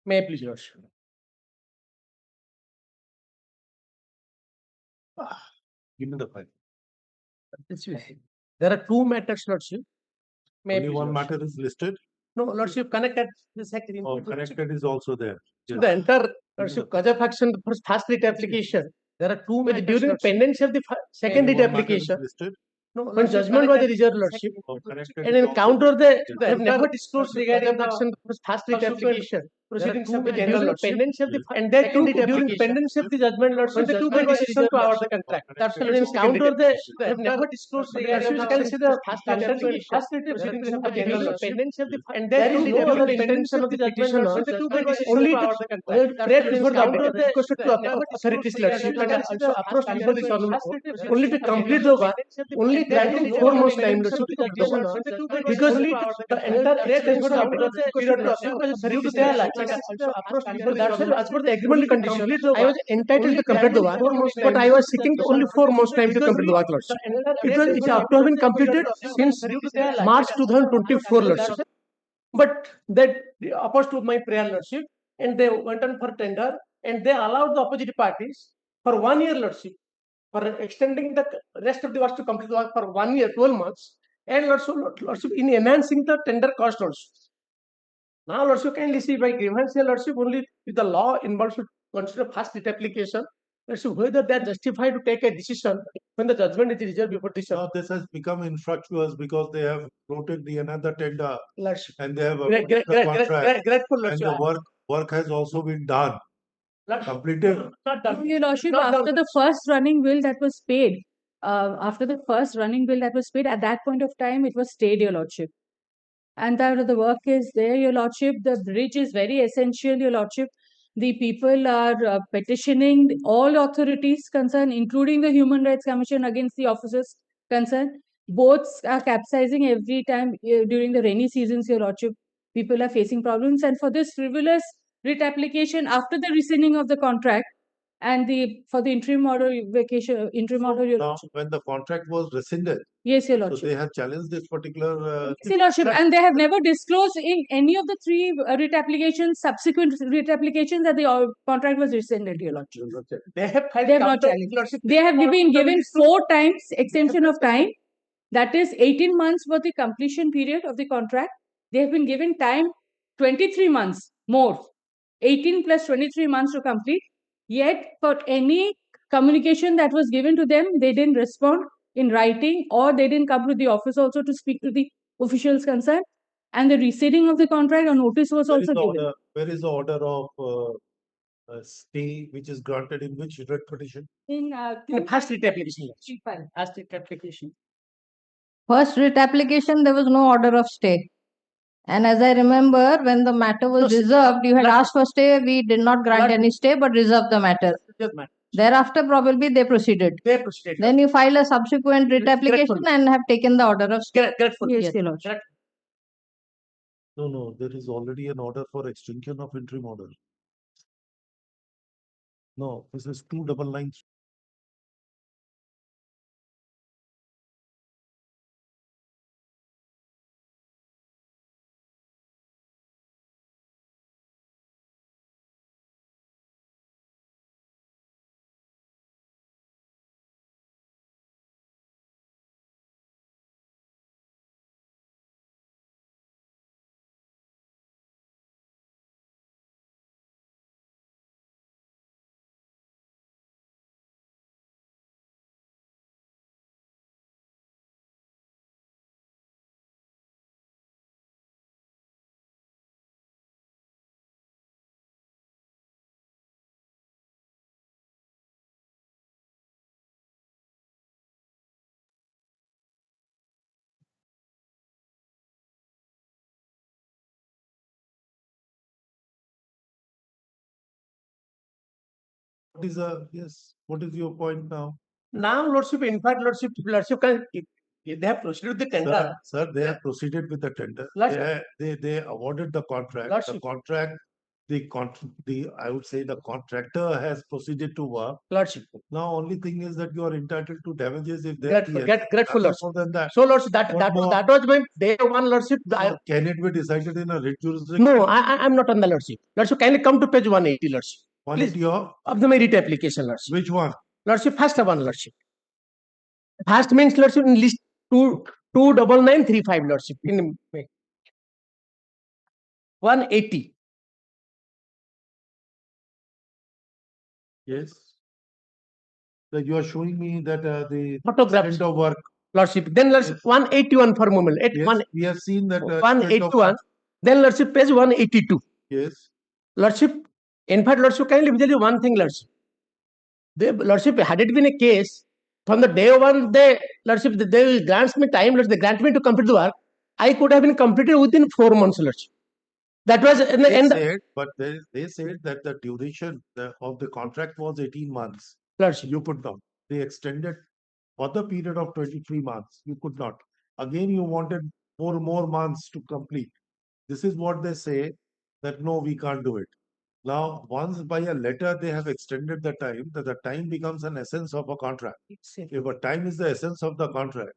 May I please, Lordship? Give me the file. There are two matters, Lordship. May I Only please, one Lordship? matter is listed. No, Lordship, connected. The second. Oh, connected is also there. So Yes. the entire Lordship Kaja faction for first writ application. There are two matters. During pendency of the second Only writ one matter is application. listed. No, when judgment was reserved, Lordship. Oh, connected And is in also counter there. they have never disclosed regarding the first writ application. Proceedings of the general Lordship. Pendency of the and they too during pendency of the judgment, Lordship, the two made decision to award the contract. That's why in counter they have never disclosed regarding the can see the first writ proceedings of the general Lordship. Pendency of the and they too no other intention of the petitioner. Only the prayer before the counter they requested to authorities Lordship and also approached before the Honorable Court only to complete the work, only granting 4 months time Lordship to complete the work. Because the entire prayer before the period Lordship was authorities that's why as per the agreement condition, I was entitled to complete the work, but I was seeking only 4 months time to complete the work, Lordship. It have to have been completed since March 2024, Lordship. But they opposed to my prayer, Lordship, and they went on for tender, and they allowed the opposite parties for 1 year, Lordship, for extending the rest of the work to complete the work for 1 year, 12 months, and Lordship, in enhancing the tender cost also. Now, Lordship, kindly see by grievance, Lordship, only with the law involved should consider first writ application. Lordship, whether they are justified to take a decision when the judgment is reserved before this. Now this has become infructuous because they have floated the another tender Lordship, and they have grateful, and Lordship. the work has also been done. Completed. Not done. Your Lordship, Not after done. the first running bill that was paid, at that point of time, it was stayed, Your Lordship. And that the work is there, Your Lordship. The bridge is very essential, Your Lordship. The people are petitioning all authorities concerned, including the Human Rights Commission against the officers concerned. Boats are capsizing every time during the rainy seasons, Your Lordship. People are facing problems. And for this frivolous writ application, after the rescinding of the contract, and for the interim order vacation, interim order, Your Now, Lordship. when the contract was rescinded, Yes, Your so Lordship. they have challenged this particular. Yes, Your Lordship, and they have never disclosed in any of the 3 writ applications, subsequent writ applications, that the contract was rescinded, Your Lordship. They have filed They have not counter, challenged. Lordship. They have been given 4 times extension of time. That is 18 months for the completion period of the contract. They have been given time 23 months more. 18 plus 23 months to complete. Yet, for any communication that was given to them, they didn't respond in writing, or they didn't come to the office also to speak to the officials concerned. And the rescinding of the contract or notice was also given. Where is the order of stay which is granted in which writ petition? In First writ application. First writ application. First writ application, there was no order of stay. And as I remember, when the matter was reserved, you had asked for stay. We did not grant any stay, but reserved the matter. Thereafter, probably they proceeded. Then you filed a subsequent writ application and have taken the order of stay. Yes, Your Lordship. No, there is already an order for extension of interim order. No, this is 299. What is your point now? Now, Lordship, in fact, Lordship can, they have proceeded with the tender. Sir, they have proceeded with the tender. They awarded the contract. Lordship. The contract I would say the contractor has proceeded to work. Lordship. Now, only thing is that you are entitled to damages if there Grateful, Lordship. more than that. So, Lordship, that was my day one, Lordship. Can it be decided in a writ jurisdiction? No, I'm not on the Lordship. Lordship, kindly come to page 180, Lordship. 180 of the merit application, Lordship. Which one? Lordship, first one, Lordship. First means, Lordship, in list 29935, Lordship. In 180. Yes. So you are showing me that the photographs extent of work. Lordship. Then Lordship, 181 for a moment. Yes, we have seen that 181. Then Lordship, page 182. Yes. Lordship, in fact, Lordship, kindly tell you one thing, Lordship. Lordship, had it been a case, from the day one, Lordship, they grants me time, Lordship, they grant me to complete the work, I could have been completed within 4 months, Lordship. That was in the end. They said that the duration of the contract was 18 months. Lordship. You put down. They extended for the period of 23 months. You could not. Again, you wanted 4 more months to complete. This is what they say, that no, we can't do it. Now, once by a letter they have extended the time, that the time becomes an essence of a contract. If a time is the essence of the contract,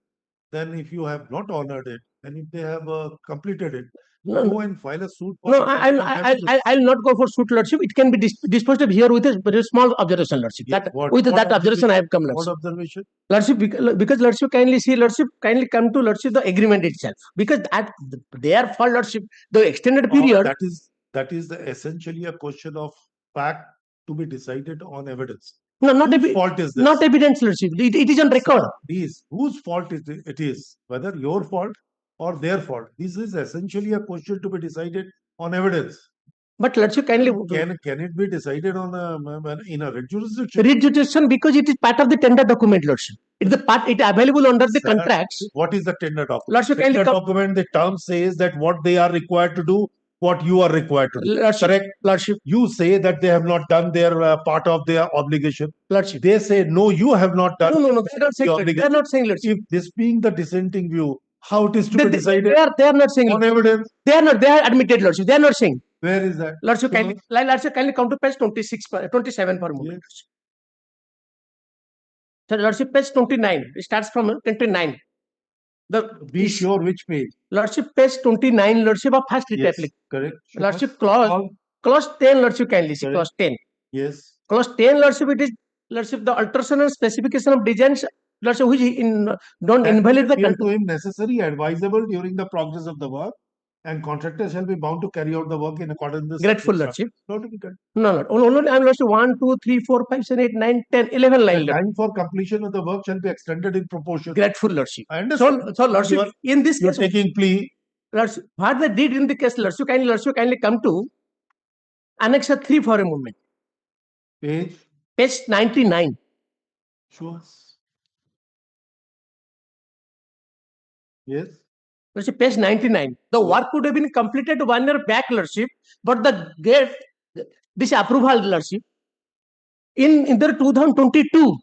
then if you have not honored it, and if they have completed it, go and file a suit. No, I'll not go for suit, Lordship. It can be disposed of here with a very small observation, Lordship. That observation I have come, Lordship. What observation? Lordship, because Lordship, kindly see, Lordship, kindly come to Lordship the agreement itself. Because at their fault, Lordship, the extended period. That is essentially a question of fact to be decided on evidence. No, whose fault is this? Not evidence, Lordship. It is on record. Whose fault it is? Whether your fault or their fault. This is essentially a question to be decided on evidence. But Lordship, kindly. Can it be decided on in a writ jurisdiction? Writ jurisdiction, because it is part of the tender document, Lordship. It is available under the contracts. What is the tender document? Lordship, tender document, the term says that what they are required to do, what you are required to do. Lordship, correct? Lordship. You say that they have not done their part of their obligation. Lordship. They say, no, you have not done. No, they are not saying. They are not saying, Lordship. If this being the dissenting view, how it is to be decided? They are not saying. On evidence. They are not. They are admitted, Lordship. They are not saying. Where is that? Lordship, kindly come to page 27 for a moment. Yes. So, Lordship, page 29. It starts from 29. Be sure which page. Lordship, page 29, Lordship, of first writ application. Correct. Lordship, clause 10, Lordship, kindly see, clause 10. Yes. Clause 10, Lordship, it is, Lordship, the alteration and specification of designs, Lordship, which don't invalidate the contract. To him necessary, advisable during the progress of the work, and contractor shall be bound to carry out the work in accordance with. Grateful, Lordship. Not to be cut. No. Only I'm Lordship 1, 2, 3, 4, 5, 7, 8, 9, 10, 11 lines. The time for completion of the work shall be extended in proportion. Grateful, Lordship. I understand. So Lordship, in this case, taking plea. Lordship, what they did in the case, Lordship, kindly come to Annex 3 for a moment. Page 99. Sure. Yes. Lordship, page 99. The work could have been completed 1 year back, Lordship, but this approval, Lordship, in the 2022.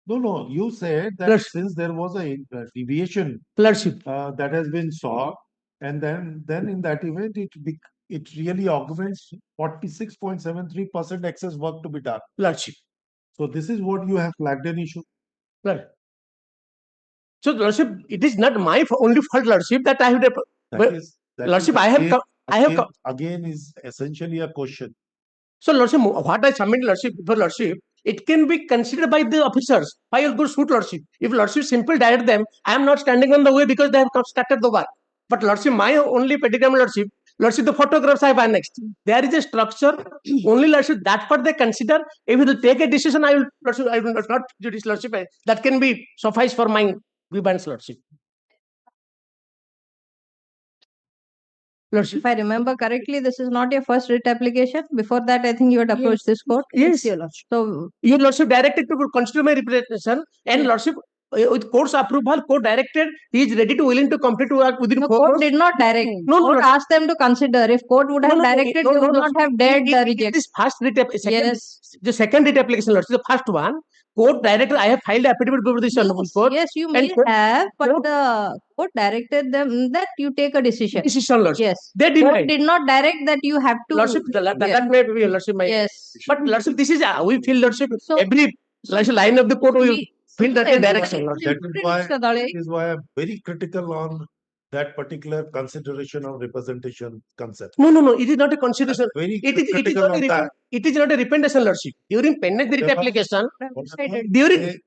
No. You said that Lordship, since there was a deviation, Lordship, that has been sought, and then in that event, it really augments 46.73% excess work to be done. Lordship. So this is what you have flagged an issue. Right. So, Lordship, it is not my only fault, Lordship, that I have. Lordship, I have. Again, is essentially a question. So, Lordship, what I submit, Lordship, for Lordship, it can be considered by the officers. By a good suit, Lordship. If Lordship simply direct them, I am not standing on the way because they have started the work. But Lordship, my only pedigram, Lordship, the photographs I have annexed. There is a structure. Only Lordship, that part they consider. If you will take a decision, I will not judice, Lordship. That can be suffice for my grievance, Lordship. Lordship. If I remember correctly, this is not your first writ application. Before that, I think you had approached this court. Yes. So your Lordship directed to consider my representation, and Lordship, with court's approval, court directed he is ready to willing to complete work within The 4 court months. did not direct. No, no, Court no. asked them to consider. If court would have directed, they would not have dared reject. This first writ, Yes. the second writ application, Lordship, the first one, court directed, I have filed affidavit before this honorable court. Yes, you may have, but the court directed them that you take a decision. Decision, Lordship. Yes. They Court denied. did not direct that you have to. Lordship, that may be, Lordship, my. Yes. But Lordship, this is, we feel, Lordship, So- every line of the court, we feel that direction, Lordship. That is why I'm very critical on that particular consideration of representation concept. No, it is not a consideration. Very It is critical not on a that. it is not a repentation, Lordship. During pending the writ Yeah. application, They- during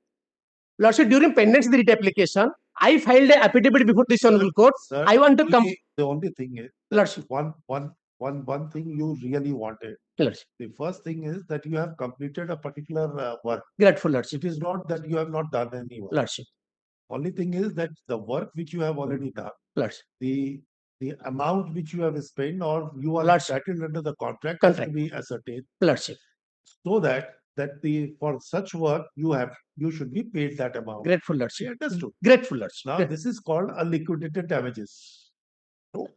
Lordship, during pending the writ application, I filed an affidavit before this honorable court. Sir, I want to come, the only thing is Lordship. one thing you really wanted. Lordship. The first thing is that you have completed a particular work. Grateful, Lordship. It is not that you have not done any work. Lordship. Only thing is that the work which you have already done, Lordship. the amount which you have spent or you are Lordship. entitled under the contract has to Contract. be ascertained, Lordship. so that for such work you should be paid that amount. Grateful, She Lordship. understood. Grateful, Lordship. Now this is called a liquidated damages.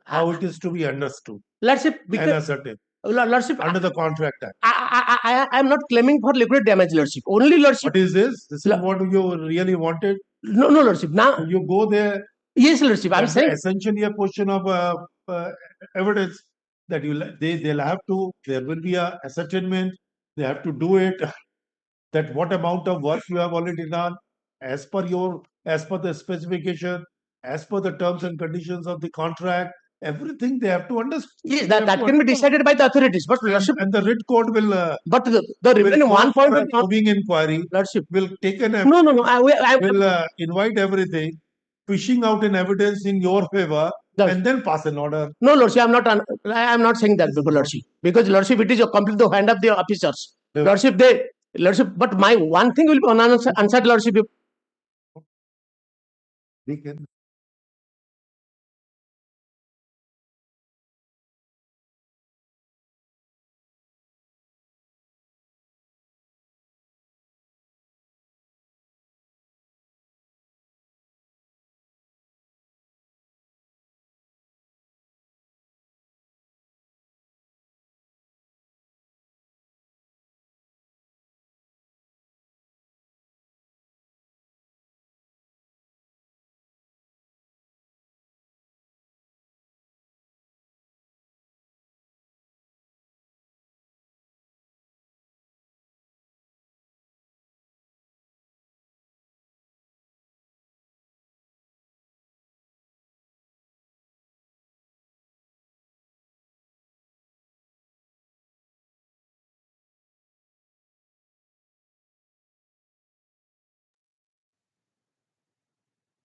How it is to be understood Lordship, and because ascertained Lordship, under the contract act. I am not claiming for liquid damage, Lordship. Only Lordship. What is this? This is La- what you really wanted. No, Lordship. Now, You go there. yes, Lordship. I'm That's saying. essentially a question of evidence that they'll have to. There will be a ascertainment. They have to do it. That what amount of work you have already done as per the specification, as per the terms and conditions of the contract. Everything they have to understand. Yes, that can be decided by the authorities. But Lordship, And the writ court will. but the remaining one point of moving inquiry Lordship. will take an. No. Will invite everything, fishing out an evidence in your favor, Yes. and then pass an order. No, Lordship. I am not saying that before, Lordship. Because Lordship, it is completely the hand of the officers. Yeah. Lordship, but my one thing will be unanswered, Lordship. We can.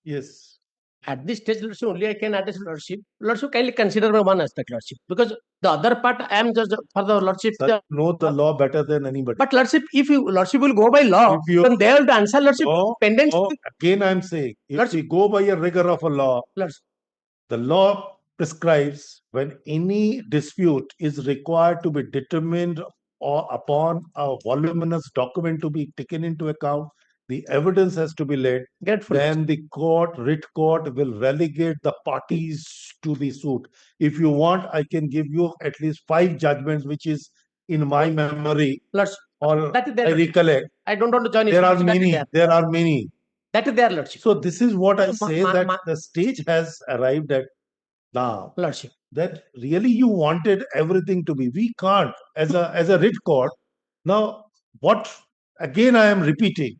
Yes. At this stage, Lordship, only I can address Lordship. Lordship, kindly consider my one aspect, Lordship. Because the other part, I am just for the Lordship. Sir, know the law better than anybody. But Lordship, if you Lordship will go by law, If you- then they will answer Lordship. Oh, Pendants. again, I'm saying, if Lordship. we go by a rigor of a law, Lordship. the law prescribes when any dispute is required to be determined or upon a voluminous document to be taken into account, the evidence has to be laid. Grateful. Then the writ court will relegate the parties to the suit. If you want, I can give you at least 5 judgments, which is in my memory Lordship. or That is there. I recollect. I don't want to join. There are That is many. there. There are many. That is there, Lordship. So this is what I Ma- say ma- that ma- the stage has arrived at now. Lordship. That really you wanted everything to be. We can't as a writ court. Now, what again I am repeating.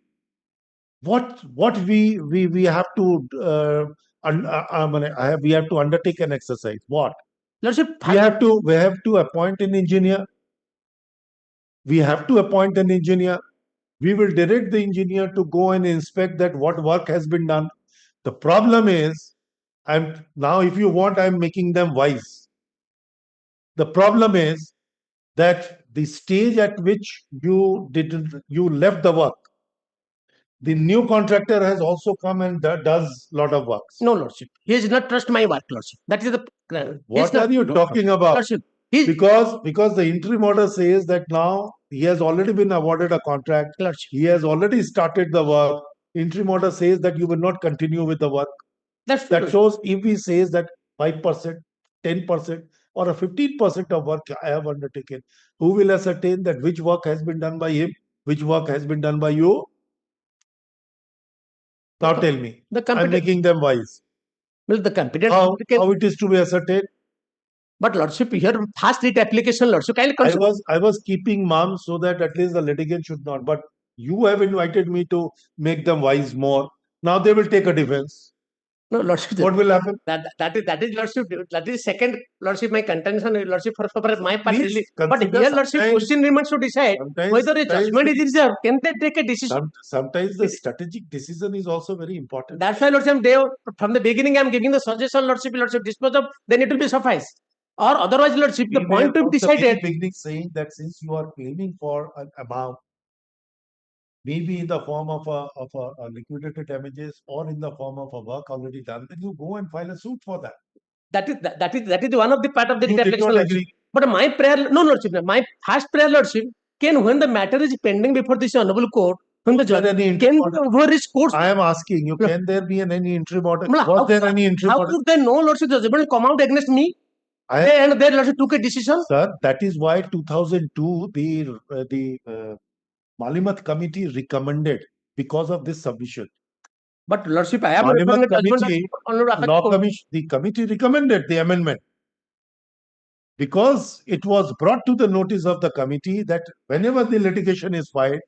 What we have to we have to undertake an exercise. What Lordship. we have to appoint an engineer. We have to appoint an engineer. We will direct the engineer to go and inspect that what work has been done. The problem is, if you want, I'm making them wise. The problem is that the stage at which you left the work, the new contractor has also come and does lot of works. No, Lordship. He does not trust my work, Lordship. That is the. What are you talking about? Lordship. Because the interim order says that now he has already been awarded a contract. Lordship. He has already started the work. Interim order says that you will not continue with the work. That's That true. shows if he says that 5%, 10%, or a 15% of work I have undertaken, who will ascertain that which work has been done by him, which work has been done by you? Now tell me. I'm making them wise. Well, the competent How it is to be ascertained? But Lordship, here fast writ application, Lordship, kindly consider. I was keeping mum so that at least the litigant should not. But you have invited me to make them wise more. Now they will take a defense. No, Lordship. What will happen? That is Lordship. That is second, Lordship, my contention, Lordship, for my part. Please Really. But consider here, Lordship, sometimes- question remains to decide whether a judgment is reserved. Can they take a decision? Sometimes the strategic decision is also very important. That's why, Lordship, from the beginning, I'm giving the suggestion, Lordship, dispose of, then it will be suffice. Or otherwise, Lordship, the point to be decided. The beginning saying that since you are claiming for an amount, maybe in the form of a liquidated damages or in the form of a work already done, then you go and file a suit for that. That is one of the part of the application, Lordship. But my prayer, no, Lordship, my first prayer, Lordship, when the matter is pending before this honorable court, when the judge courts. I am asking you, can there be any interim order? Was there any interim order? How could they know, Lordship, the judgment come out against me? And they, Lordship, took a decision. Sir, that is why 2002 the Malimat committee recommended because of this submission. But Lordship, I have the committee recommended the amendment because it was brought to the notice of the committee that whenever the litigation is filed,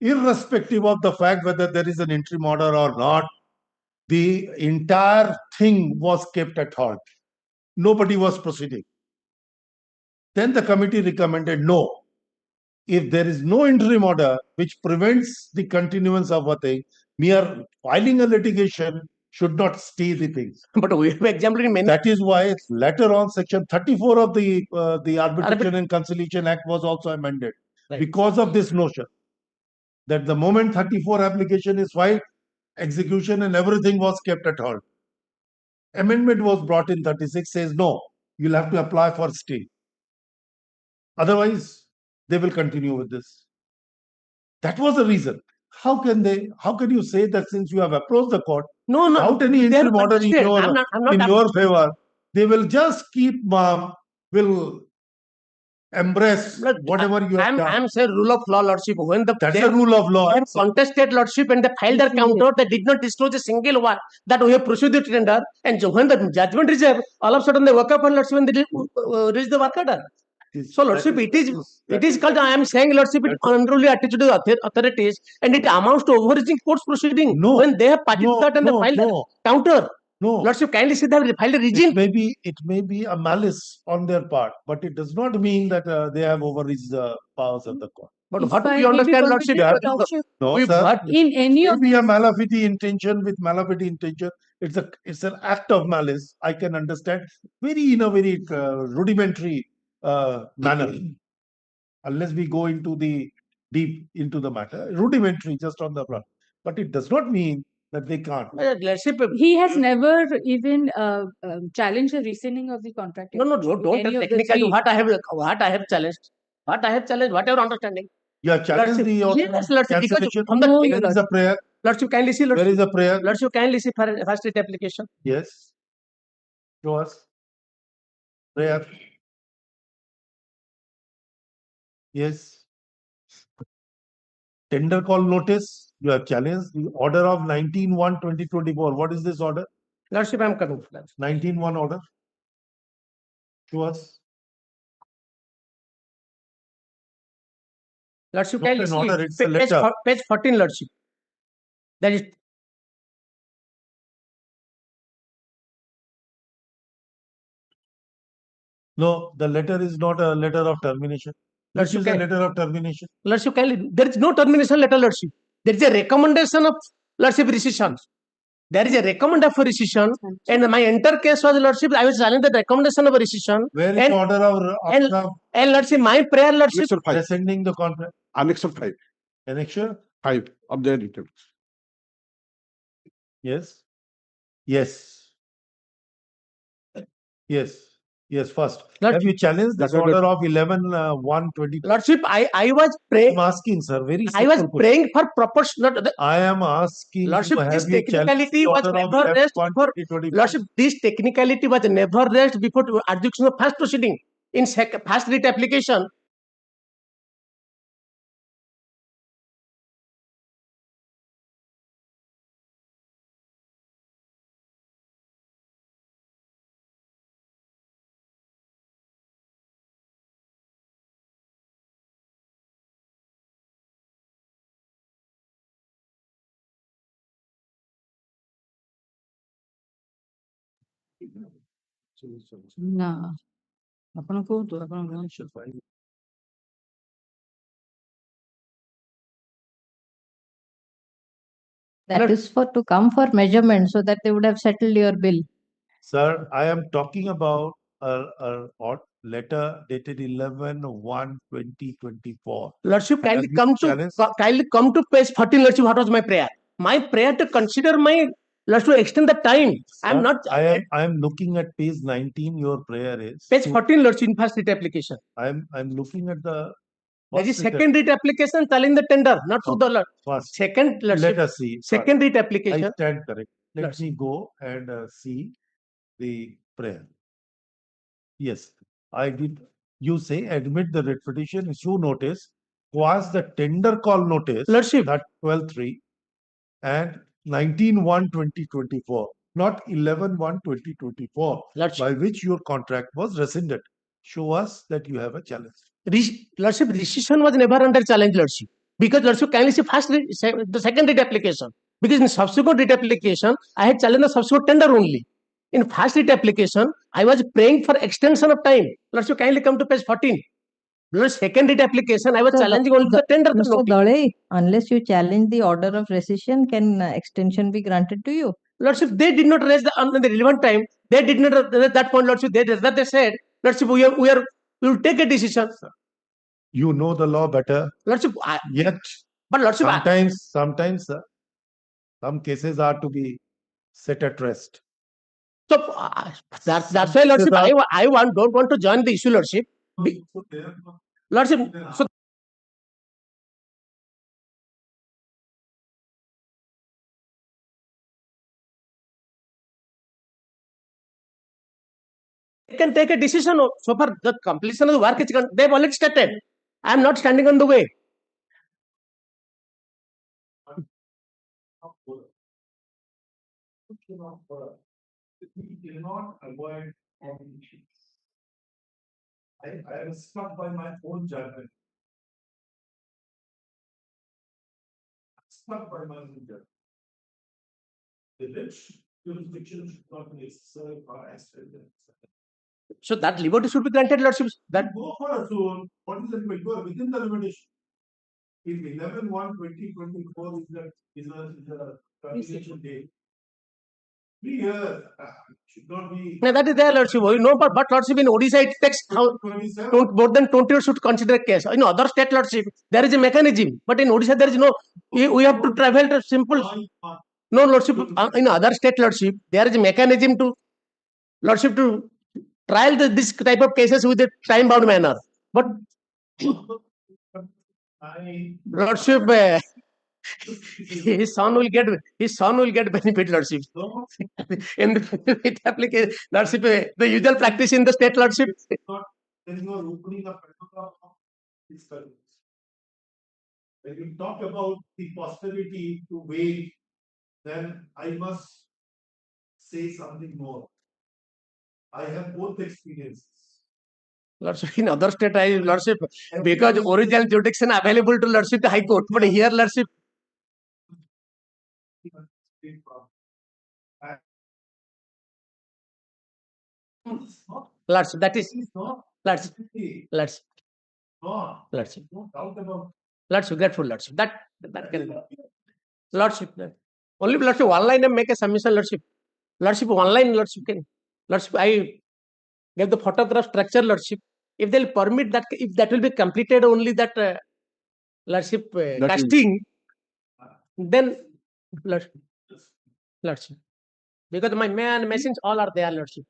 irrespective of the fact whether there is an interim order or not, the entire thing was kept at halt. Nobody was proceeding. Then the committee recommended no. If there is no interim order which prevents the continuance of a thing, mere filing a litigation should not stay the things. But we have examples in many. That is why later on Section 34 of the Arbitration and Conciliation Act was also amended. Right. Because of this notion that the moment 34 application is filed, execution and everything was kept at halt. Amendment was brought in 36, says no, you'll have to apply for stay. Otherwise, they will continue with this. That was the reason. How can you say that since you have approached the court, without any interim order in your favor, they will just keep mum, will embrace whatever you have done. I'm saying rule of law, Lordship. When that's the rule of law. They have contested, Lordship, and they filed their counter. They did not disclose a single one that we have proceeded to tender. And when the judgment reserved, all of a sudden they woke up and Lordship and they reached the work order. So, Lordship, it is called, I am saying, Lordship, unruly attitude of authorities, and it amounts to overreaching court's proceeding. No. When they have participated and they filed their counter. No. Lordship, kindly say they have filed a regime. It may be a malice on their part, but it does not mean that they have overreached the powers of the court. But what do you understand, Lordship? No, sir. In any of a malafide intention with malafide intention, it's an act of malice. I can understand in a very rudimentary manner. Unless we go into the deep into the matter, rudimentary just on the front. But it does not mean that they can't. He has never even challenged the rescinding of the contract. No, don't technically what I have challenged. Whatever understanding. Yeah, challenge the yes, Lordship, cancellation. There is a prayer. Lordship, kindly see. There is a prayer. Lordship, kindly see for first writ application. Yes. Show us. Prayer. Yes. Tender call notice. You have challenged the order of 19/1/2024. What is this order? Lordship, I am coming. 19/1 order. Show us. Lordship, not an order, it's a letter. Page 14, Lordship. That is. No, the letter is not a letter of termination. Which is a letter of termination? Lordship, there is no termination letter, Lordship. There is a recommendation of Lordship rescission. There is a recommendation for rescission, and my entire case was, Lordship, I was challenging the recommendation of rescission. Where is the order of and Lordship, my prayer, Lordship, rescinding the contract. Annexure 5. Annexure 5 of the details. Yes. Yes. Yes. Yes, first. Lord- Have you challenged this That's what order of 11-1-20? Lordship, I was praying. I'm asking, sir, very I was simple question. praying for proportional. I am asking, Lordship, have this you challenged technicality the was order of never raised 11-1, before. 2024? Lordship, this technicality was never raised before adjudication of first proceeding. In first writ application, ନା ଆପଣ କୁହନ୍ତୁ ଆପଣ That is for to come for measurement so that they would have settled your bill. Sir, I am talking about a letter dated 11-1-2024. Lordship, Have kindly you come challenged? to page 14. Lordship, what was my prayer? My prayer to consider my Lordship to extend the time. I am Sir, not. I am looking at page 19. Your prayer is Page 14, Lordship, in first writ application. I'm looking at the There is first letter. second writ application telling the tender, not through the Lord. First. Second, Lordship, Let us see. second writ I application. stand correct. Let Lordship. me go and see the prayer. Yes, I did. You say admit the writ petition, issue notice, was the tender call notice Lordship. that 12/3 and 19/1/2024, not 11/1/2024, Lordship. by which your contract was rescinded. Show us that you have a challenge. Lordship, rescission was never under challenge, Lordship. Because Lordship, kindly see first the second writ application. Because in subsequent writ application, I had challenged the subsequent tender only. In first writ application, I was praying for extension of time. Lordship, kindly come to page 14. Lord, second writ application, I was So challenging only the tender. Mr. Dole, unless you challenge the order of rescission, can extension be granted to you? Lordship, they did not raise the relevant time. They did not raise that point, Lordship. They said, Lordship, we will take a decision. You know the law better. Lordship, Yet, but Lordship, sometimes some cases are to be set at rest. So that's why, Lordship, I don't want to join the issue, Lordship. Lordship, so they can take a decision. So far, the completion of the work is they've already started. I am not standing on the way. We cannot avoid issues. I am struck by my own judgment. Struck by my own judgment. The rich jurisdiction should not be necessary for extended. So that liberty should be granted, Lordship. That Go for a zone. What is the limit? Go within the limitation. If 11/1/2024 is a termination date, 3 years should not be. no, that is there, Lordship. You know, but Lordship, in Orissa it takes more than 20 years to consider a case. In other state, Lordship, there is a mechanism, but in Orissa there is no. We have to travel to simple. No, Lordship, in other state, Lordship, there is a mechanism to Lordship to trial this type of cases with a time-bound manner. But Lordship, his son will get benefit, Lordship. In the application, Lordship, the usual practice in the state, Lordship. Then you are opening up this service. When you talk about the possibility to wait, then I must say something more. I have both experiences. Lordship, in other state, Lordship, because original jurisdiction available to Lordship, the High Court, but here, Lordship. Lordship, that is Lordship. Lordship, grateful, Lordship. That can be. Lordship, only Lordship, one line and make a submission, Lordship. Lordship, one line, Lordship can. Lordship, I gave the photograph structure, Lordship. If they'll permit that, if that will be completed only that Lordship casting, then Lordship. Because my man machines all are there, Lordship.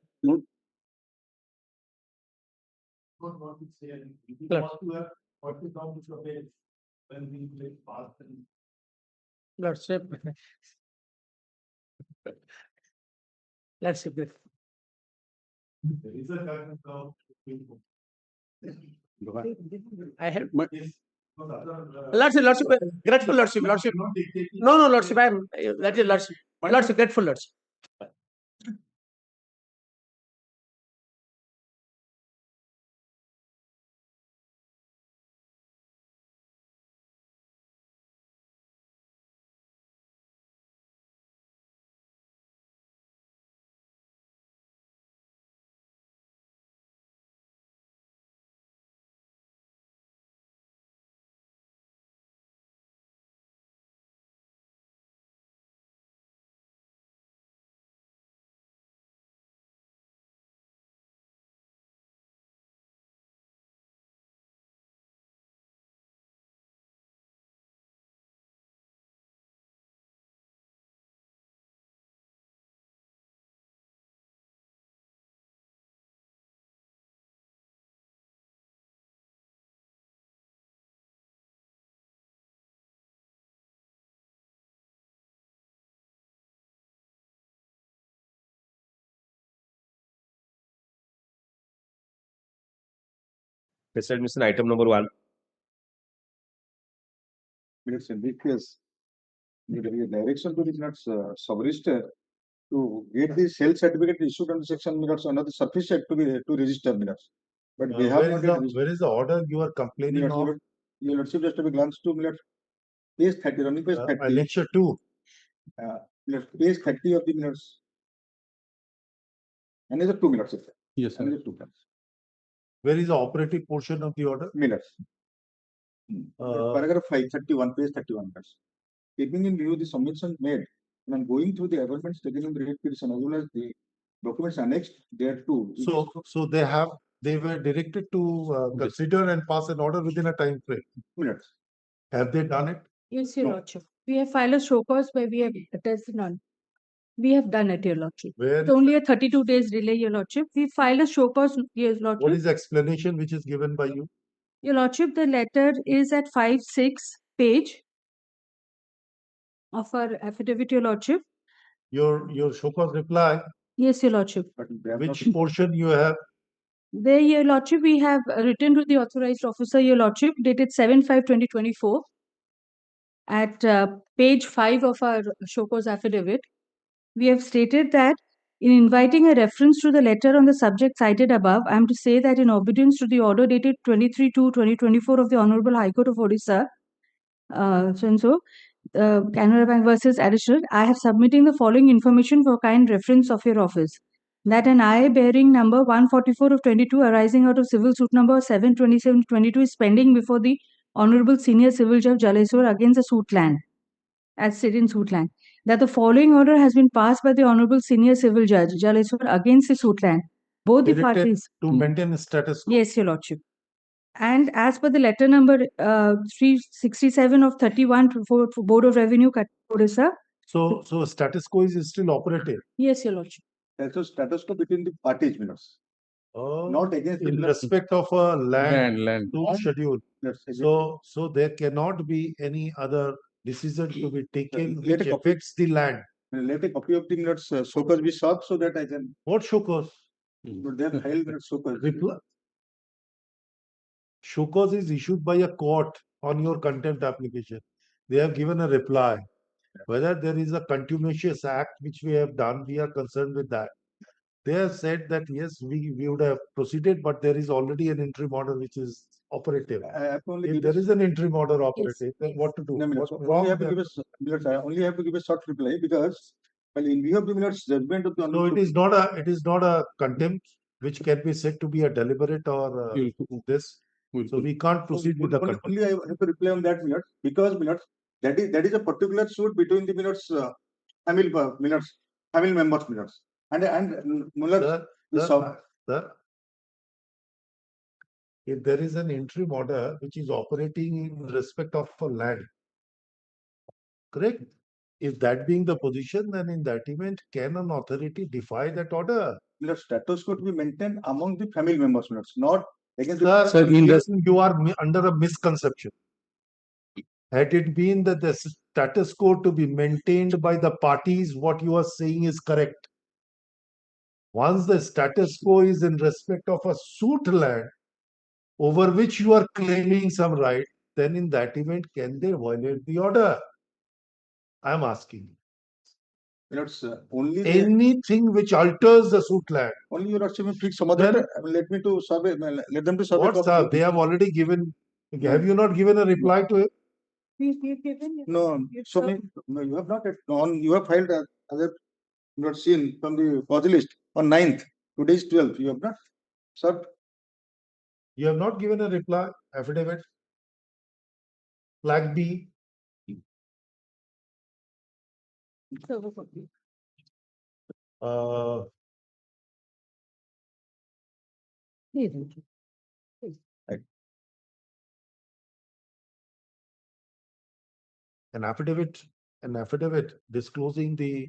Lordship. Lordship. I have Lordship, grateful Lordship. No, Lordship, that is Lordship, grateful Lordship. Special admission item number 1. Minutes in because the direction to the sub-register to get the sales certificate issued under section minutes another sufficient to register minutes. But we have where is the order you are complaining minutes, of? Your Lordship, just to be glance to minutes. Page 30, running page 30. Lecture 2. Page 30 of the minutes. Another 2 minutes. Yes, sir. Another 2 minutes. Where is the operative portion of the order? Minutes. Paragraph 531, page 31 minutes. Taking in view the submissions made and going through the amendments taken in the petition as well as the documents annexed thereto. So they were directed to consider and pass an order within a time frame. Minutes. Have they done it? Yes, Your No. Lordship. We have filed a show cause where we have attested none. We have done it, Your Lordship. Where? It's only a 32 days delay, Your Lordship. We filed a show cause, Your Lordship. What is the explanation which is given by you? Your Lordship, the letter is at 5-6 page of our affidavit, Your Lordship. Your show cause reply, Yes, Your Lordship. which portion you have? There, Your Lordship, we have written to the authorized officer, Your Lordship, dated 7/5/2024 at page 5 of our show cause affidavit. We have stated that in inviting a reference to the letter on the subject cited above, I am to say that in obedience to the order dated 23/2/2024 of the Honorable High Court of Orissa, Canara Bank versus additional, I have submitting the following information for kind reference of your office. That an I bearing number 144 of 22 arising out of civil suit number 7/27/22 is pending before the Honorable Senior Civil Judge Jaleswar against the suit land, as stated in suit land. That the following order has been passed by the Honorable Senior Civil Judge Jaleswar against the suit land. Both the Directed parties. to maintain status quo. Yes, Your Lordship. And as per the letter number 367 of 31 for Board of Revenue, Orissa. So status quo is still operative. Yes, Your Lordship. That's a status quo between the parties minutes. Not against in the respect of a land to Land. schedule. Yes, So there cannot be any other decision to be taken Let which a copy- affects the land. let a copy of the minutes so cause be sought so that I can. What show cause? But they have filed minutes so cause. Show cause is issued by a court on your contempt application. They have given a reply. Whether there is a contumacious act which we have done, we are concerned with that. They have said that yes, we would have proceeded, but there is already an interim order which is operative. If there is an interim order operative, then what to do? No, What's only wrong have to there? give us minutes. I only have to give a short reply because well, in view of the minutes judgment of the So it is not a contempt which can be said to be a deliberate or this. So we can't proceed with the contempt. Only I have to reply on that minutes because minutes that is a particular suit between the minutes family members minutes and Muller. Sir, if there is an interim order which is operating in respect of a land, correct? If that being the position, then in that event, can an authority defy that order? Status quo to be maintained among the family members minutes, not against Sir, you are under a misconception. Had it been that the status quo to be maintained by the parties, what you are saying is correct. Once the status quo is in respect of a suit land over which you are claiming some right, then in that event, can they violate the order? I am asking. It's only Anything which alters the suit land. only you're assuming fix some other. Let me to survey. Let them to survey. What, sir? They have already given. Have you not given a reply to it? No, so no, you have not on. You have filed other not seen from the cause list on 9th. Today is 12th. You have not served. You have not given a reply, affidavit. Flag B. Uh, an affidavit disclosing the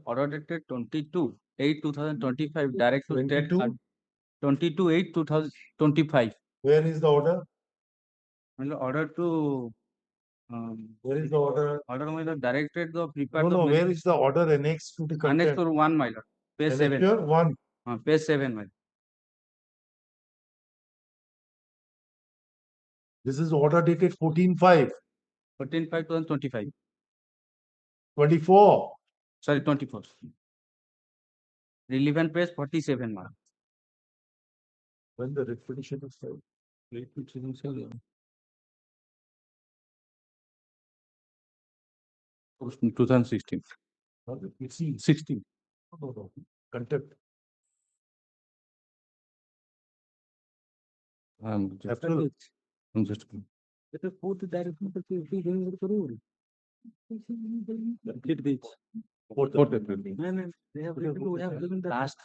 Order dated 22/8/2025, direct to state 22. 22/8/2025. Where is the order? Order to Where is the order? order directed the prepare No, the where is the order annexed to the annex content? to 1, my lord. Page 7. Annexure 1. Page 7, my lord. This is order dated 14/5. 14/5/2025. 24. Sorry, 24. Relevant page 47, my lord. When the writ petition is filed. 2016. It's 16. No. Contempt. April. Just it is put direct Fourth April. they have written we have given the last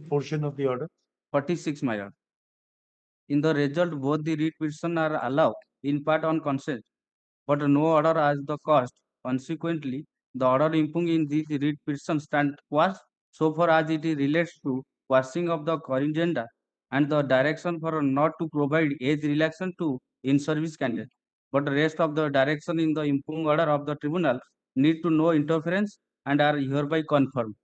Portion of the order. 46, my lord. In the result, both the writ petition are allowed in part on consent, but no order as the cost. Consequently, the order impugned in this writ petition stand was so far as it relates to quashing of the corrigenda and the direction for not to provide age relaxation to in-service candidate. But the rest of the direction in the impugned order of the tribunal need to no interference and are hereby confirmed.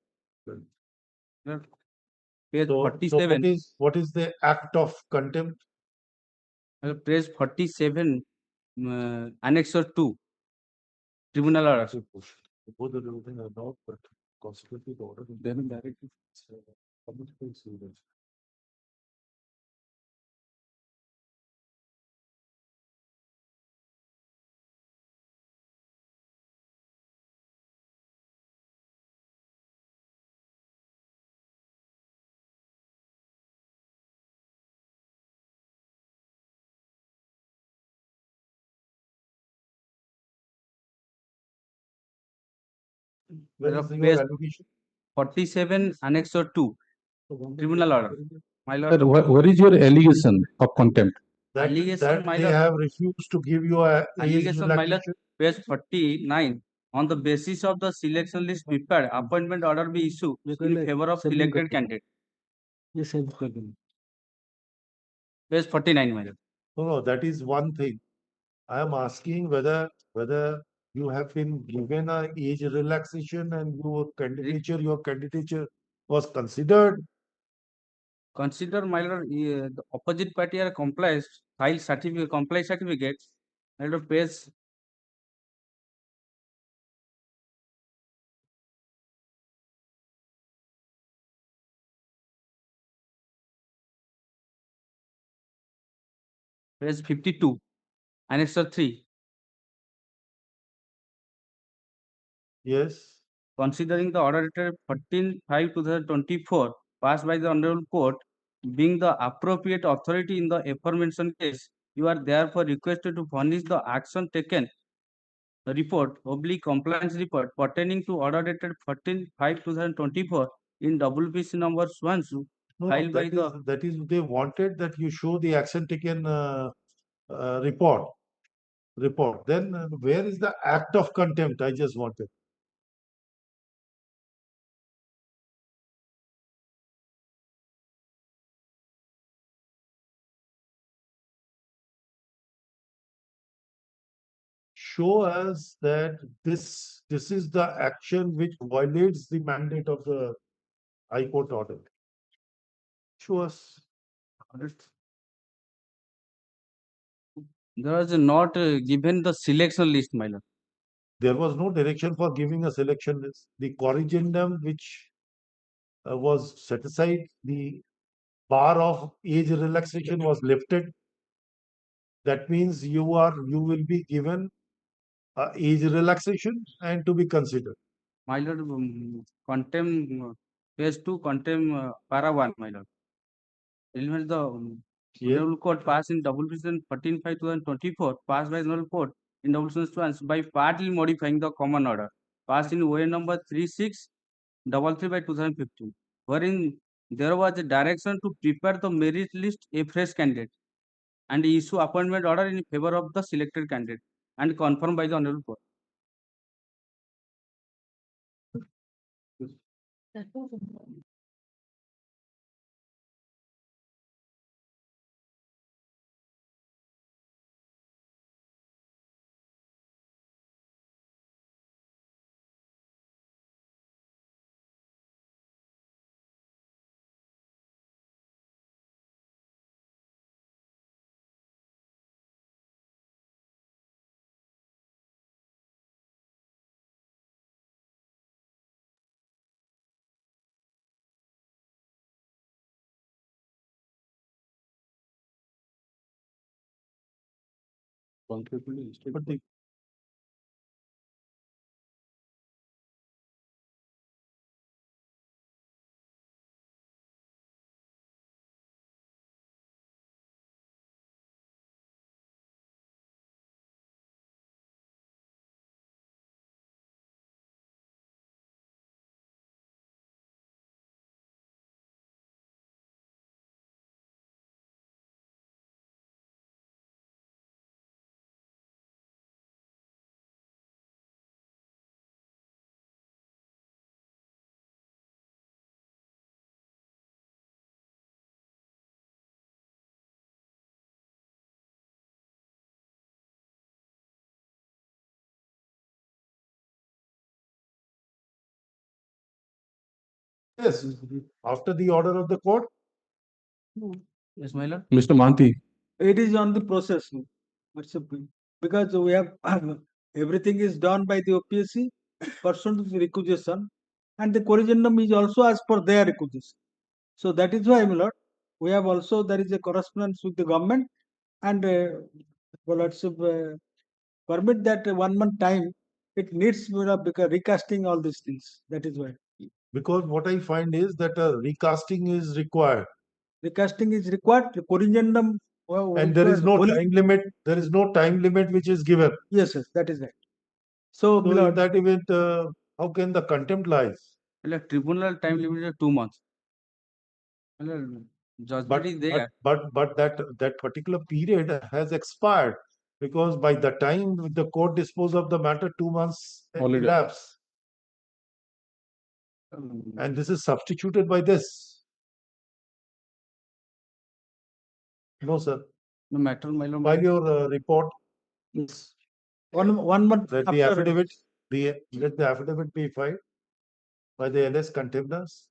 Page So 47. what is the act of contempt? Page 47, annexure 2, tribunal order. Both the everything are not, but consequently the order is then directly. Where is Page your allocation? 47, annexure 2, tribunal order. My lord, Sir, what is your allegation of contempt? That, Allegation, my they lord. have refused to give you a age allegation, my lord, relaxation. page 49, on the basis of the selection list prepared, appointment order be issued in favor of selected candidate. Page 49, my lord. No, that is one thing. I am asking whether you have been given a age relaxation and your candidature was considered. Consider, my lord, the opposite party are complies, file certificate, comply certificate, my lord, page 52, annexure 3. Yes. Considering the order dated 14/5/2024 passed by the Honorable Court, being the appropriate authority in the aforementioned case, you are therefore requested to furnish the action taken report, compliance report pertaining to order dated 14/5/2024 in WPC number Swanshu, No, filed by the that is they wanted that you show the action taken report. Then where is the act of contempt? I just wanted. Show us that this is the action which violates the mandate of the High Court order. Show us. there was not given the selection list, my lord. There was no direction for giving a selection list. The corrigendum which was set aside, the bar of age relaxation was lifted. That means you will be given age relaxation and to be considered. My lord, contempt, page 2, contempt, para 1, my lord. Element the Yes. Honorable Court passed in double decision 14/5/2024, passed by the Honorable Court in double decision by partly modifying the common order, passed in OA number 3633/2015, wherein there was a direction to prepare the merit list a fresh candidate and issue appointment order in favor of the selected candidate and confirmed by the Honorable Court. But the yes, after the order of the court. Yes, my lord. Mr. Manti, It is on the process. Because we have everything is done by the OPSC pursuant to the requisition, and the corrigendum is also as per their requisition. So that is why, my lord, we have also there is a correspondence with the government, and permit that 1 month time. It needs because recasting all these things. That is why Because what I find is that recasting is required. recasting is required. The corrigendum. And there is no time limit. There is no time limit which is given. Yes, that is right. So, my So in lord, that event, how can the contempt lies? My lord, tribunal time limit is 2 months. My lord, judgment is there. But that particular period has expired, because by the time the court disposed of the matter, 2 months Already. elapsed, and this is substituted by this. No, sir. No matter, my lord. File your report. Yes. 1 month Let the after affidavit let the affidavit be filed by the LS contemners.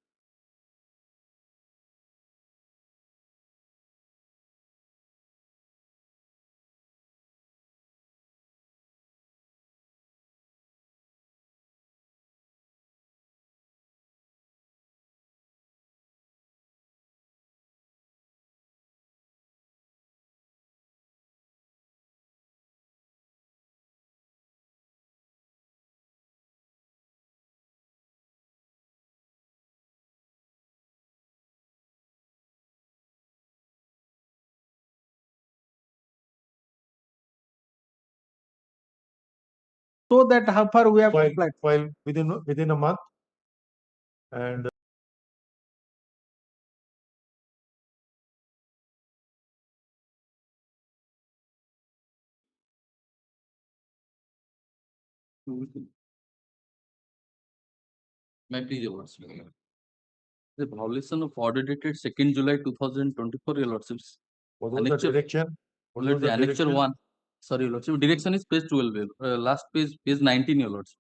so that how far we have complied. File within a month, and May I please, Your Lordship? The violation of order dated 2nd July 2024, Your Lordships. what was the direction? What was The the annexure direction? 1. Sorry, Your Lordship. Direction is page 12. Last page 19, Your Lordship.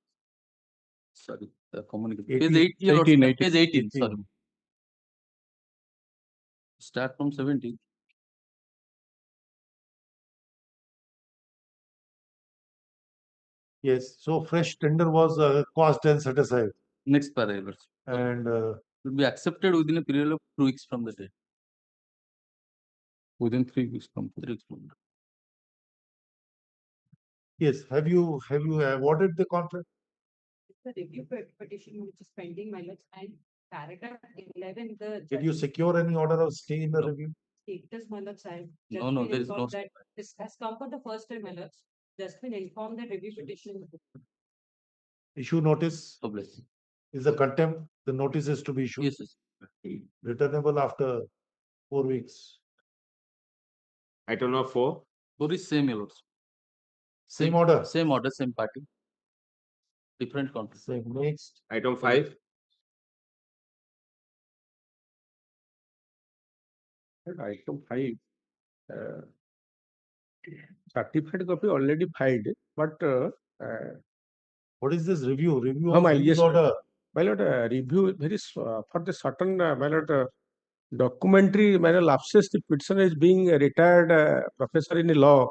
Sorry, communication. Page 18, Your Lordship. Page 18, sorry. Start from 17. Yes. So fresh tender was caused and set aside, Next para, Your Lordship. and Will be accepted within a period of 2 weeks from the date. Within 3 weeks from 3 weeks from the yes. Have you awarded the contract? The review petition which is pending, my lords, and paragraph 11, the Did you secure any order of stay in the No. review? status, my lords, I have just No, been there is no informed that this has come for the first time, my lords. Just been informed that review petition. Issue notice publish. is the contempt. The notice is to be issued. Yes, yes. Returnable after 4 weeks. Item number 4. For is same, Your Lordship. Same order. Same order, same party. Different contract. Same. Next. Item 5. Item 5. Certified copy already filed, but What is this review? Review Oh, of my- review yes, order. my lord, review very for the certain my lord, documentary my lord, lapses. The petitioner is being a retired professor in law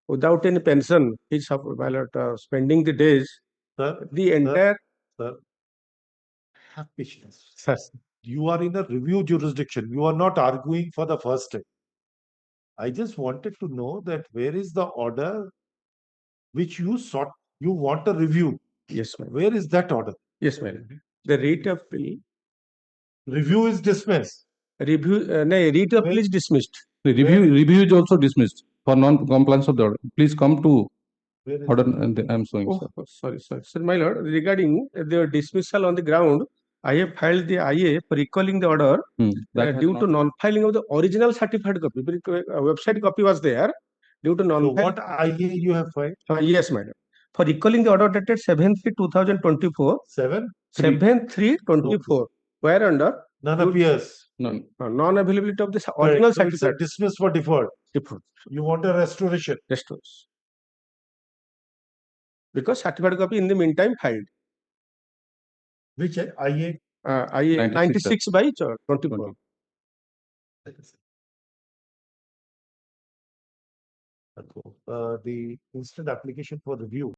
without any pension. He's my lord, spending the days. Sir, The entire sir, have patience. sir, You are in a review jurisdiction. You are not arguing for the first time. I just wanted to know that where is the order which you sought, you want a review. yes, ma'am. Where is that order? Yes, ma'am. The rate of bill Review is dismissed. review, no, rate of bill is dismissed. The review is also dismissed for non-compliance of the order. Please come to Where is order. it? And I'm showing, Oh, sir. sorry, sir, my lord. Regarding the dismissal on the ground, I have filed the IA for recalling the order That has due not- to non-filing of the original certified copy. Website copy was there. Due to So non-filing. what IA you have filed? Yes, madam. For recalling the order dated 7/3/2024, 7? 7/3/24, where under None appears. None. non-availability of the Correct. original So it's a certificate. dismissed for deferred. Default. You want a restoration. Restores. Because certified copy in the meantime filed. Which IA? IA 96/24. The instant application for review.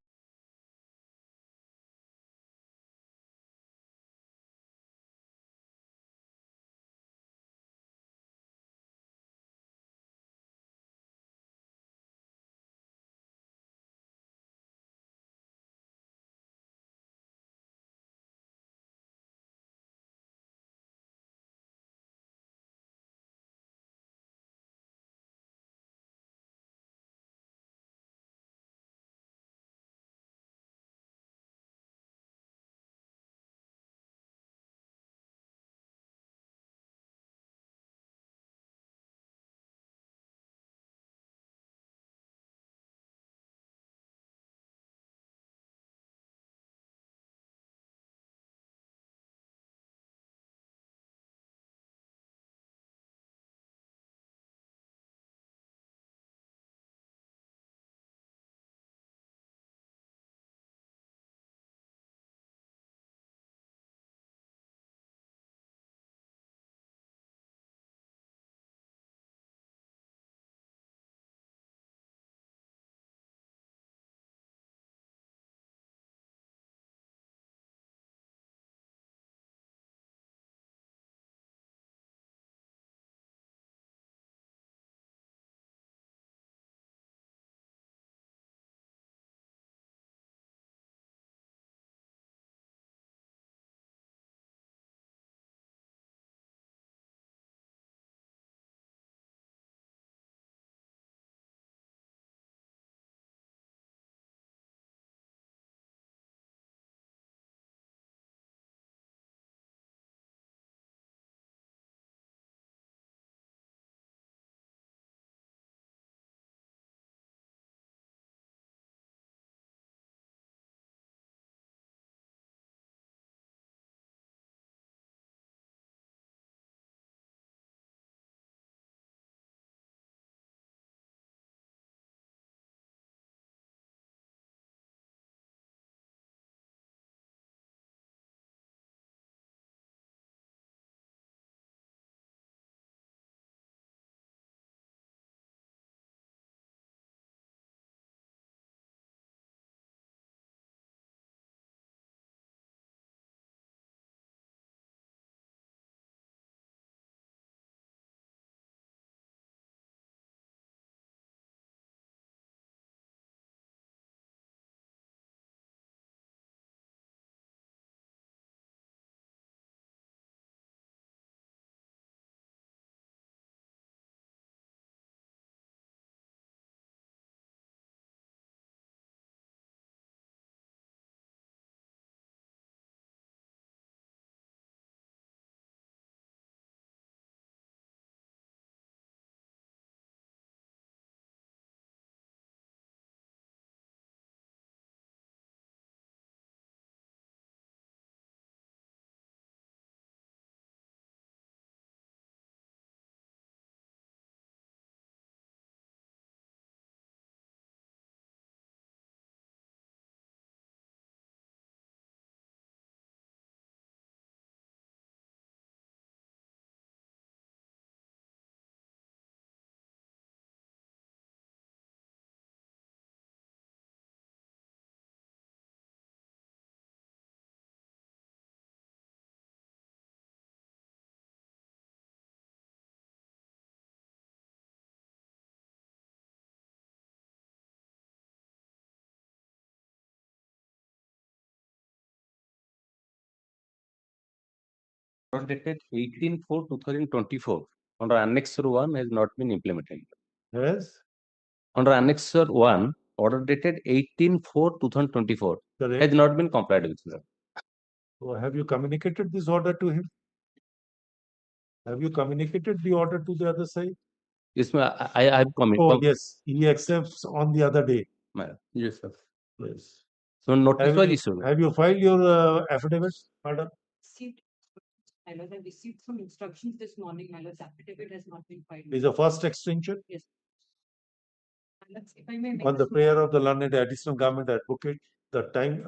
Order dated 18/4/2024 under Annexure 1 has not been implemented. Yes, Under Annexure 1, order dated 18/4/2024 correct. has not been complied with, sir. So have you communicated this order to him? Have you communicated the order to the other side? Yes, ma'am, I have Oh, yes, he accepts on the other day. Yes, sir. Yes. So notice Have was you, issued. have you filed your affidavit, madam? Received, I received some instructions this morning, my lord's affidavit has not been filed. Is the first extension Yes. If I may make on the this- prayer of the learned additional government advocate, the time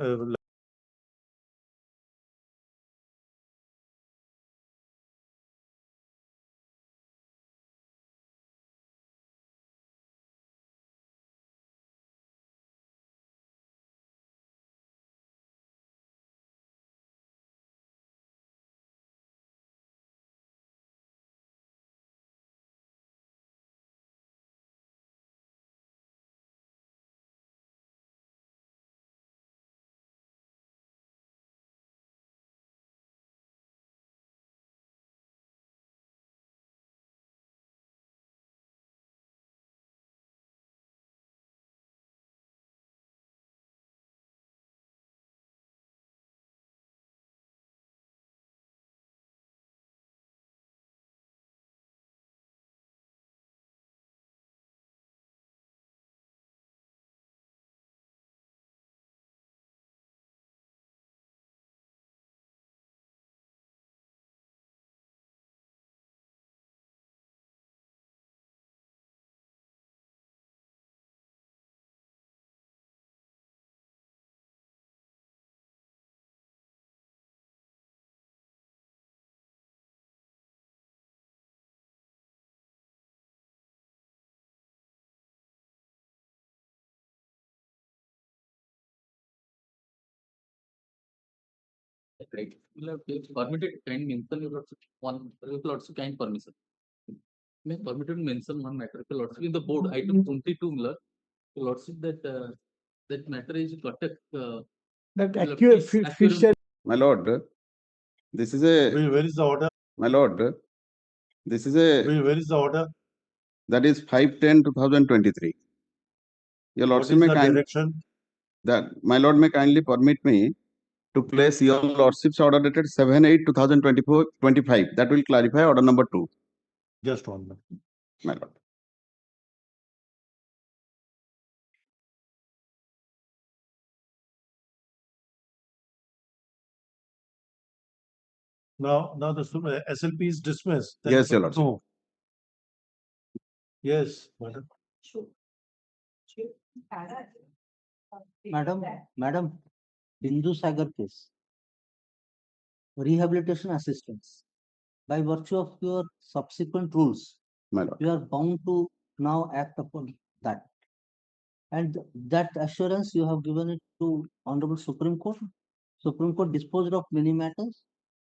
Right. Will have permitted kind mention your lordship one lordship kind permission. May permitted mention one matter lordship in the board item 22 Miller lordship that matter is Kotak. That accurate. My lord, this is a, where is the order? my lord, this is a, Where is the order? that is 5/10/2023. Your What lordship is may the kind, direction? that my lord may kindly permit me to place your lordship's order dated 7/8/2024-25. That will clarify order number 2, Just one minute. my lord. Now the SLP is dismissed. Yes, your lordship. No. Yes, madam. Madam, Bindu Sagar case, rehabilitation assistance. By virtue of your subsequent rules, My lord. you are bound to now act upon that. And that assurance you have given it to Honorable Supreme Court. Supreme Court disposed of many matters,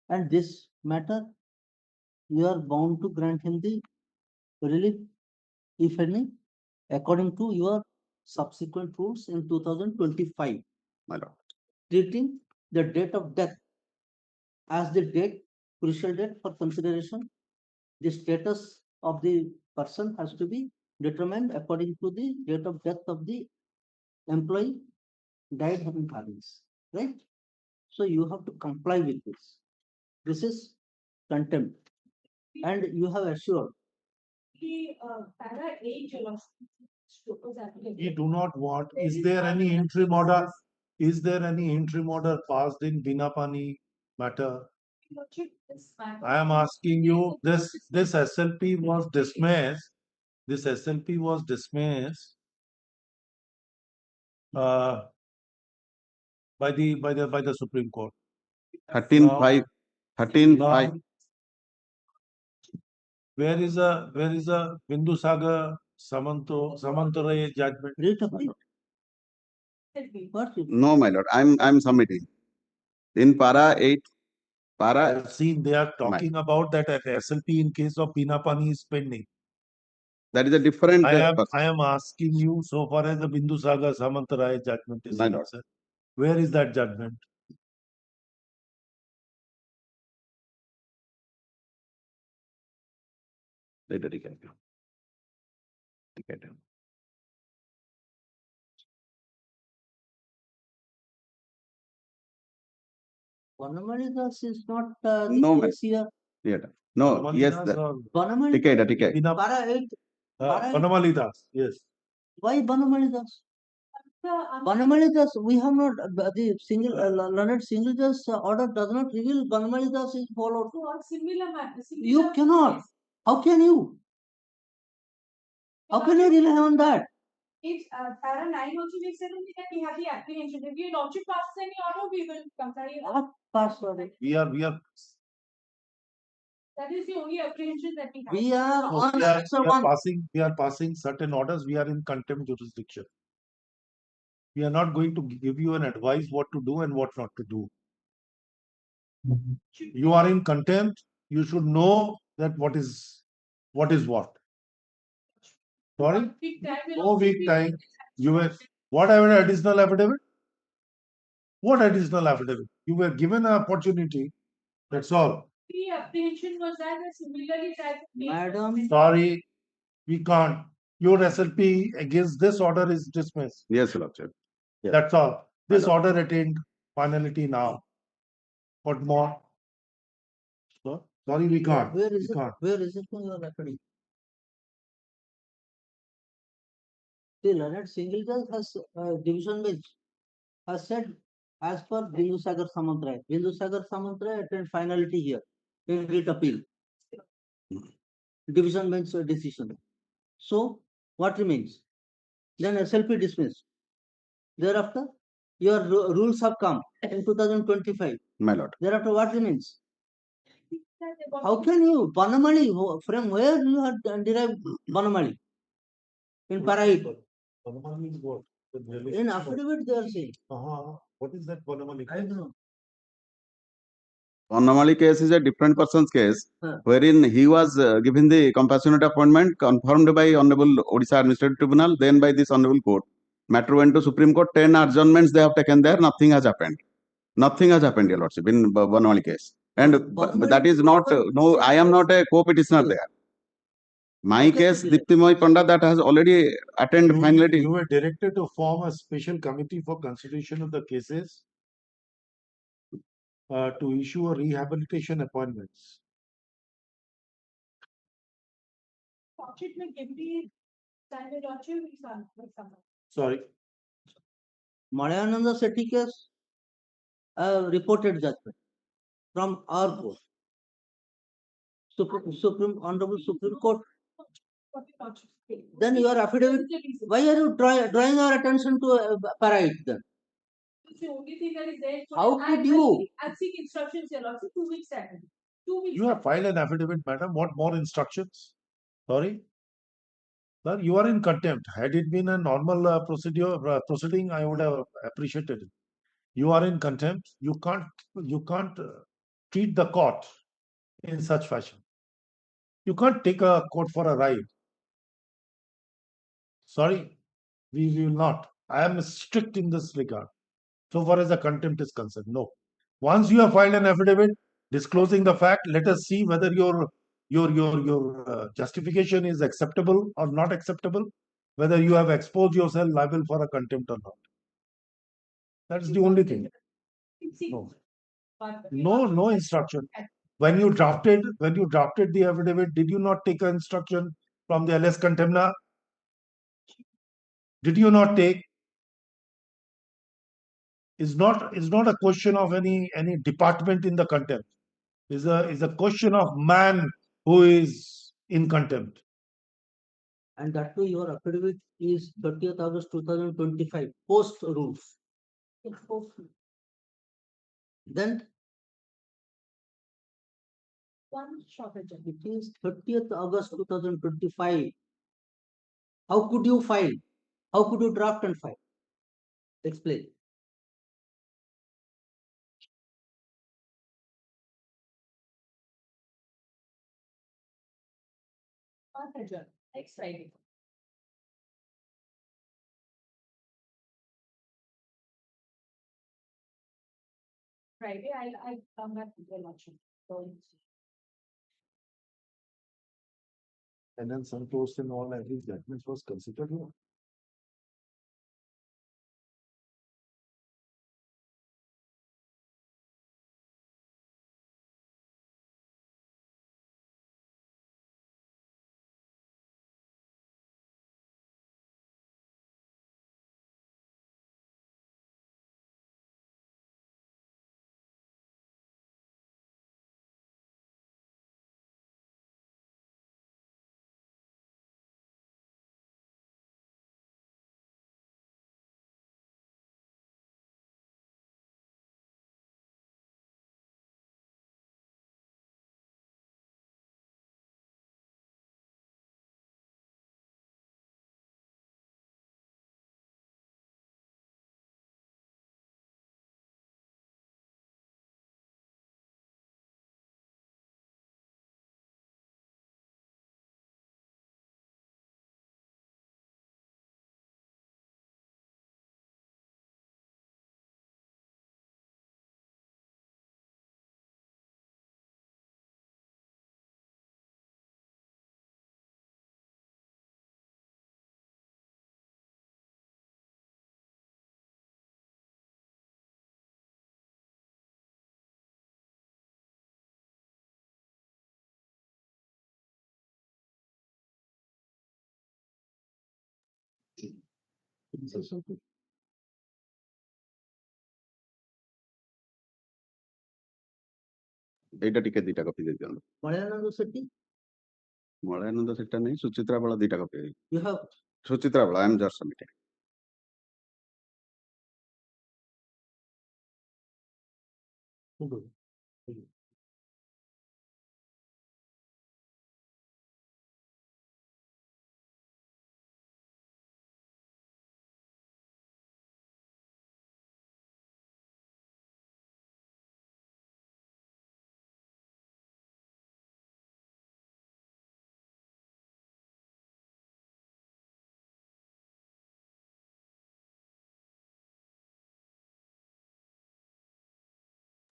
and this matter you are bound to grant him the relief, if any, according to your subsequent rules in 2025. My lord. Treating the date of death as the date, crucial date for consideration. The status of the person has to be determined according to the date of death of the employee died having harmless, right? So you have to comply with this. This is contempt, and you have assured. The para 8 We do not want. Is there any interim order? Is there any interim order passed in Binapani matter? I am asking you. This SLP was dismissed. This SLP was dismissed by the Supreme Court. 13/5. 13/5. Now, where is a Bindu Sagar Samantaray judgment? Rate of it. What you- No, my lord. I'm submitting. In para 8, I para. have seen they are talking about that SLP in case of Binapani is pending. That is a different. I am asking you, so far as the Bindu Sagar Samantaray judgment is My lord. concerned, where is that judgment? Later you can go. Ticket. Banamali Das is not No, the ma'am. case here. Yeah. No, yes, Banamali that. Das or Banamali Ticket, ticket. Bina- Para 8. Para 8. Banamali Das, yes. Why Banamali Das? Banamali Das, we have not, the single, learned single just order does not reveal Banamali Das is followed. You cannot. How can you? How can you rely on that? If para 9 also makes sense, then we have the apprehension. If your lordship passes any order, we will comply. What password? We are That is the only apprehension that we have. We are no, on we are, answer we are one. passing certain orders. We are in contempt jurisdiction. We are not going to give you an advice what to do and what not to do. You are in contempt. You should know that what is what. Sorry? Week time will No also week be- time. You were whatever additional affidavit? What additional affidavit? You were given an opportunity. That's all. The apprehension was that similarly tried to make- Madam, Sorry, we can't. Your SLP against this order is dismissed. Yes, Lordship. Yeah. That's all. This Madam. order attained finality now. What more? Sorry, we can't. where We is it? can't. Where is it in your recording? The learned single judge has division bench has said as per Bindusagar Samantraya. Bindusagar Samantraya attained finality here in writ appeal. Division bench decision. So what remains? Then SLP dismissed. Thereafter, your rules have come in 2025. My lord. Thereafter, what remains? How can you Banamali? From where you have derived Banamali? In Parai. Bonamali is what? In affidavit they are saying. What is that Bonamali? I don't know. Anganwadi case is a different person's case, Huh. wherein he was given the compassionate appointment confirmed by Honorable Odisha Administrative Tribunal, then by this Honorable Court. Matter went to Supreme Court, 10 adjournments they have taken there, nothing has happened. Nothing has happened, Your Lordship, in Anganwadi case. And that is not, no, I am not a co-petitioner there. My case, Diptimoy Panda, that has already attained finality. You were directed to form a special committee for consideration of the cases to issue a rehabilitation appointments. Lordship may give the standard lordship with some. Sorry. Malayananda Sethi case reported judgment from our court. Honorable Supreme Court. Then your affidavit. Why are you drawing our attention to Parait then? It's the only thing that is there. How could you? I'll seek instructions, Your Lordship, 2 weeks time. 2 weeks. You have filed an affidavit, madam. What more instructions? Sorry. Sir, you are in contempt. Had it been a normal proceeding, I would have appreciated it. You are in contempt. You can't treat the court in such fashion. You can't take a court for a ride. Sorry, we will not. I am strict in this regard. So far as the contempt is concerned, no. Once you have filed an affidavit disclosing the fact, let us see whether your justification is acceptable or not acceptable, whether you have exposed yourself liable for a contempt or not. That's the only thing. No instruction. When you drafted the affidavit, did you not take an instruction from the LS Contemna? Did you not take? Is not a question of any department in the contempt. Is a question of man who is in contempt. And that too, your affidavit is 30th August 2025, post rules. Then One shortage. it is 30th August 2025. How could you file? How could you draft and file? Explain. Next Friday. Friday, I'll come back to the election. So And then some post and all, and these judgments was considered law. ଏଇଟା ଟିକେ ଦିଟା copy ଦେଇ ଦିଅନ୍ତୁ। Malayananda Sethi, Malayananda ସେଟା ନାହିଁ, ସୁଚିତ୍ରା ବଳ ଦିଟା copy ଦେଇ। you have Suchitra Bal, I am just submitting.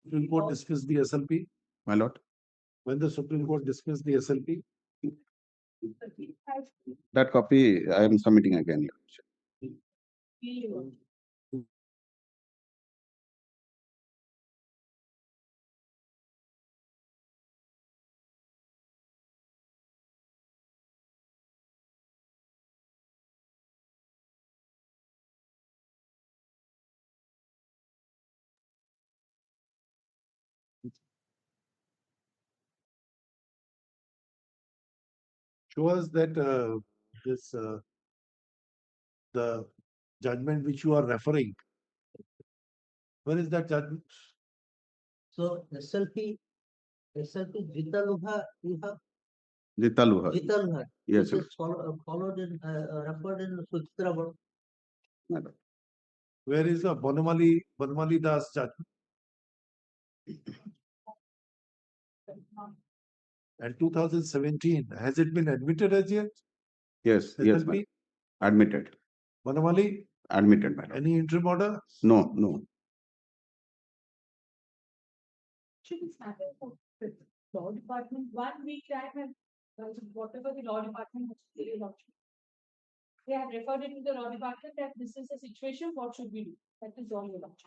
Supreme Court dismissed the SLP. My lord, When the Supreme Court dismissed the SLP, that copy I am submitting again. shows that this the judgment which you are referring. Where is that judgment? so SLP Jita Luha, you have Jita Luha. Jita Luha. Yes, This is followed in referred in Suchitra Board. my lord. Where is the Banmali Das judgment? And 2017, has it been admitted as yet? Yes, yes, my SLP? lord. Admitted. Banmali? Admitted, my lord. Any interim order? No, no. Should this matter for the law department 1 week back and whatever the law department has to say about it. They have referred it to the law department that this is a situation, what should we do? That is all about it.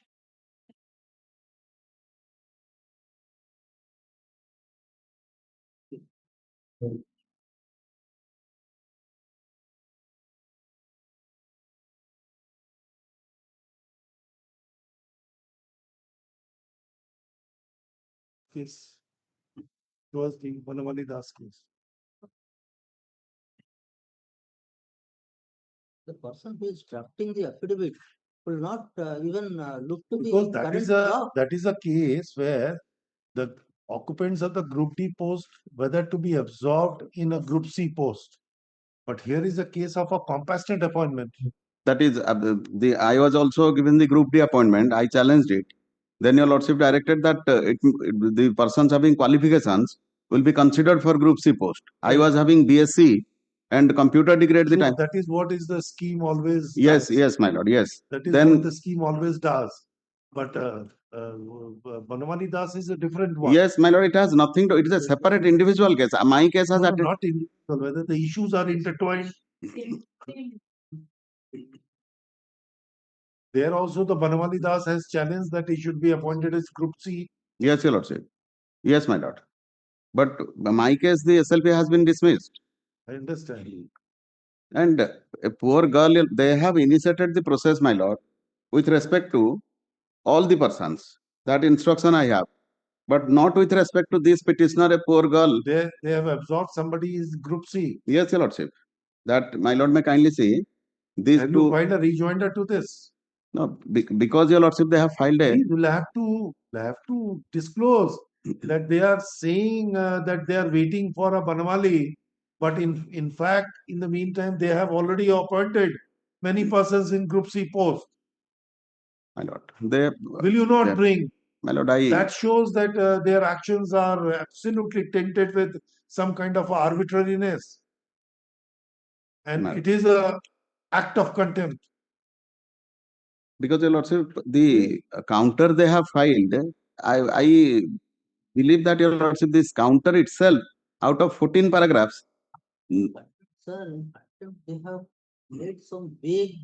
Yes. It was the Banmali Das case. The person who is drafting the affidavit will not even look to Because the that current is law. a case where the occupants of the Group D post whether to be absorbed in a Group C post. But here is a case of a compassionate appointment. That is, I was also given the Group D appointment. I challenged it. Then your lordship directed that the persons having qualifications will be considered for Group C post. I was having BSc and computer degree at the So time. that is what is the scheme always Yes, does. yes, my lord. Yes. That is Then what the scheme always does. But Banwani Das is a different one. Yes, my lord, it has nothing to, it is a separate individual case. My case has No, attended. not individual, whether the issues are intertwined. There also the Banwani Das has challenged that he should be appointed as Group C. Yes, your lordship. Yes, my lord. But my case, the SLP has been dismissed. I understand. And a poor girl, they have initiated the process, my lord, with respect to all the persons. That instruction I have. But not with respect to this petitioner, a poor girl. They have absorbed somebody is Group C. Yes, your lordship. That my lord may kindly see. These Have two. you filed a rejoinder to this? No, because your lordship, they have filed a. Please, will have to disclose that they are saying that they are waiting for a Banwali, but in fact, in the meantime, they have already appointed many persons in Group C post. My lord, they. Will you not bring? My lord, that shows that their actions are absolutely tainted with some kind of arbitrariness, and it is a act of contempt. Because your lordship, the counter they have filed, I believe that your lordship, this counter itself, out of 14 paragraphs. Sir, in fact, they have made some vague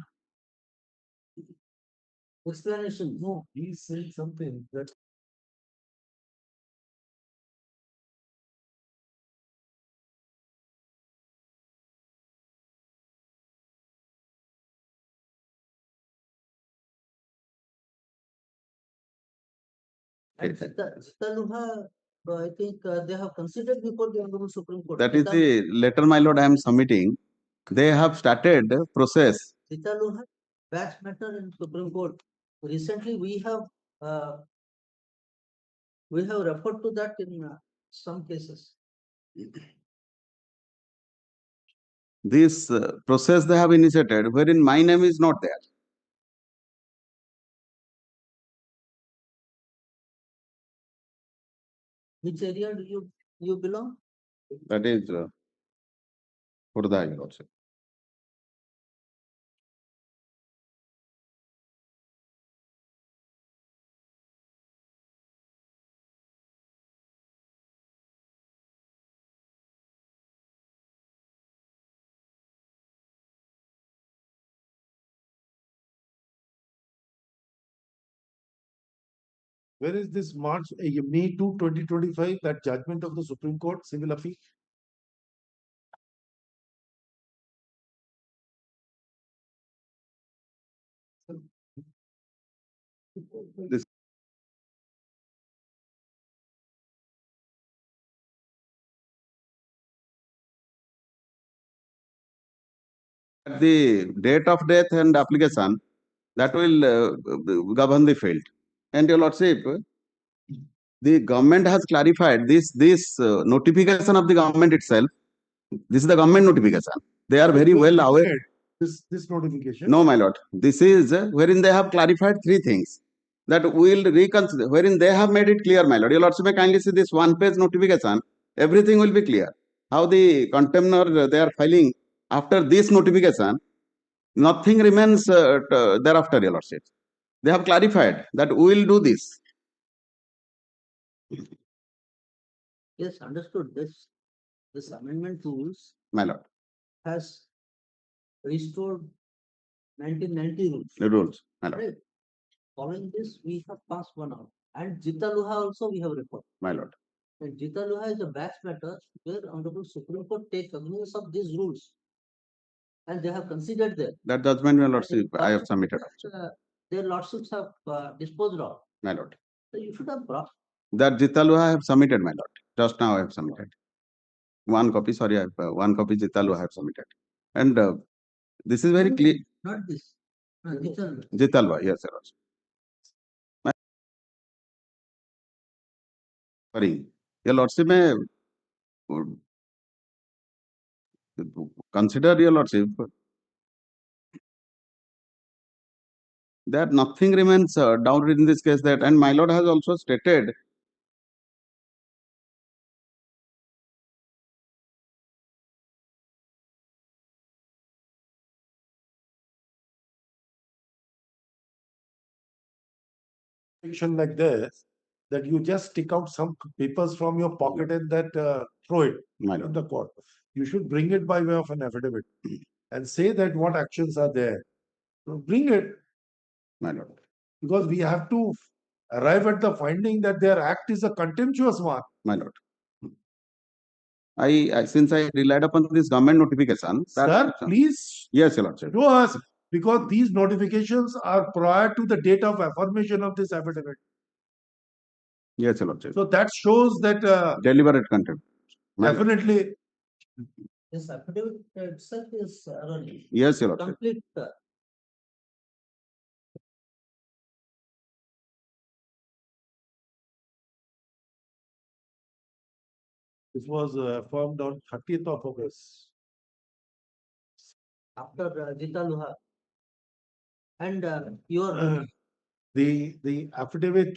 explanation. No, he's saying something that And Zitaluha, I think they have considered before the Honorable Supreme Court. That is the letter, my lord, I am submitting. They have started process. Zitaluha, batch matter in Supreme Court. Recently, we have referred to that in some cases. This process they have initiated, wherein my name is not there. Which area do you belong? That is Khurda, your lordship. where is this May 2, 2025, that judgment of the Supreme Court, civil appeal? This the date of death and application, that will govern the field. And your lordship, the government has clarified this notification of the government itself. This is the government notification. They are very well aware. This notification? No, my lord. This is wherein they have clarified three things that we will reconsider, wherein they have made it clear, my lord. Your lordship may kindly see this one-page notification. Everything will be clear. How the contemner they are filing after this notification, nothing remains thereafter, your lordship. They have clarified that we will do this. Yes, understood. This amendment rules, my lord, has restored 1990 rules. The rules, my lord, Right. Following this, we have passed one out. And Jitaluha also we have referred. my lord. And Jitaluha is a batch matter where Honorable Supreme Court takes cognizance of these rules. And they have considered them. That judgment, my lordship, I have submitted. Their lordships have disposed of. My lord. So you should have brought. That Jitaluha I have submitted, my lord. Just now I have submitted. One copy, sorry, I have, one copy Jitaluha I have submitted. And this is very clear. Not this. Jitaluha. Jitaluha, yes, sir. Sorry, your lordship may consider, your lordship, that nothing remains down in this case, that, and my lord has also stated situation like this, that you just stick out some papers from your pocket and that throw it My in lord. the court. You should bring it by way of an affidavit and say that what actions are there. So bring it, My lord. because we have to arrive at the finding that their act is a contemptuous one. My lord. Since I relied upon this government notification. Sir, please Yes, your lordship. show us, because these notifications are prior to the date of affirmation of this affidavit. Yes, your lordship. So that shows that Deliberate contempt. My lord. definitely. This affidavit itself is erroneous. Yes, your lordship. Complete. This was affirmed on 30th of August. After Jita Luha. And your The affidavit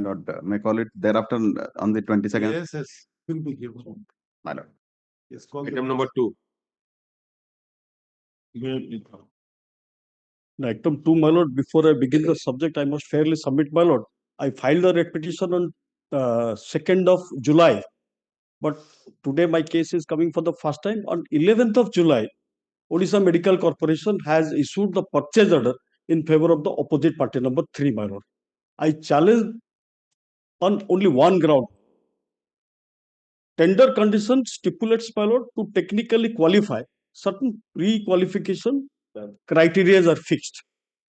Lord, may call it thereafter on the 22nd. Yes, yes, will be given. My Lord. Yes, call Item number 2. Item 2, my lord, before I begin the subject, I must fairly submit, my lord. I filed a writ petition on 2nd of July, but today my case is coming for the first time. On 11th of July, Orissa Medical Corporation has issued the purchase order in favor of the opposite party, number 3, my lord. I challenge on only one ground. Tender condition stipulates, my lord, to technically qualify, certain pre-qualification criteria are fixed.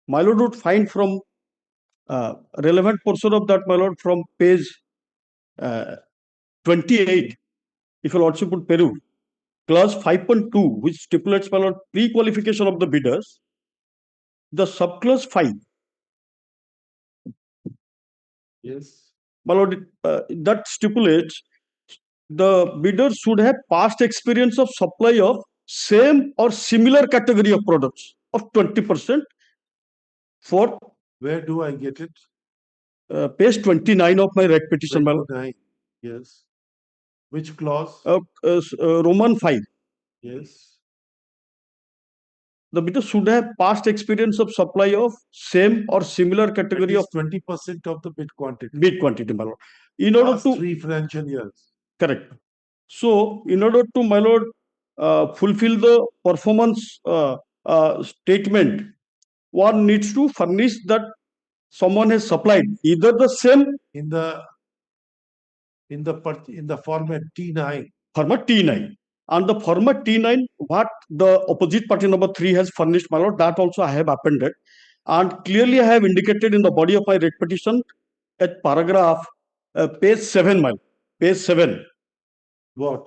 My lord would find from relevant portion of that, my lord, from page 28, if your lordship would peruse, clause 5.2, which stipulates, my lord, pre-qualification of the bidders, the subclause 5, Yes. my lord, that stipulates the bidders should have past experience of supply of same or similar category of products of 20% for Where do I get it? page 29 of my rec petition, my lord. 29. Yes. Which clause? Roman 5. Yes. The bidder should have past experience of supply of same or similar category of 20% of the bid quantity. bid quantity, my lord. In order Last to 3 financial years. correct. So, in order to, my lord, fulfill the performance statement, one needs to furnish that someone has supplied either the same In the format T9. format T9. And the format T9, what the opposite party number 3 has furnished, my lord, that also I have appended. And clearly I have indicated in the body of my writ petition at paragraph page 7, my lord, page 7. What?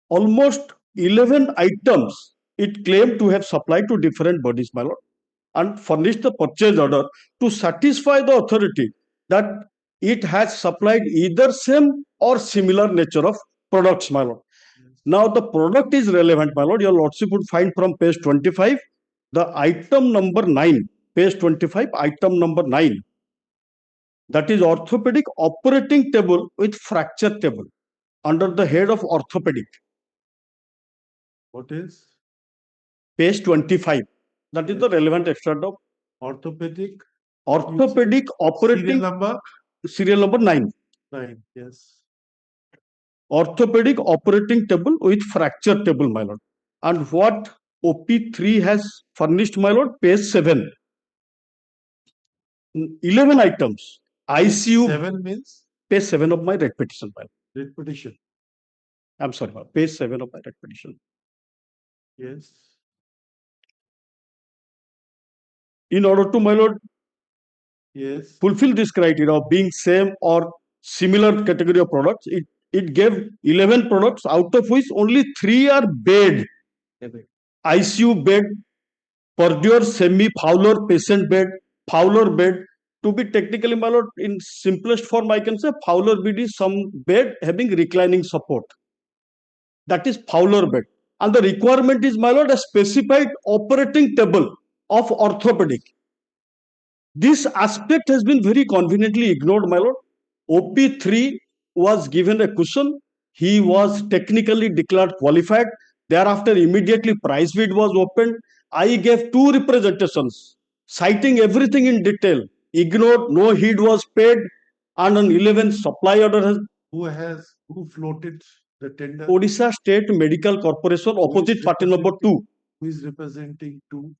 Almost 11 items it claimed to have supplied to different bodies, my lord, and furnished the purchase order to satisfy the authority that it has supplied either same or similar nature of products, my lord. Now the product is relevant, my lord. Your lordship would find from page 25, the item number 9, page 25, item number 9. That is orthopedic operating table with fracture table under the head of orthopedic. What is? Page 25. That is the relevant extract of Orthopedic operating serial number 9. 9. Yes. Orthopedic operating table with fracture table, my lord. And what OP3 has furnished, my lord, page 7. 11 items. ICU. 7 means? Page 7 of my writ petition, my lord. Writ petition. I'm sorry, page 7 of my writ petition. Yes. In order to, my lord, yes, fulfill this criteria of being same or similar category of products, it gave 11 products, out of which only 3 are bed. ICU bed, Purdue semi-Fowler patient bed, Fowler bed. To be technically, my lord, in simplest form, I can say Fowler bed is some bed having reclining support. That is Fowler bed. And the requirement is, my lord, a specified operating table of orthopedic. This aspect has been very conveniently ignored, my lord. OP3 was given a cushion. He was technically declared qualified. Thereafter, immediately price bid was opened. I gave 2 representations, citing everything in detail. Ignored, no heed was paid, and on 11th supply order has... Who floated the tender? Orissa State Medical Corporation, opposite party number 2. Who is representing 2?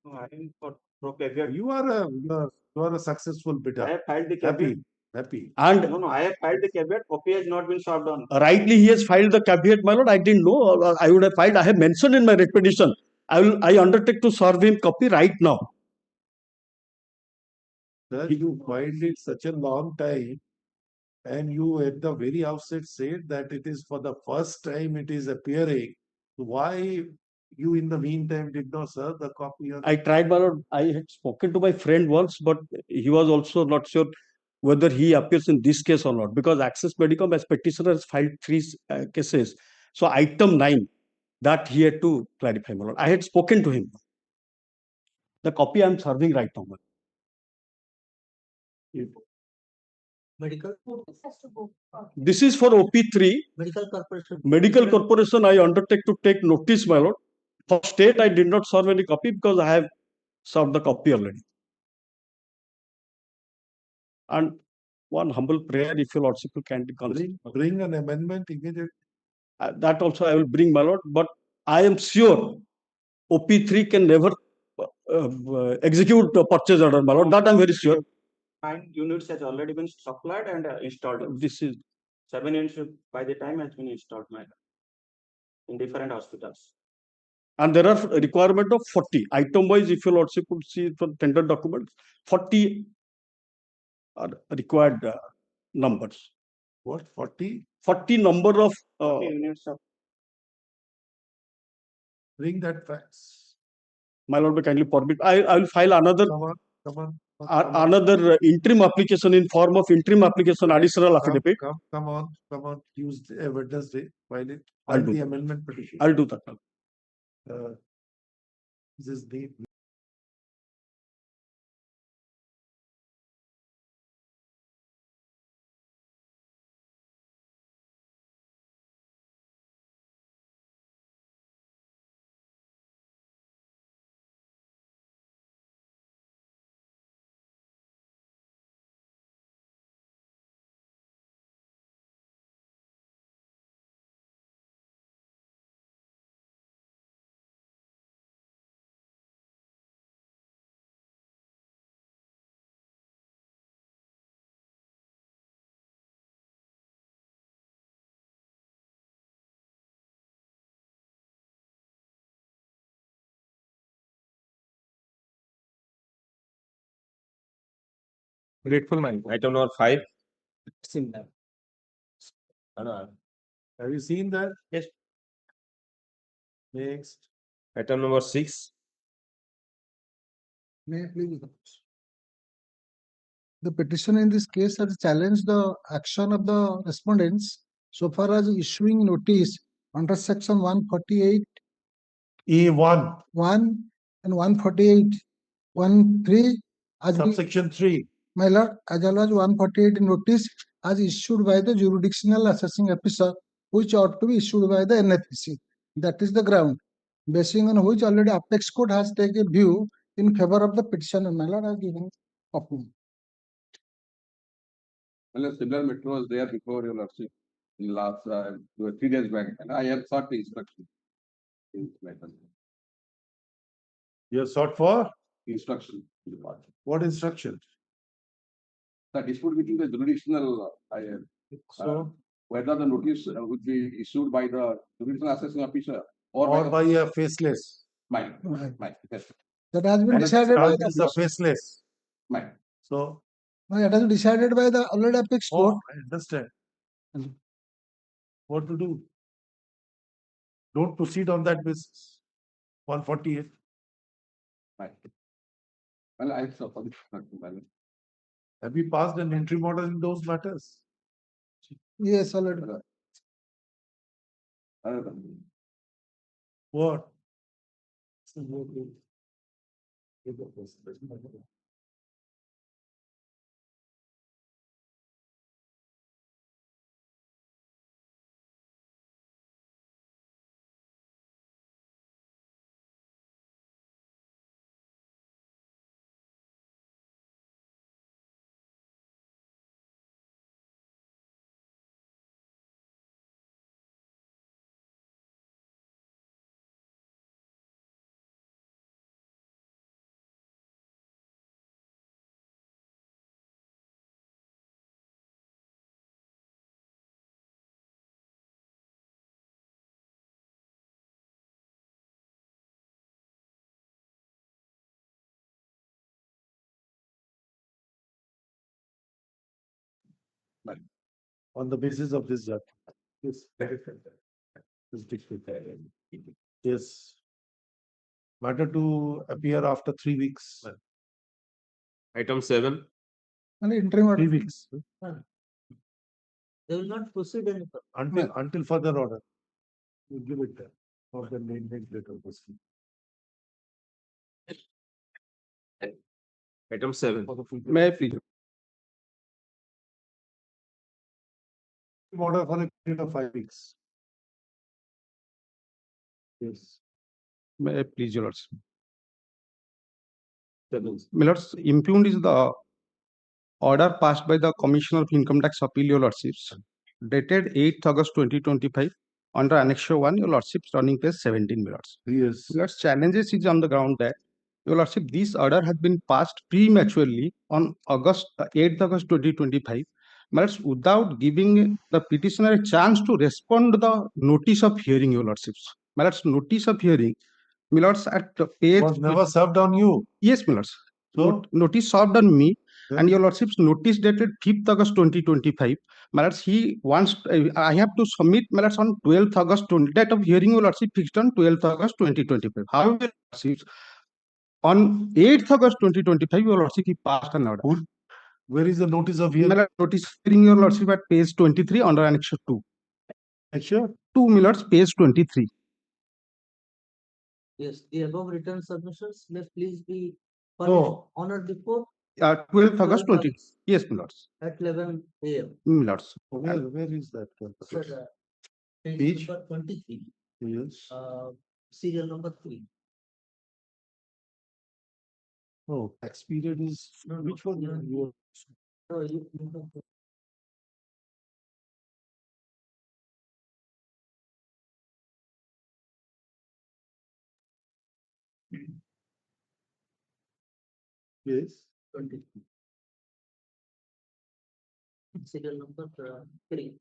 You are a successful bidder. I have filed the caveat. Happy. And No, I have filed the caveat. Copy has not been served on. Rightly, he has filed the caveat, my lord. I didn't know. I would have filed. I have mentioned in my writ petition. I undertake to serve him copy right now. Sir, you filed it such a long time, and you at the very outset said that it is for the first time it is appearing. Why you in the meantime did not serve the copy? I tried, my lord. I had spoken to my friend once, but he was also not sure whether he appears in this case or not, because Access Medicom as petitioner has filed 3 cases. So item 9, that he had to clarify, my lord. I had spoken to him. The copy I am serving right now, my lord. Medical, This is for OP3. medical corporation. Medical corporation, I undertake to take notice, my lord. For state, I did not serve any copy because I have served the copy already. And one humble prayer, if your lordship can Bring an amendment immediately. that also I will bring, my lord. But I am sure OP3 can never execute a purchase order, my lord. That I am very sure. 9 units has already been supplied and installed. This is 7 units by the time has been installed, madam, in different hospitals. and there are requirement of 40 item wise. If your lordship could see for tender documents, 40 are required numbers. What, 40? 40 number of 40 units of Bring that facts. my lord, may kindly permit. I will file another Come on. another interim application in form of interim application additional affidavit. Come on. Tuesday, Wednesday, file it. I'll File do the that. amendment petition. I'll do that. This is the Grateful mind. Item number 5. Seen that. Have you seen that? Yes. Next. Item number 6. May I please? The petition in this case has challenged the action of the respondents so far as issuing notice under section 148 E1. 1 and 148 1(3) as Subsection 3. my lord, as well as 148 notice as issued by the jurisdictional assessing officer, which ought to be issued by the NFPC. That is the ground, basing on which already Apex Court has taken view in favor of the petitioner. My lord, I have given copy. Well, a similar metro was there before your lordship in last 3 days back, and I have sought the instruction. You have sought for? Instruction. What instruction? The dispute between the jurisdictional, whether the notice would be issued by the jurisdictional assessing officer or by a faceless. Mine. Yes. That has been decided by the faceless. Mine. So it has been decided by the already Apex Court. I understand. What to do? Don't proceed on that basis. 148. Mine. Well, I saw for this. Have you passed an interim order in those matters? Yes, already. What? On the basis of this yes. Matter to appear after 3 weeks. Item 7. Only interim order. 3 weeks. They will not proceed any further. Until further order. You give it there. Or the main later. Item 7. May I please? Order for a period of 5 weeks. Yes. May I please, your lordship. My lords, impugned is the order passed by the Commissioner of Income Tax Appeal, your lordships, dated 8th August 2025 under Annexure 1, your lordships, running page 17, my lords. Yes. My lords, challenges is on the ground that, your lordship, this order has been passed prematurely on 8th August 2025, my lords, without giving the petitioner a chance to respond to the notice of hearing, your lordships. My lords, notice of hearing, my lords, at page... Was never served on you. Yes, my lords. So? Notice served on me, Then? and your lordship's notice dated 5th August 2025. My lords, he wants, I have to submit, my lords, on 12th August, date of hearing, your lordship, fixed on 12th August 2025. However, your lordships, on 8th August 2025, your lordship, he passed an order. Where is the notice of My hearing? lord, notice hearing, your lordship, at page 23 under Annexure 2. Annexure? 2, my lords, page 23. Yes, the above written submissions may please be No. honored before 12th August 20. Yes, my lords. at 11 a.m. My lords. Where is that? Sir, Page? number 23, Yes. serial number 3. Oh, tax period is which one? You No, you Yes. 23. Serial number 3.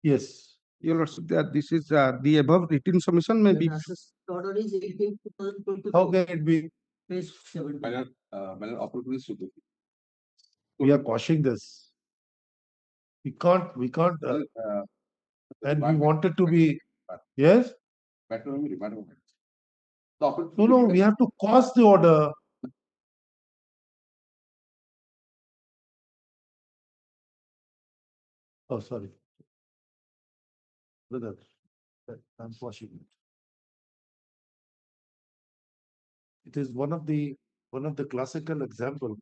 Yes. Your lordship, this is the above written submission may be. Order is 18, 2024. How can it be? Page 17. We are quashing this. We can't, and we wanted to be, yes? No, we have to cause the order. Oh, sorry. Brother, I'm quashing it. It is one of the classical example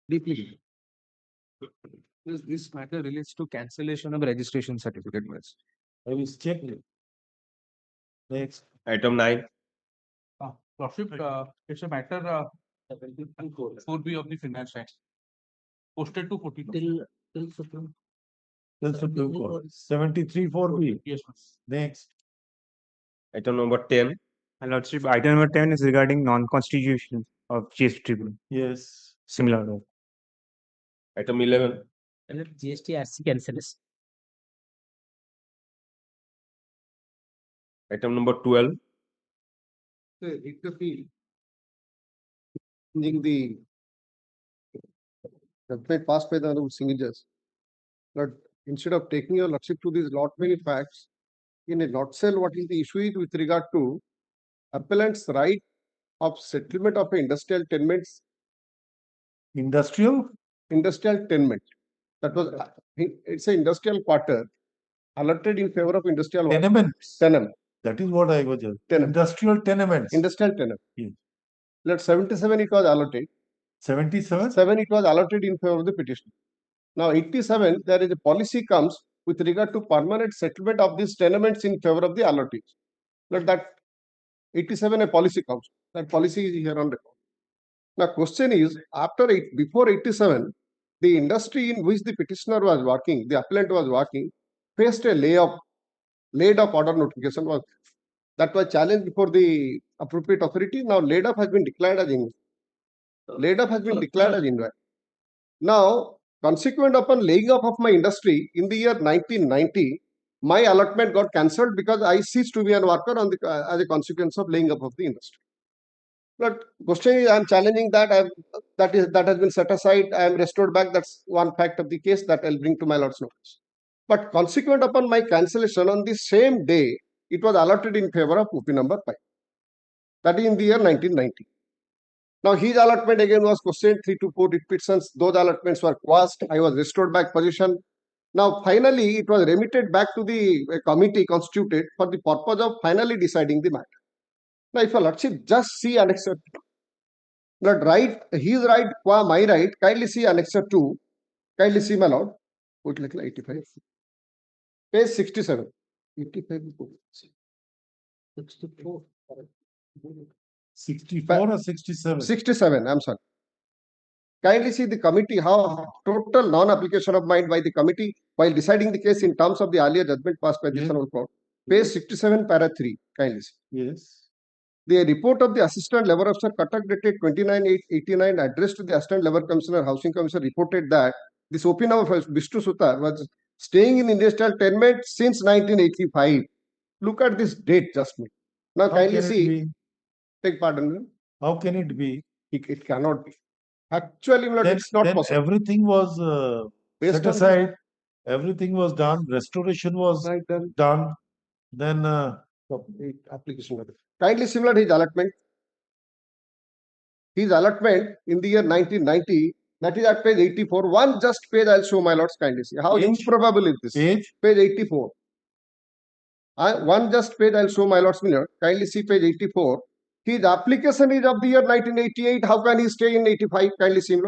Deeply. This matter relates to cancellation of registration certificate. I will check it. Next. Item 9. Lordship, it's a matter 4B of the Finance Act. Posted to 42. Till Supreme. Till Supreme Court. 73 4B. Yes, Next. Item number 10. Lordship, item number 10 is regarding non-constitution of Chief Tribunal. Yes. Similar. Item 11. GST RC cancellation. Item number 12. It could be changing the judgment passed by the honorable single judge. But instead of taking your lordship to these lot many facts, in a nutshell, what is the issue is with regard to appellant's right of settlement of industrial tenements. Industrial tenement. That was it's an industrial quarter allotted in favor of industrial tenements. tenement. That is what I was just. Tenement. Industrial tenements. Industrial tenement. Yes. Let 77 it was allotted. 77? 7 it was allotted in favor of the petition. Now 87 there is a policy comes with regard to permanent settlement of these tenements in favor of the allottees. Let that 87 a policy comes. That policy is here on record. Now question is before 87 the industry in which the petitioner was working, the appellant was working, faced a laid off order notification that was challenged before the appropriate authority. Now laid off has been declared as invalid. Now, consequent upon laying off of my industry in the year 1990, my allotment got cancelled because I ceased to be a worker as a consequence of laying off of the industry. But question is, I am challenging that. That has been set aside. I am restored back. That's one fact of the case that I'll bring to my lord's notice. But consequent upon my cancellation on the same day, it was allotted in favor of OP number 5. That is in the year 1990. Now his allotment again was questioned 3 to 4 petitions. Those allotments were quashed. I was restored back position. Now finally it was remitted back to the committee constituted for the purpose of finally deciding the matter. Now if a lordship just see annexure that right, his right, qua my right, kindly see annexure 2. Kindly see my lord. Put like 85. Page 67. 85. 64. 64 or 67? 67, I'm sorry. Kindly see the committee, how total non-application of mind by the committee while deciding the case in terms of the earlier judgment passed by this honorable court. Page 67, para 3. Kindly see. Yes. The report of the Assistant Labour Officer Cuttack dated 29/8/89 addressed to the Assistant Labour Commissioner, Housing Commissioner reported that this OP number Vishnu Sutar was staying in industrial tenement since 1985. Look at this date just me. Now kindly see. Take pardon. How can it be? It cannot be. Actually, it's not possible. Everything was set aside. Everything was done. Restoration was done. Then application. Kindly similar his allotment. His allotment in the year 1990. That is at page 84. One just page I'll show my lords. Kindly see how improbable is this. Page 84. One just page I'll show my lords. Kindly see page 84. His application is of the year 1988. How can he stay in 85? Kindly see,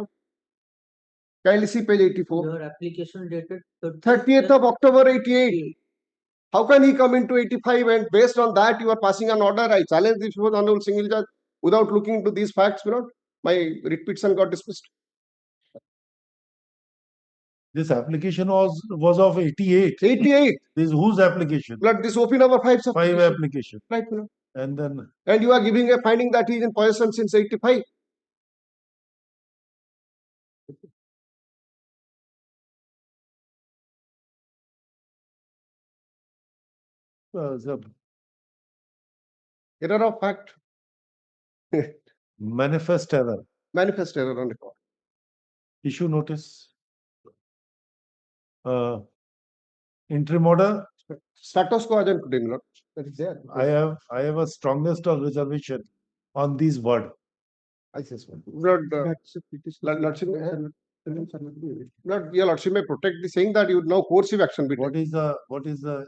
Kindly see page 84. Your application dated 30th of October 88. How can he come into 85? And based on that, you are passing an order. I challenge this with honorable single judge without looking into these facts. My writ petition got dismissed. This application was of 88. 88. This whose application? But this OP number 5 application. Right, And then. And you are giving a finding that he is in possession since 85. Error of fact. Manifest error. Manifest error on record. Issue notice. Interim order. Status quo agent that is there. I have a strongest of reservation on this word. I say so. Your lordship may protect the saying that you would know coercive action. What is the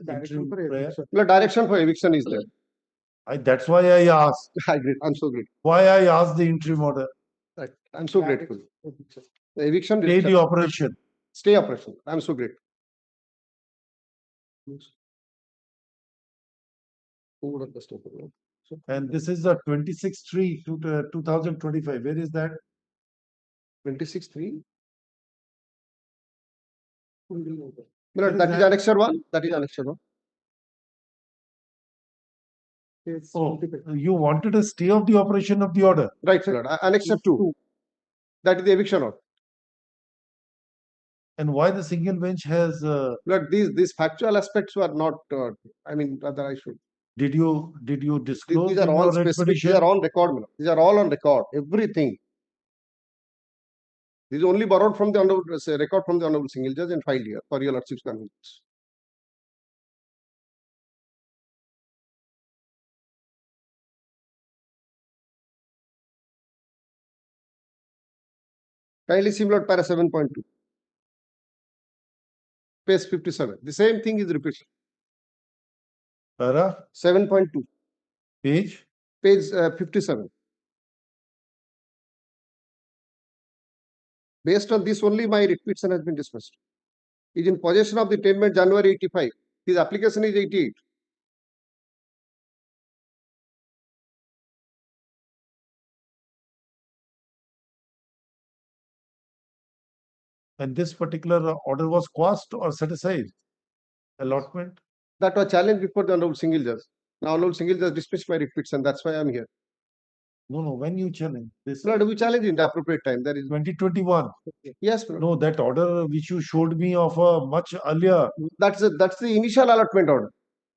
interim prayer? The direction for eviction is there. That's why I asked. I agree. I'm so grateful. Why I asked the interim order. I'm so grateful. The eviction Stay the operation. Stay operation. I'm so great. And this is the 26/3 to 2025. Where is that? 26/3. Where is That is that? annexure 1. That is annexure 1. Oh, you wanted a stay of the operation of the order. Right, Lord. Annexure 2. That is the eviction order. And why the single bench has? Lord, these factual aspects were not. I mean, rather I should. Did you disclose These are in all your specific. expedition? These are on record, Lord. These are all on record. Everything. This is only borrowed from the honorable record from the honorable single judge and filed here for your lordship's convenience. Kindly see Lord para 7.2. Page 57. The same thing is repeated. Para 7.2. page 57. Based on this only, my petition has been dismissed. He is in possession of the tenement January 85. His application is 88. and this particular order was quashed or set aside. Allotment. That was challenged before the honorable single judge. Now honorable single judge dismissed my petition. That's why I'm here. No, when you challenge this. Lord, we challenge in the appropriate time. That is 2021. yes, Lord. No, that order which you showed me of a much earlier. That's the initial allotment order.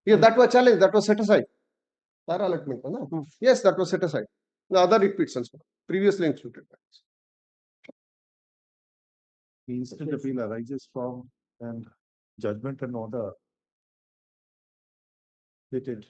Yeah, that was challenged. That was set aside. That allotment, no? Yes, that was set aside. The other petitions previously instituted. The instant appeal arises from and judgment and order. Dated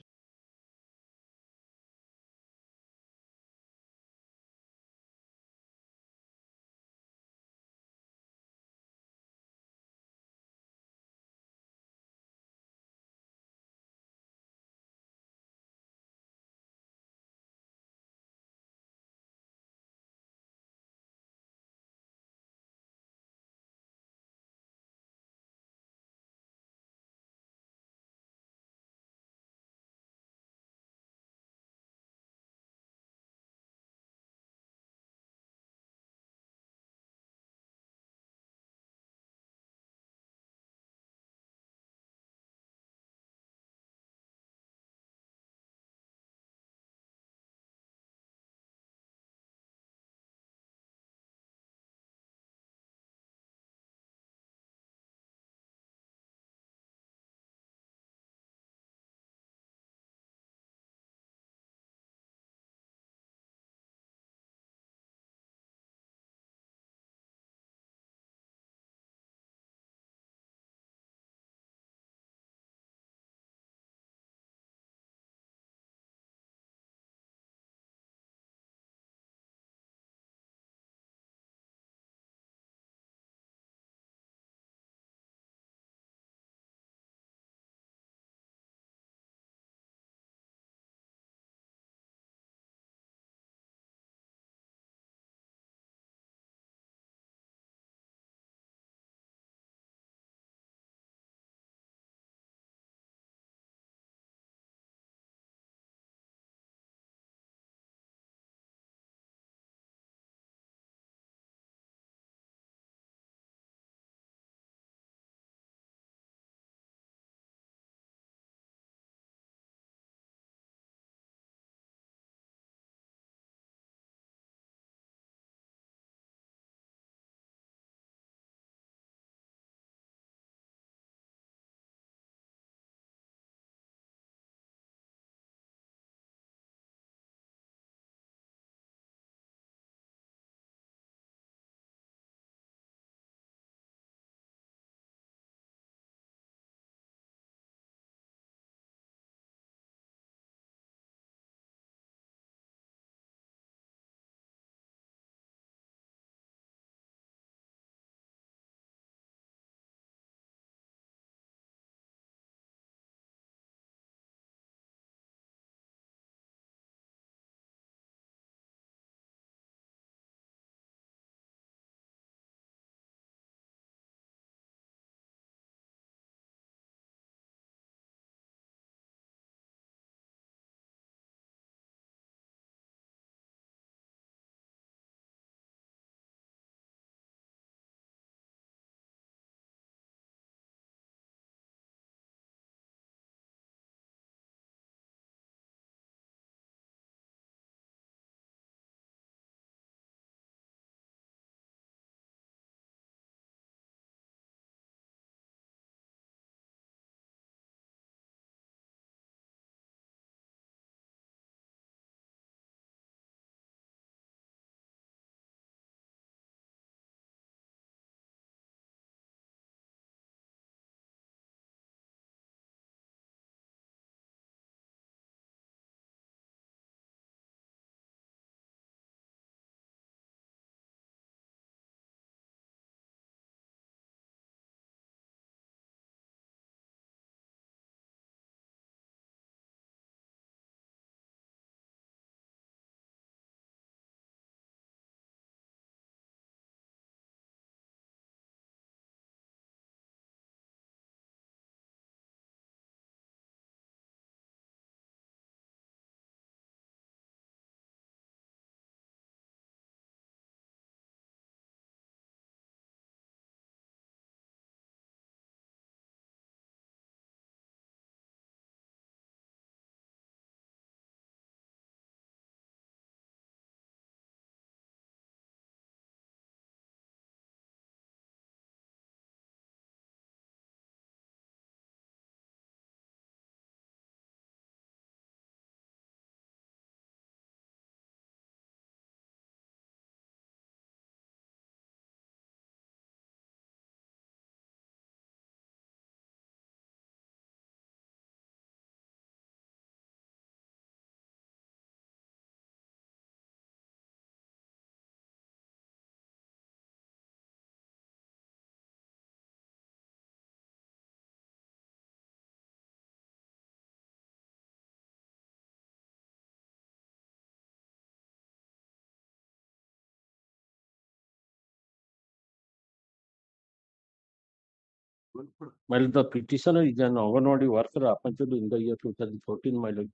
While the petitioner is an Anganwadi worker appointed in the year 2014, my lord.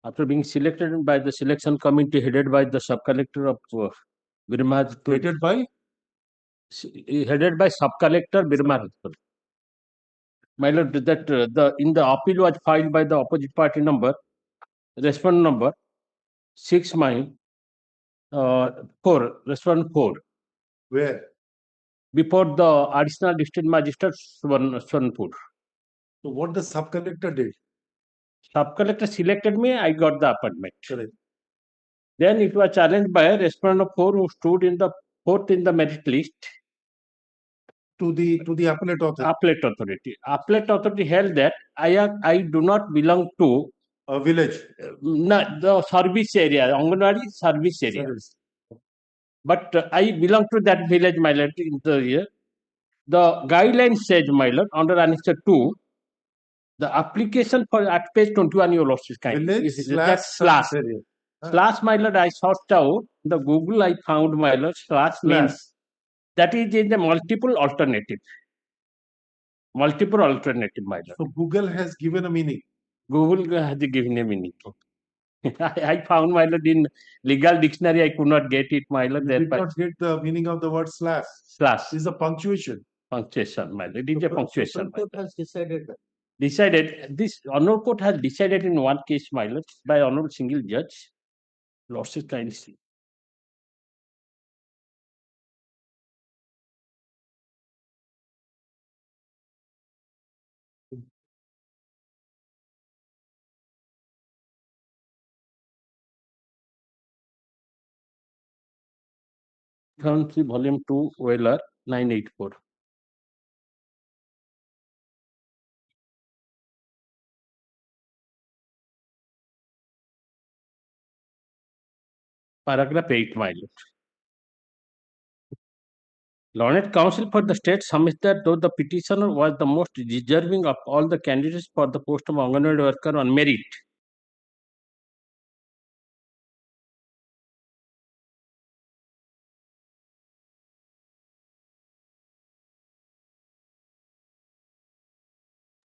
After being selected by the selection committee headed by the sub-collector of Birmar, headed by sub-collector Birmar. My lord, that in the appeal was filed by the opposite party number, respondent number 6 mile 4, respondent 4. Where? Before the additional district magistrate Swarnpur. So what the sub-collector did? Sub-collector selected me, I got the appointment. Correct. Then it was challenged by a respondent of 4 who stood in the 4th in the merit list. To the appellate authority. Appellate authority. Appellate authority held that I do not belong to a village. The service area, Anganwadi service area. Service. But I belong to that village, my lord, in the year. The guidelines says, my lord, under Annexure 2, the application for at page 21 your lordship kind. Village slash. Slash, my lord, I sought out the Google, I found, my lord, slash means that is in the multiple alternative. Multiple alternative, my lord. So Google has given a meaning. Google has given a meaning. I found, my lord, in legal dictionary, I could not get it, my lord. You did not get the meaning of the word slash. Slash. This is a punctuation. Punctuation, my lord. It is a punctuation. Court has decided that. This honorable court has decided in one case, my lord, by honorable single judge. Lordship kindly see. Country Volume 2, Whaler 984. Paragraph 8, my lord. Learned Counsel for the State submits that though the petitioner was the most deserving of all the candidates for the post of Anganwadi worker on merit,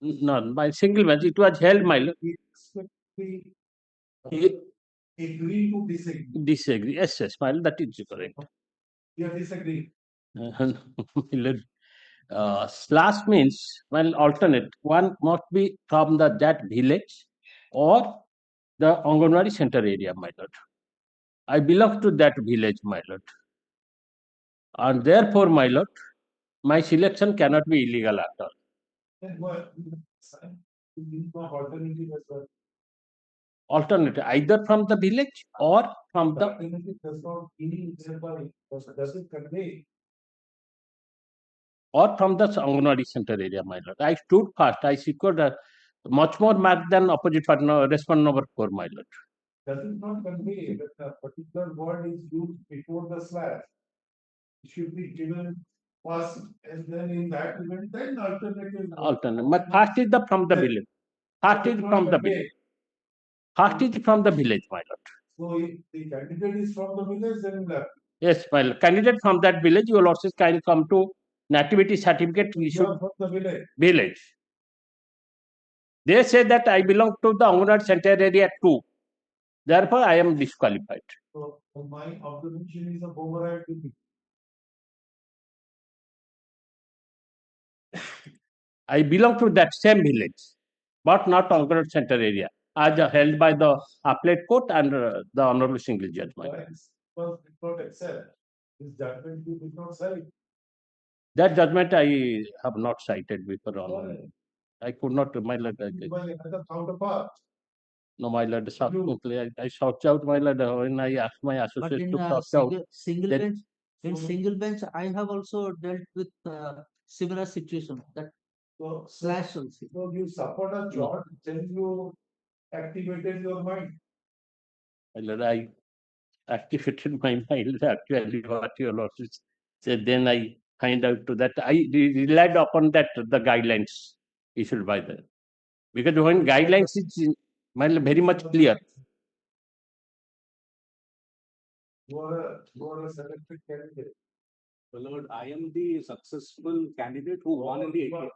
none by single bench, it was held, my lord. Agree to disagree. Disagree. Yes, my lord, that is correct. You disagree. Slash means, well, alternate. One must be from that village or the Anganwadi center area, my lord. I belong to that village, my lord. And therefore, my lord, my selection cannot be illegal at all. Alternative, either from the village or from the Anganwadi center area, my lord. I stood fast. I secured a much more mark than opposite partner, respondent number 4, my lord. Does it not convey that a particular word is used before the slash? It should be given first, and then in that event, then alternative. Alternative. But first is from the village. First is from the village. First is from the village, my lord. So if the candidate is from the village, then left. Yes, my lord. Candidate from that village, your lordship can come to nativity certificate issued from the village. Village. They say that I belong to the Anganwadi center area 2. Therefore, I am disqualified. So my observation is a boomerang to me. I belong to that same village, but not Anganwadi center area, as held by the appellate court and the honorable single judge. First, did not accept. This judgment you did not cite. That judgment I have not cited before. Honor. I could not, my lord. Another counterpart. No, my lord, subsequently, I sought out, my lord, when I asked my associate to sought out. Single bench, in single bench, I have also dealt with similar situation. That slash also. So you support a job, then you activated your mind. My lord, I activated my mind, actually, what your lordship said. Then I find out to that I relied upon that the guidelines issued by the, because when guidelines is very much clear. You are a selected candidate. My lord, I am the successful candidate who won in the ATM.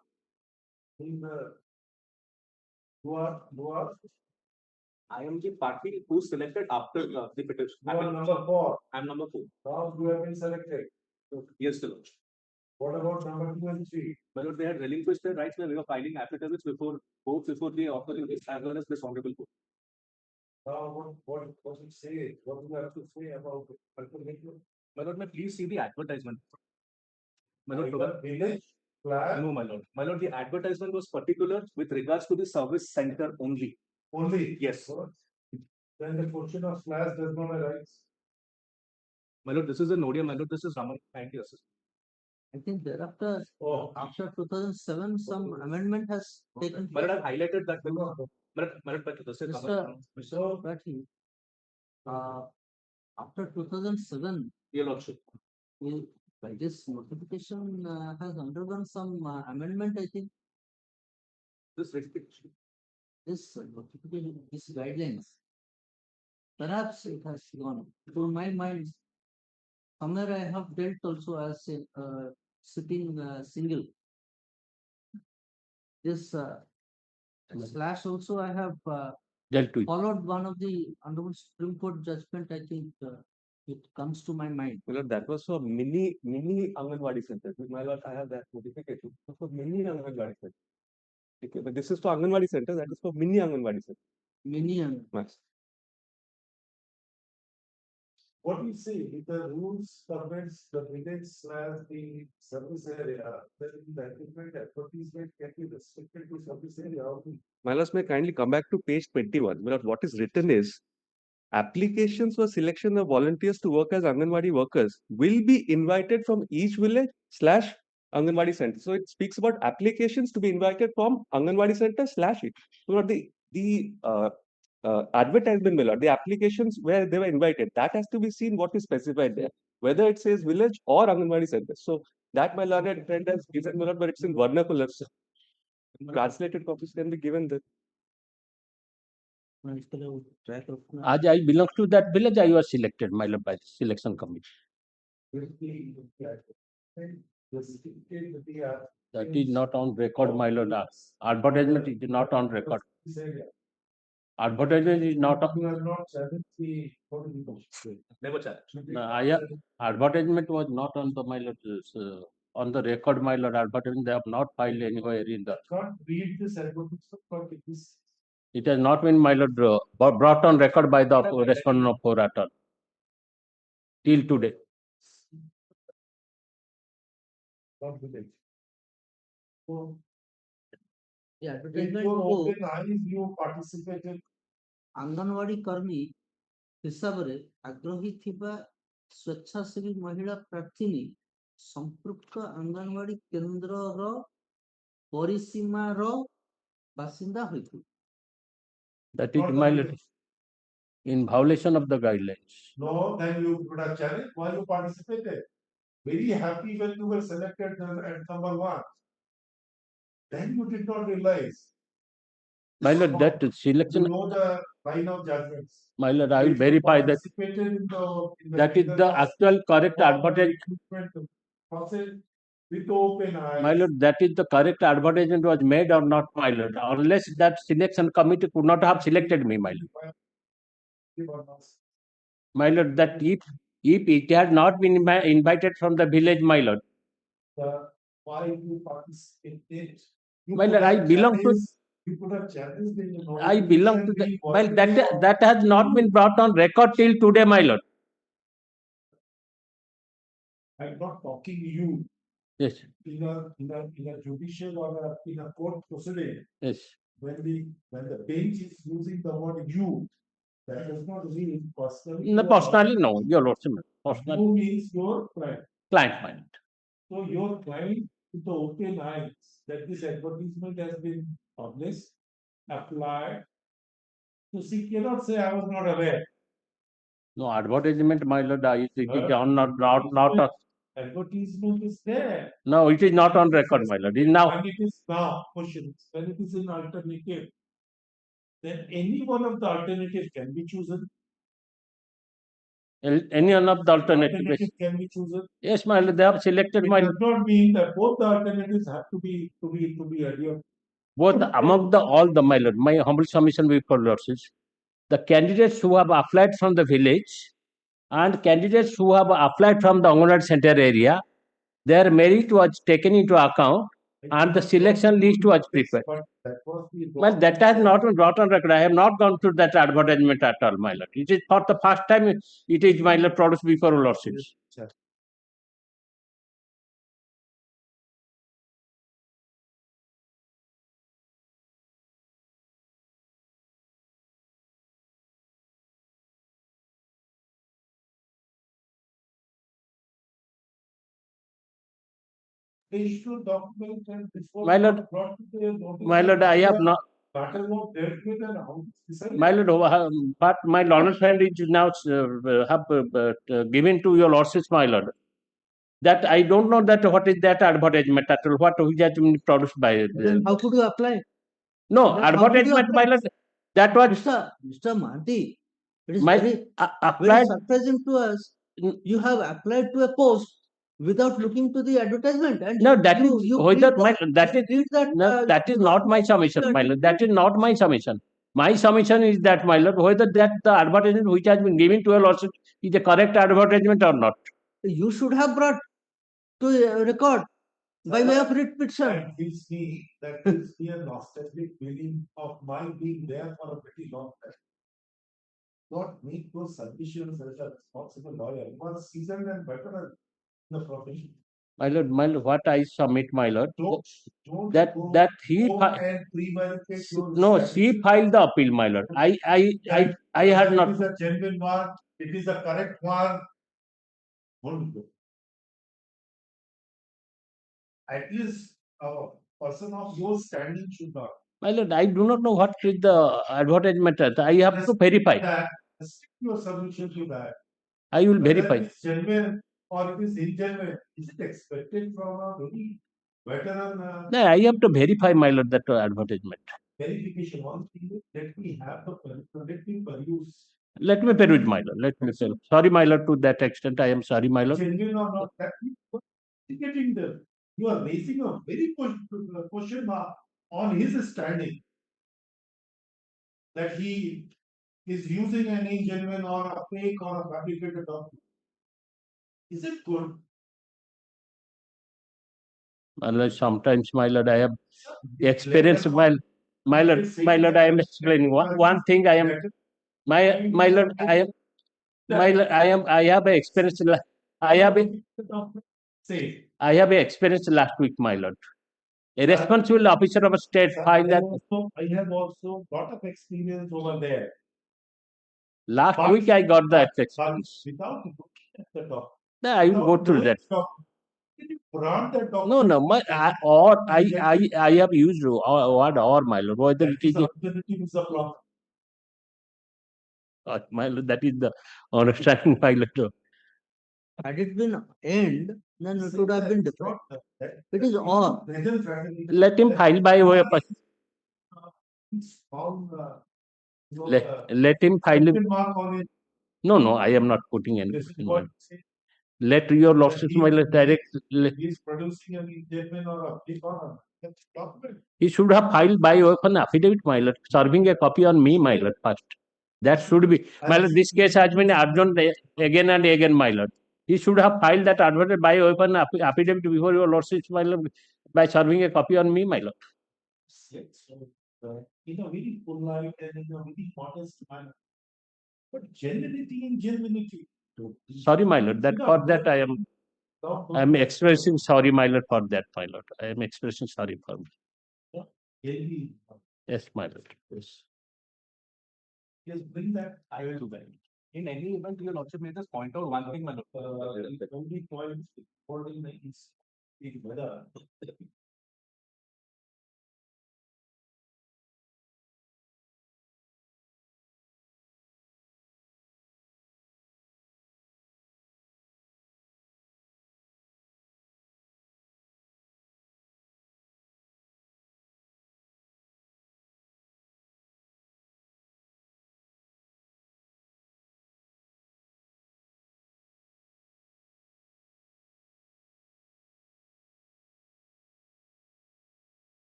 I am the party who selected after the petition. You are number 4. I am number 4. Now you have been selected. Yes, the lord. What about number 2 and 3? My lord, they had relinquished their rights when we were filing affidavits before both before the authority as well as this honorable court. Now what it say? What do you have to say about it? My lord, may please see the advertisement. My lord, Village plan? no, my lord. My lord, the advertisement was particular with regards to the service center only. Only? Yes. Then the question of slash does not arise. My lord, this is a Nodia. My lord, this is Raman. Thank you, assist. I think thereafter, after 2007, some amendment has taken My lord, place. I've highlighted that. My lord, Mr. Pathi, after 2007, your lordship, by this notification has undergone some amendment, I think. This restriction. This notification, these guidelines, perhaps it has gone. To my mind, somewhere I have dealt also as a sitting single. This slash also I have dealt with. followed one of the Honorable Supreme Court judgment. I think it comes to my mind. My lord, that was for mini Anganwadi centers. My lord, I have that notification. It was for mini Anganwadi centers. Okay, but this is for Anganwadi center. That is for mini Anganwadi center. Mini Anganwadi. Yes. What do you say? If the rules permits the village slash the service area, then the advertisement can be restricted to service area only. My lord, may kindly come back to page 21. My lord, what is written is applications for selection of volunteers to work as Anganwadi workers will be invited from each village / Anganwadi center. So it speaks about applications to be invited from Anganwadi center / it. So the advertisement, my lord, the applications where they were invited, that has to be seen what is specified there, whether it says village or Anganwadi center. So that, my lord, and friend has given, my lord, but it's in vernacular. So translated copies can be given there. As I belong to that village, I was selected, my lord, by the selection committee. That is not on record, my lord. Advertisement is not on record. Advertisement is not on. Never challenged. No, advertisement was not on the, my lord, on the record, my lord. Advertisement they have not filed anywhere in the. Can't read this advertisement. It has not been, my lord, brought on record by the respondent of orator till today. Yeah, you participated. Anganwadi କର୍ମୀ ହିସାବରେ ଆଗ୍ରହୀ ଥିବା ସ୍ୱେଚ୍ଛାସେବୀ ମହିଳା ପ୍ରାର୍ଥିନୀ ସମ୍ପୃକ୍ତ ଅଙ୍ଗନବାଡି କେନ୍ଦ୍ରର ପରିସୀମାର ବାସିନ୍ଦା ହୋଇଥିଲେ. That is, my lord, in violation of the guidelines. No, then you would have challenged why you participated. Very happy when you were selected at number 1. Then you did not realize. My lord, that selection. You know the line of judgments. My lord, I will verify that. That is the actual correct advertisement. With open eyes. My lord, that is the correct advertisement was made or not, my lord. Unless that selection committee could not have selected me, my lord. My lord, that if it had not been invited from the village, my lord. Why you participated? My lord, I belong to. You could have challenged in I belong to the. Well, that has not been brought on record till today, my lord. I'm not talking you. Yes. In a judicial or in a court proceeding. Yes. When the bench is using the word you, that does not mean personally. No, personally, no. Your lordship. Personally. You means your client. Client, my lord. So your client with the open eyes that this advertisement has been published, applied. So she cannot say I was not aware. No advertisement, my lord. It is not. Advertisement is there. No, it is not on record, my lord. It is now. When it is now, questions. When it is in alternative, then any one of the alternatives can be chosen. Any one of the alternative. Alternative can be chosen. Yes, my lord, they have selected It my does not mean that both the alternatives have to be adhered. both among the all the my lord. My humble submission before lordships, the candidates who have applied from the village and candidates who have applied from the Anganwadi center area, their merit was taken into account and the selection list was prepared. Well, that has not been brought on record. I have not gone through that advertisement at all, my lord. It is for the first time it is, my lord, produced before lordships. They issue document and before My lord, brought to their notice. my lord, I have not. Matter was dealt with and how it's decided. My lord, but my learned friend is now given to your lordships, my lord. That I don't know that what is that advertisement at all. What which has been produced by. Then how could you apply? No, Then how could you advertisement, my apply? lord. That was Mr. Mahanti, it is my very applied. surprising to us. You have applied to a post without looking to the advertisement, and No, that is whether my that is that, no, that is not my submission, my lord. That is not my submission. My submission is that, my lord, whether that the advertisement which has been given to a lawsuit is a correct advertisement or not. you should have brought to a record by way of writ petition. That gives me a nostalgic feeling of my being there for a pretty long time. Not make those submissions as a responsible lawyer. You are seasoned and veteran in the profession. My lord, what I submit, my lord, Don't that he and prevaricate your no, she filed the appeal, my lord. I had not. It is a genuine one. It is a correct one. Won't go. At least a person of your standing should not. My lord, I do not know what is the advertisement. I have to verify. Stick your submission to that. I will Whether verify. it is genuine or it is ingenuine, is it expected from a very veteran? No, I have to verify, my lord, that advertisement. Verification. One thing, let me have the let me peruse. Let me peruse, my lord. Let me peruse. Sorry, my lord, to that extent. I am sorry, my lord. Genuine or not, that getting there. You are raising a very question mark on his standing that he is using an ingenuine or a fake or a fabricated document. Is it good? My lord, sometimes, my lord, I have experienced. My lord, I am explaining one thing. I am my lord. I am my lord. I have a experience. I have a experience last week, my lord. A responsible officer of a state filed that. I have also got of experience over there. Last week I got that experience. Without looking at the document. No, I will go through that. No, I have used word or, my lord. Whether it is my lord, that is the understanding, my lord. Had it been end, then it would have been different. It is or. Let him file by way of. Let him file. No, I am not putting anything. Let your lawsuit, my lord, direct. He's producing an ingenuine or a document. He should have filed by way of an affidavit, my lord, serving a copy on me, my lord, first. That should be, my lord. This case has been adjourned again and again, my lord. He should have filed that advertisement by way of an affidavit before your lordship, my lord, by serving a copy on me, my lord. In a very polite and in a very modest manner. But genuinity in genuinity. Sorry, my lord. That for that I am expressing sorry, my lord, for that, my lord. I am expressing sorry for me. Yes, my lord. Yes. Yes, bring that. I will do that. In any event, your lordship may just point out one thing, my lord. The only point holding is whether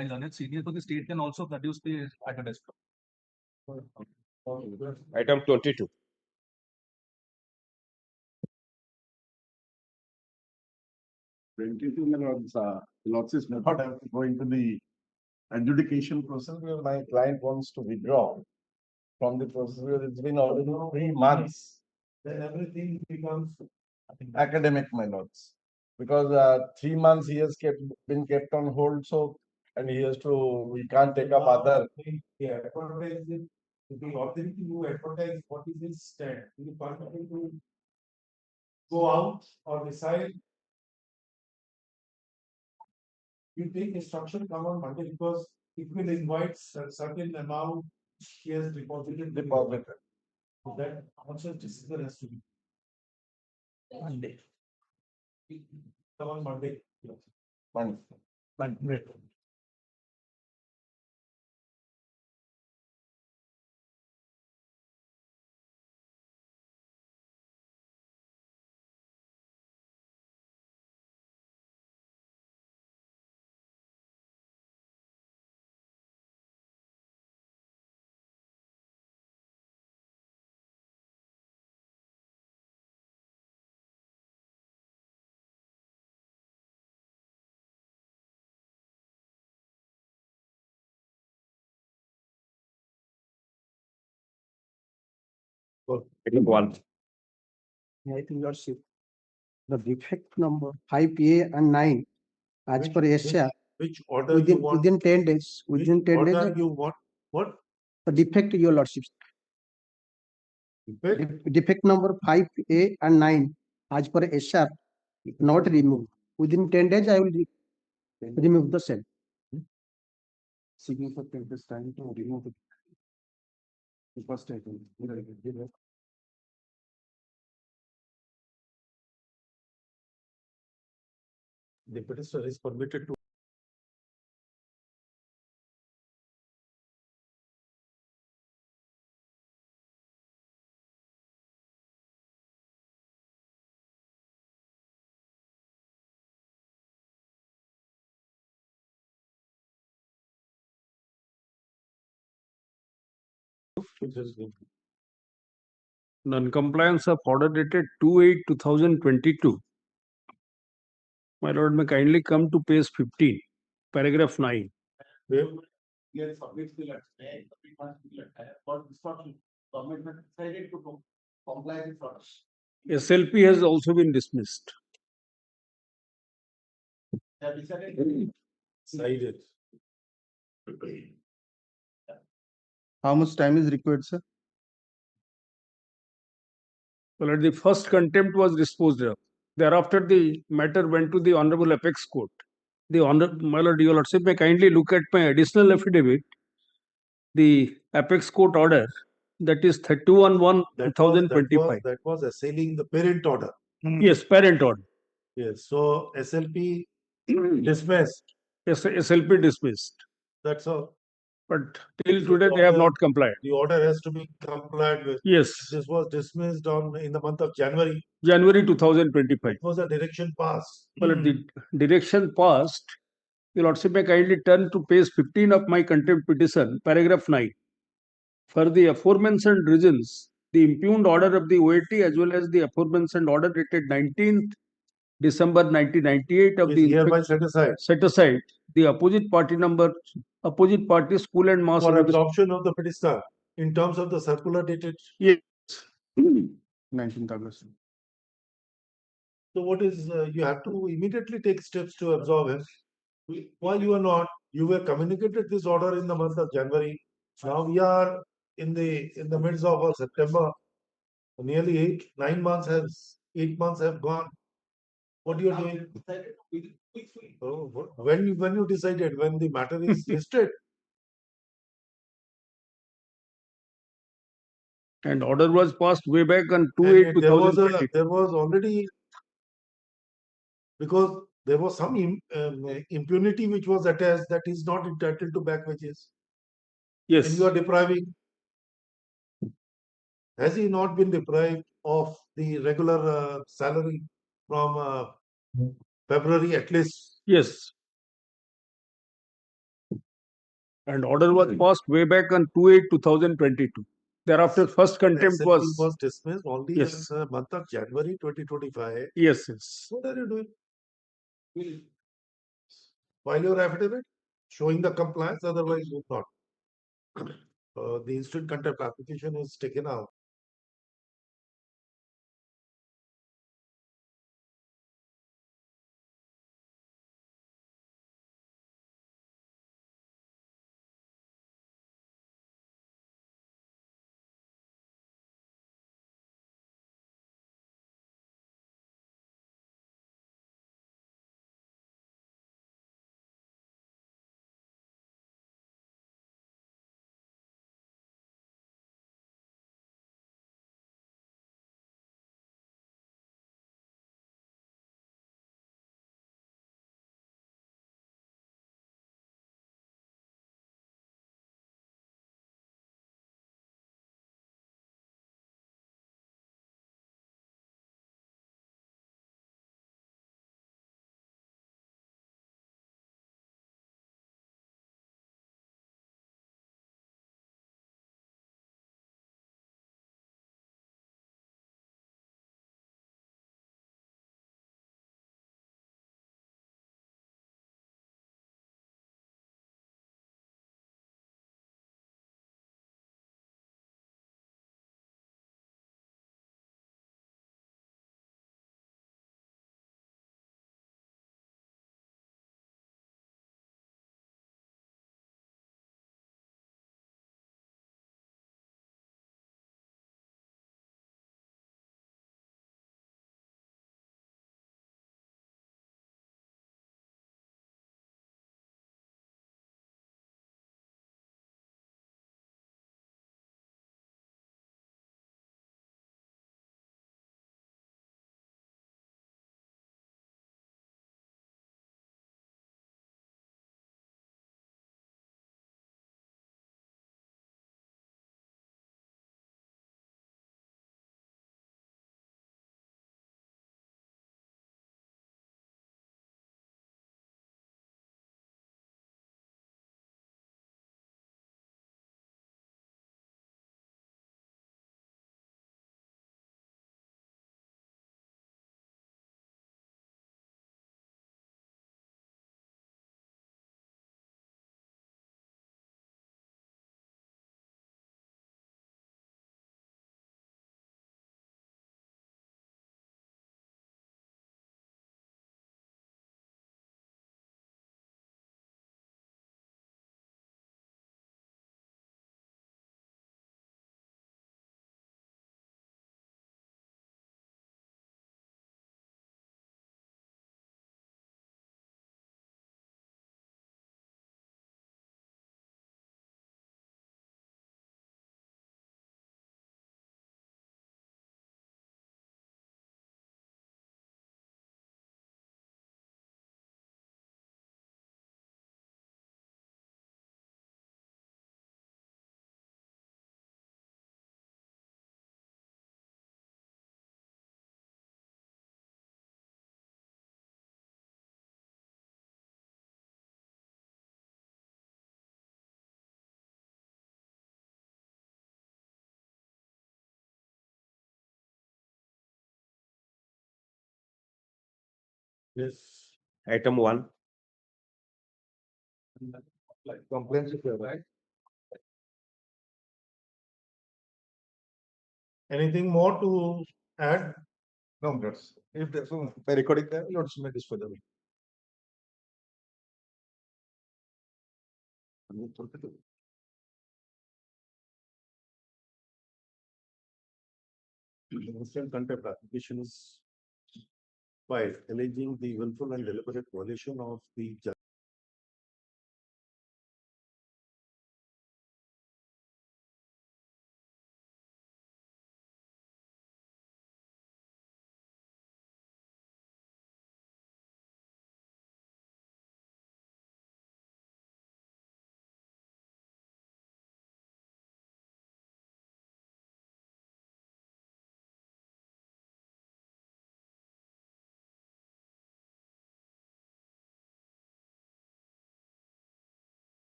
My learned senior for the state can also produce the attendance. Item 22. Lots is not have to go into the adjudication process where my client wants to withdraw from the process where it's been already 3 months. Then everything becomes academic, my lords. Because 3 months he has been kept on hold, so and he has to, we can't take up other. Yeah, advertise it. The authority who advertise what is his stand. Is it possible to go out or decide? You take instruction come on Monday because it will invite a certain amount he has deposited. So that also decision has to be Monday. Come on Monday. Monday. Item 1. I think your shift. The defect number 5A and 9 as per Asia Which order you want? within 10 days. Within 10 days. Order you want? What? The defect, your lordship. Defect number 5A and 9 as per Asia not removed. Within 10 days, I will remove the cell. Significant this time to remove it. The first item. The petitioner is permitted to Non-compliance of order dated 2/8/2022. My lord, may kindly come to page 15, paragraph 9. SLP has also been dismissed. decided. How much time is required, sir? Well, the first contempt was disposed of. Thereafter, the matter went to the Honorable Apex Court. The Honorable, my lord, your lordship may kindly look at my additional affidavit, the Apex Court order, that is 31/1/2025. That was assailing the parent order. Yes, parent order. Yes. So SLP dismissed. Yes, SLP dismissed. That's all. But till today, they have not complied. The order has to be complied with. Yes. This was dismissed in the month of January. January 2025. It was a direction passed. Well, the direction passed. Your lordship may kindly turn to page 15 of my contempt petition, paragraph 9. For the aforementioned reasons, the impugned order of the OAT as well as the aforementioned order dated 19th December 1998 of the hereby set aside. Set aside the opposite party school and mass For absorption of the petitioner in terms of the circular dated. Yes. 19th August. So what is you have to immediately take steps to absorb him. Why you are not? You were communicated this order in the month of January. Now we are in the midst of September. Nearly 8 months have gone. What are you doing? When you decided, when the matter is listed. And order was passed way back on 2/8/2020. There was already, because there was some impunity which was attached that is not entitled to back wages. Yes. And you are depriving. Has he not been deprived of the regular salary from February at least? Yes. And order was passed way back on 2/8/2022. Thereafter, first contempt SLP was was dismissed only yes, in the month of January 2025. yes, yes. What are you doing? File your affidavit showing the compliance, otherwise you not. The instant contempt application is taken out. Yes. Item 1. Complaints if you have, right? Anything more to add? No, that's if there's by recording there, let's make this further. The instant contempt application is filed alleging the willful and deliberate violation of the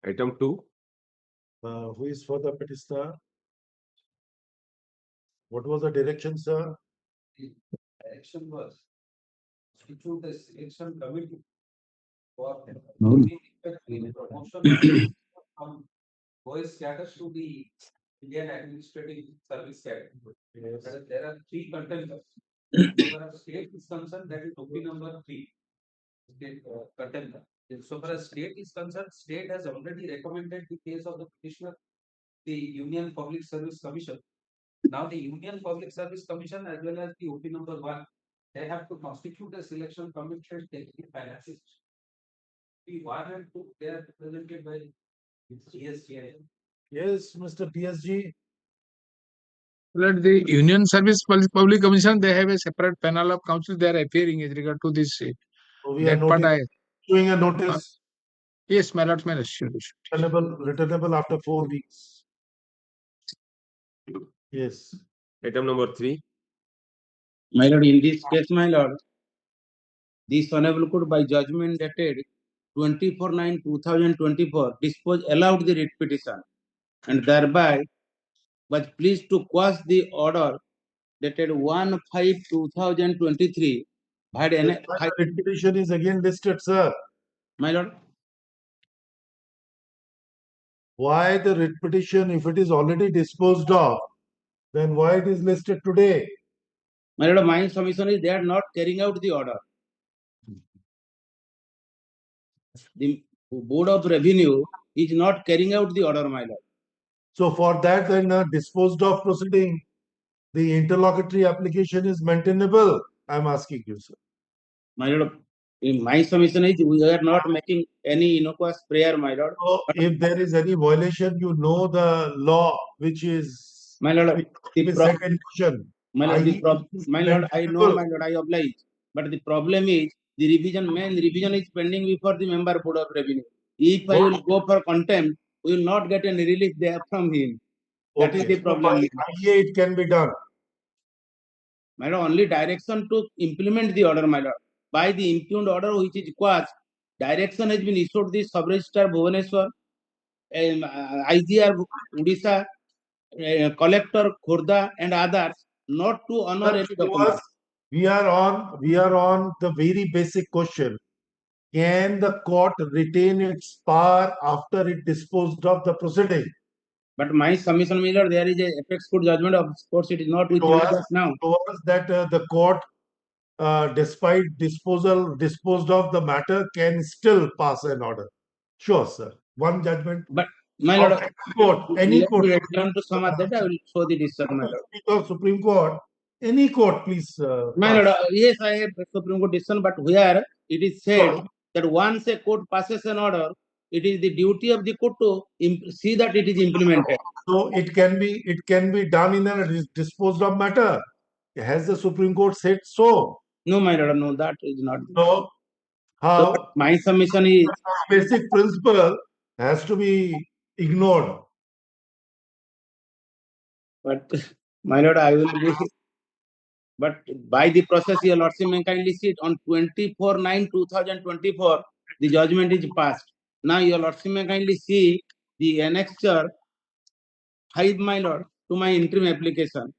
Item 2. Who is for the petitioner? What was the direction, sir? The direction was issue the selection committee for the promotion from voice status to the Indian Administrative Service category. There are three contenders. So far as state is concerned, that is OP number 3. State contender. So far as state is concerned, state has already recommended the case of the petitioner, the Union Public Service Commission. Now the Union Public Service Commission as well as the OP number 1, they have to constitute a selection committee and take the finances. P1 and 2, they are represented by GSGI. Yes, Mr. PSG. Let the Union Service Public Commission, they have a separate panel of counsel. They are appearing with regard to this. So we are issuing a notice. Yes, my lord, my lord. Sure. Returnable after 4 weeks. Yes. Item number 3. My lord, in this case, my lord, this honorable court by judgment dated 24/9/2024 disposed allowed the writ petition and thereby was pleased to quash the order dated 1/5/2023. The writ petition is again listed, sir. My lord. Why the writ petition, if it is already disposed of, then why it is listed today? My lord, my submission is they are not carrying out the order. The Board of Revenue is not carrying out the order, my lord. So for that, then disposed of proceeding, the interlocutory application is maintainable. I am asking you, sir. My lord, in my submission is we are not making any innocuous prayer, my lord. So if there is any violation, you know the law which is my lord, set in question. My lord, my lord, I know, my lord, I oblige. But the problem is the revision, main revision is pending before the member Board of Revenue. If I will go for contempt, we will not get any relief there from him. That is the problem. It can be done. My lord, only direction to implement the order, my lord. By the impugned order which is quashed, direction has been issued the Sub-Registrar Bhubaneswar, IGR Orissa, Collector Khurda and others not to honor any document. We are on the very basic question. Can the court retain its power after it disposed of the proceeding? But my submission, Miller, there is a apex court judgment. Of course, it is not with you now. Was that the court, despite disposed of the matter, can still pass an order? Sure, sir. One judgment. But my lord, any court. Return to some of that. I will show the decision, my lord. Speak of Supreme Court. Any court, please. My lord, yes, I have Supreme Court decision, but where it is said that once a court passes an order, it is the duty of the court to see that it is implemented. So it can be done in a disposed of matter. Has the Supreme Court said so? No, my lord, no, that is not. So how? So my submission is basic principle has to be ignored. But my lord, I will be. But by the process, your lordship may kindly see it on 24/9/2024, the judgment is passed. Now your lordship may kindly see the annexure 5, my lord, to my interim application.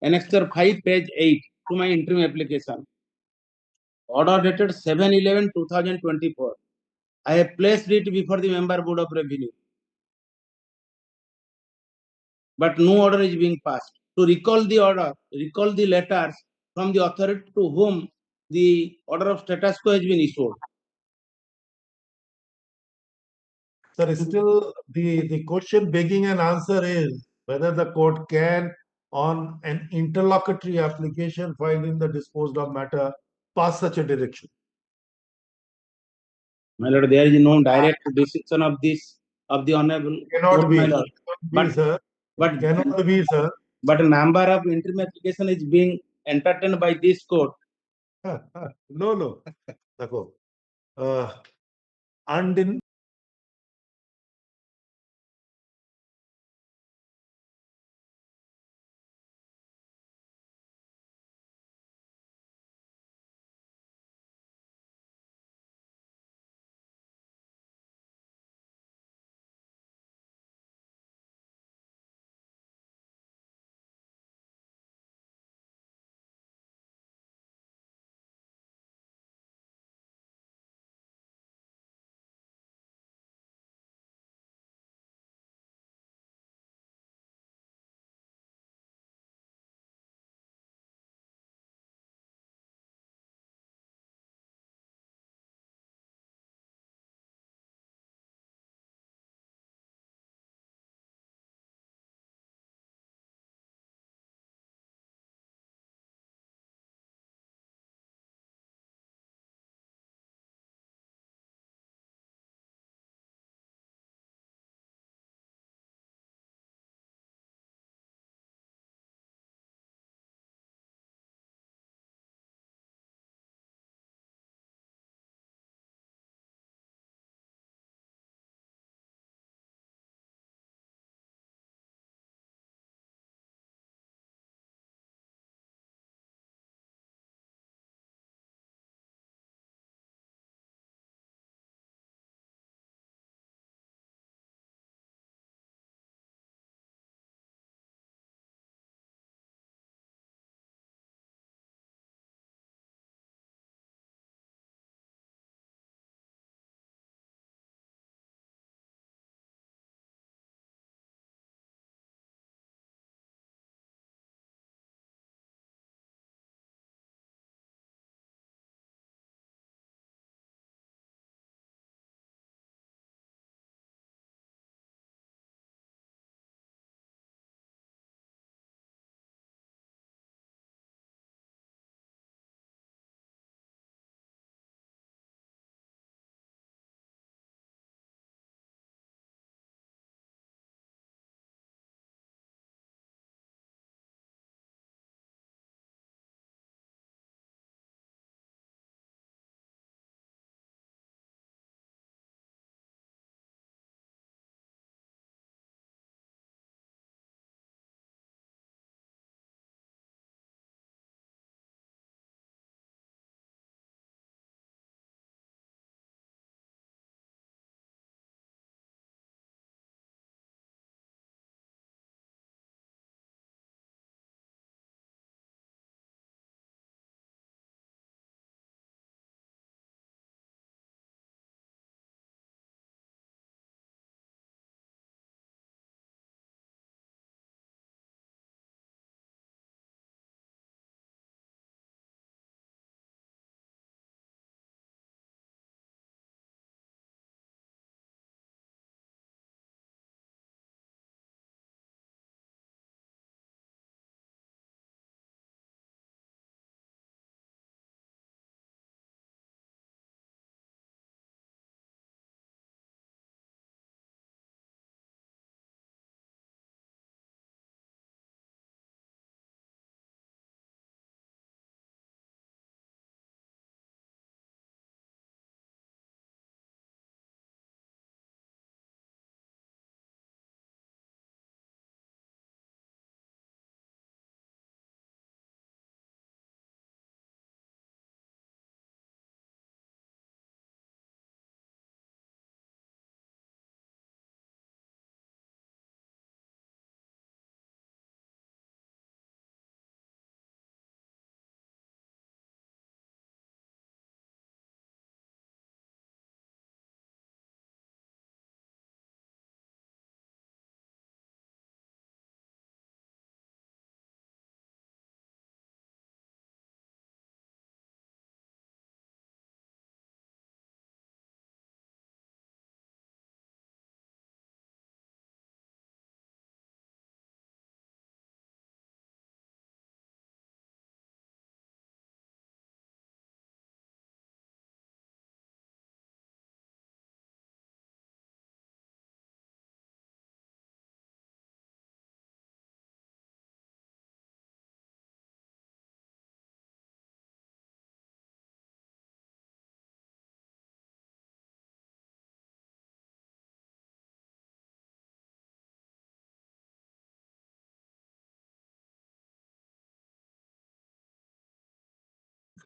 Annexure 5, page 8 to my interim application. Order dated 7/11/2024. I have placed it before the member Board of Revenue. But no order is being passed. To recall the order, recall the letters from the authority to whom the order of status quo has been issued. Sir, still the question begging an answer is whether the court can, on an interlocutory application filed in the disposed of matter, pass such a direction. My lord, there is no direct decision of this of the honorable cannot court, be, my lord. Cannot be, sir. But a number of interim application is being entertained by this court. No. And in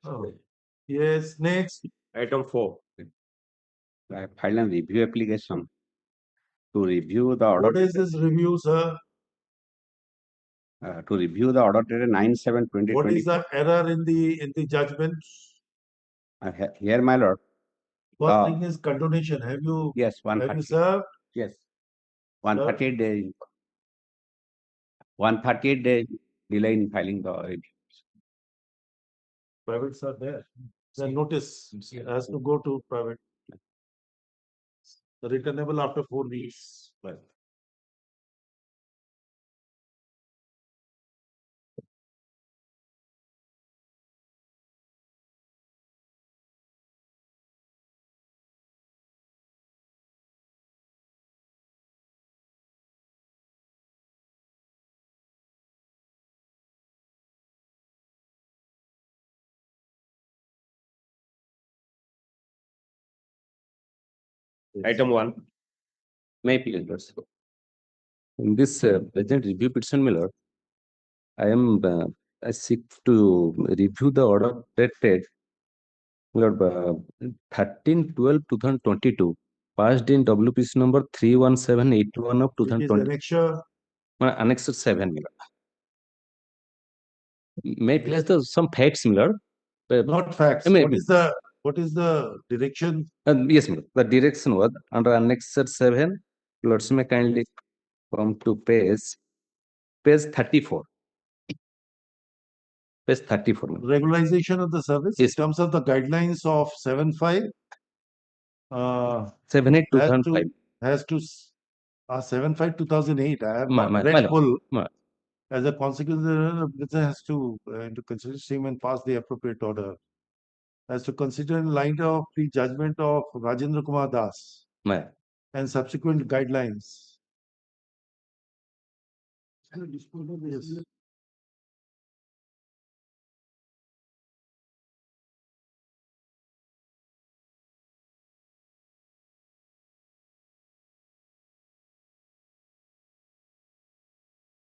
Oh. Yes, next. Item 4. I filed a review application to review the order. What is this review, sir? To review the order dated 9/7/2024. What is the error in the judgment? Here, my lord. First thing is condonation. Have you? Yes, Have you served? Yes. 138 days. 138 days delay in filing the review. Privates are there. The notice has to go to private. Returnable after 4 weeks. Well. Item 1. May I please, Lord, sir? In this present review petition, my lord, I seek to review the order dated, my lord, 13/12/2022, passed in WPC number 31781 of It is 2020. annexure. Annex 7, my lord. May I place some facts, my lord? Not facts. What is the direction? Yes, ma'am. The direction was under Annex 7. Lords may kindly come to page 34. Page 34. ma'am. Regularization of the service Yes. in terms of the guidelines of 7.5. 7/8/2005. Has to 7/5/2008. I have My read lord. full. My- As a consequence, the business has to into consideration and pass the appropriate order. Has to consider in light of the judgment of Rajendra Kumar Das my- and subsequent guidelines. Yes.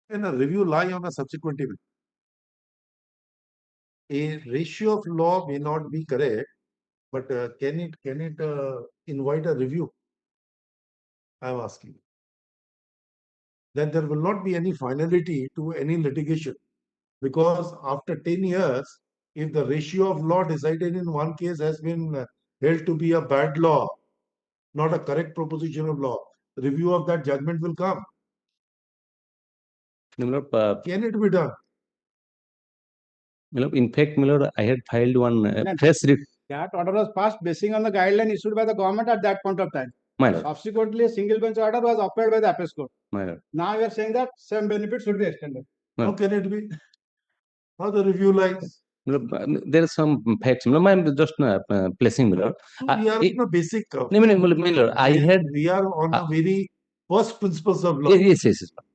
And a review lie on a subsequent event. A ratio of law may not be correct, but can it invite a review? I am asking. Then there will not be any finality to any litigation, because after 10 years, if the ratio of law decided in one case has been held to be a bad law, not a correct proposition of law, review of that judgment will come. Can it be done? In fact, my lord, I had filed one press release. That order was passed basing on the guideline issued by the government at that point of time. My lord. Subsequently, a single bench order was upheld by the appeals court. My lord. Now you are saying that same benefits should be extended. How can it be? How the review lies? There is some facts. I am just placing, my lord. We are on a basic. My lord, I had. We are on a very first principles of law. Yes.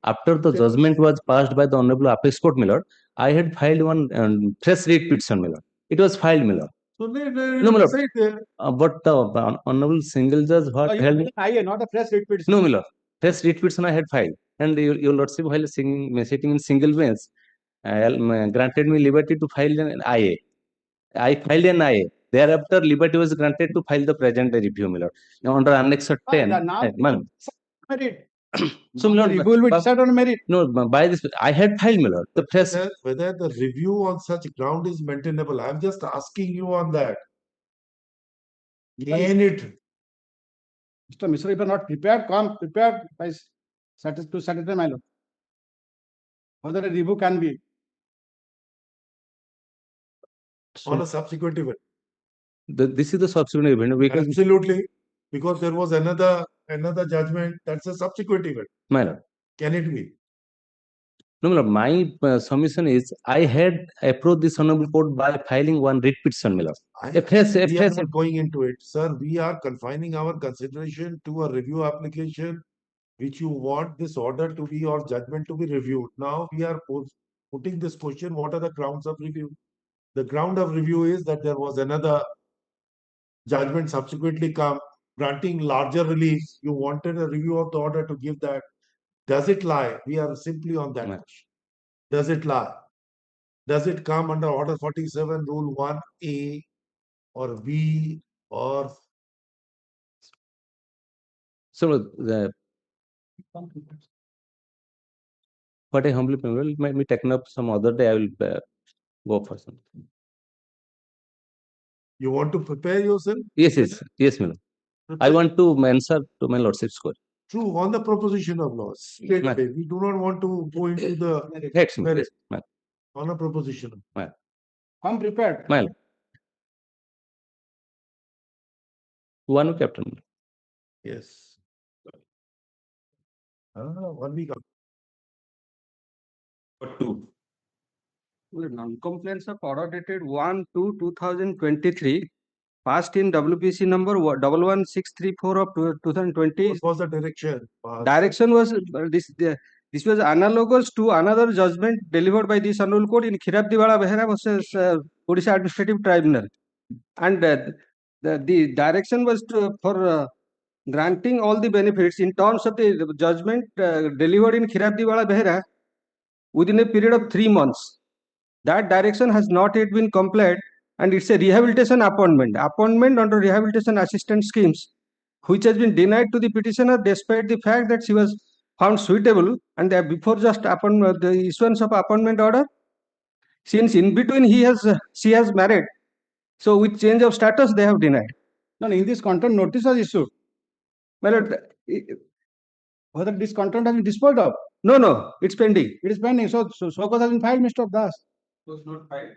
After the judgment was passed by the Honorable Apex Court, my lord, I had filed one press read petition, my lord. It was filed, my lord. So No, my lord. But the Honorable Single Judge what held me. Not a press read petition. No, my lord. Press read petition I had filed, and your lordship while sitting in single bench, granted me liberty to file an IA. I filed an IA. Thereafter, liberty was granted to file the present review, my lord. Now, under Annex 10. Merit. So, my lord, review will be decided on merit. No, by this, I had filed, my lord. The press. Whether the review on such ground is maintainable, I am just asking you on that. Can it? Mr. Mishra, if you are not prepared, come prepared by to satisfy my lord. Whether a review can be on a subsequent event. This is the subsequent event. Absolutely, because there was another judgment. That's a subsequent event. My lord. Can it be? No, my lord. My submission is I had approached this honorable court by filing one writ petition, my lord. We are not going into it, sir. We are confining our consideration to a review application, which you want this order to be or judgment to be reviewed. Now we are putting this question: what are the grounds of review? The ground of review is that there was another judgment subsequently come granting larger relief. You wanted a review of the order to give that. Does it lie? We are simply on that question. Does it lie? Does it come under Order 47, Rule 1A or B or? So what I humbly will might be taken up some other day. I will go for some. You want to prepare yourself? Yes, madam. I want to answer to my lordship's query. True, on the proposition of laws. Straight away. We do not want to go into the merit. On a proposition. I'm prepared. One captain. Yes. 1 week. Two. Non-compliance of order dated 1/2/2023 passed in WPC number 11634 of 2020. What was the direction? Direction was this was analogous to another judgment delivered by this Honorable Court in Khirabdiwala Behera versus Orissa Administrative Tribunal, and the direction was for granting all the benefits in terms of the judgment delivered in Khirabdiwala Behera within a period of 3 months. That direction has not yet been complied, and it's a rehabilitation appointment under rehabilitation assistance schemes, which has been denied to the petitioner despite the fact that she was found suitable, and before just the issuance of appointment order, since in between she has married, so with change of status they have denied. No, in this content notice was issued. Well, whether this content has been disposed of? No, it's pending. It is pending. So cause has been filed, Mr. Das. Was not filed.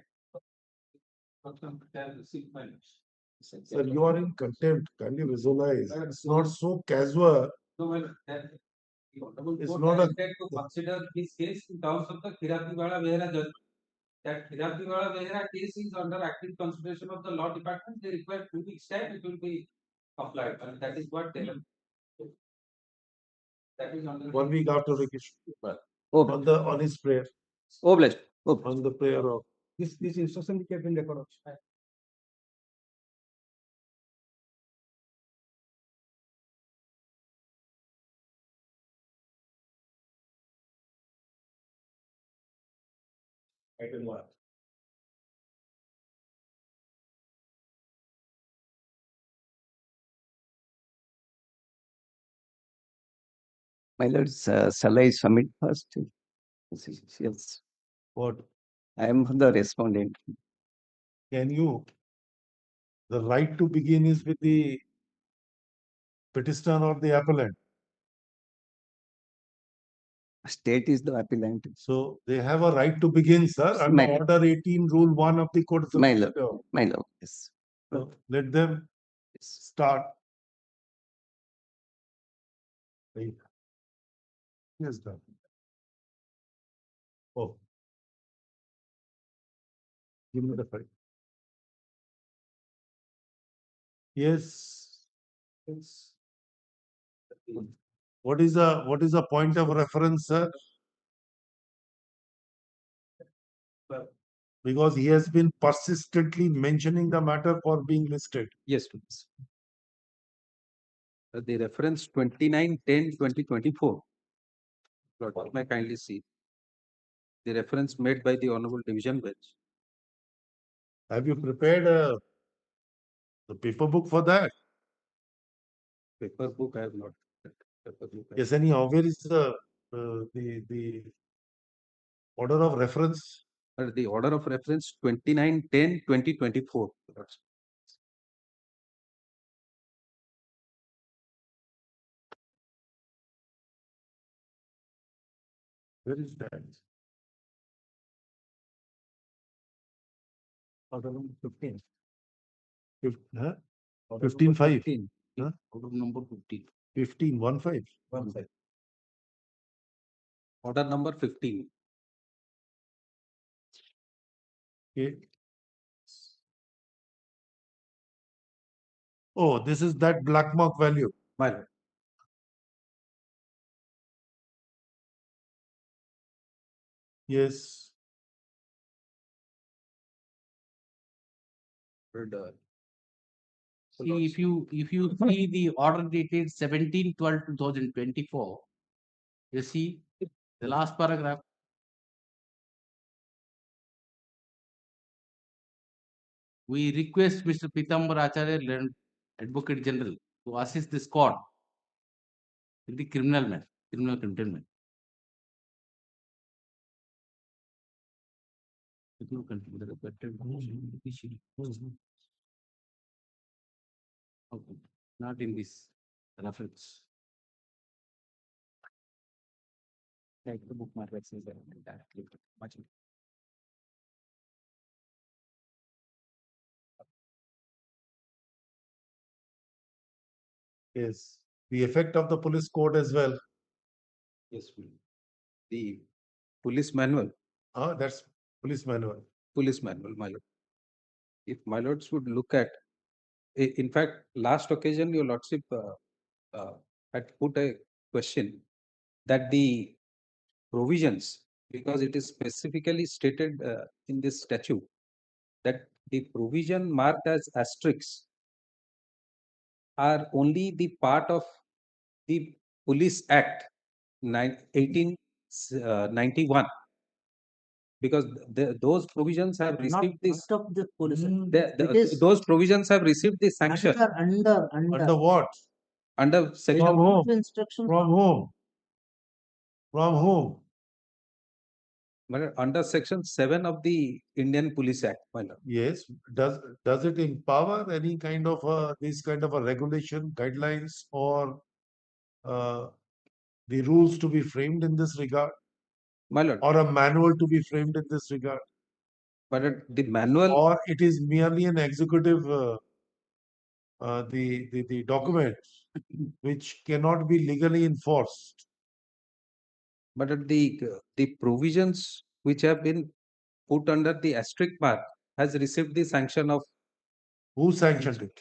Sir, you are in contempt. Can you visualize? It's not so casual. No, well, It's not a. To consider this case in terms of the Khirabdiwala Behera judgment. That Khirabdiwala Behera case is under active consideration of the law department. They require 2 weeks time. It will be applied, and that is what they have. That is under 1 week after vacation. On his prayer. Blessed. On the prayer of. This instruction which has been recorded. Item 1. My lord, shall I submit first? Yes. What? I am the respondent. Can you? The right to begin is with the petitioner or the appellant. State is the appellant. So they have a right to begin, sir, under My- Order 18, Rule 1 of the Code of My Civil lord, my lord, yes. So let them start. Yes, done. Oh. Give me the file. Yes. Yes. What is the point of reference, sir? Because he has been persistently mentioning the matter for being listed. Yes, please. The reference 29/10/2024. Lord, may I kindly see the reference made by the Honorable Division Bench. Have you prepared the paper book for that? Paper book I have not. Paper book I Yes, anyhow, where is the order of reference? The order of reference 29/10/2024. Where is that? Order number 15. 15/5. 15. Huh? Order number 15. 15/15. 15. Order number 15. Okay. Oh, this is that black mark value. My lord. Yes. See, if you see the order dated 17/12/2024, you see the last paragraph. we request Mr. Pitambar Acharya, learned Advocate General, to assist this court in the criminal matter, criminal containment. Okay, not in this reference. Like the bookmark vaccines are directly watching. Yes, the effect of the police code as well. Yes, the police manual. That's police manual. Police manual, my lord. If my lords would look at, in fact, last occasion your lordship had put a question that the provisions, because it is specifically stated in this statute that the provision marked as asterisks are only the part of the Police Act 1891, because those provisions have received this. Of the police. Those provisions have received the sanction. Under what? Under section. From whom? Instruction. From whom? From whom? Under section 7 of the Indian Police Act, my lord. Yes. Does it empower any kind of this kind of a regulation, guidelines, or the rules to be framed in this regard? My lord. Or a manual to be framed in this regard? But the manual. Or it is merely an executive the document which cannot be legally enforced. But the provisions which have been put under the asterisk mark has received the sanction of. Who sanctioned it?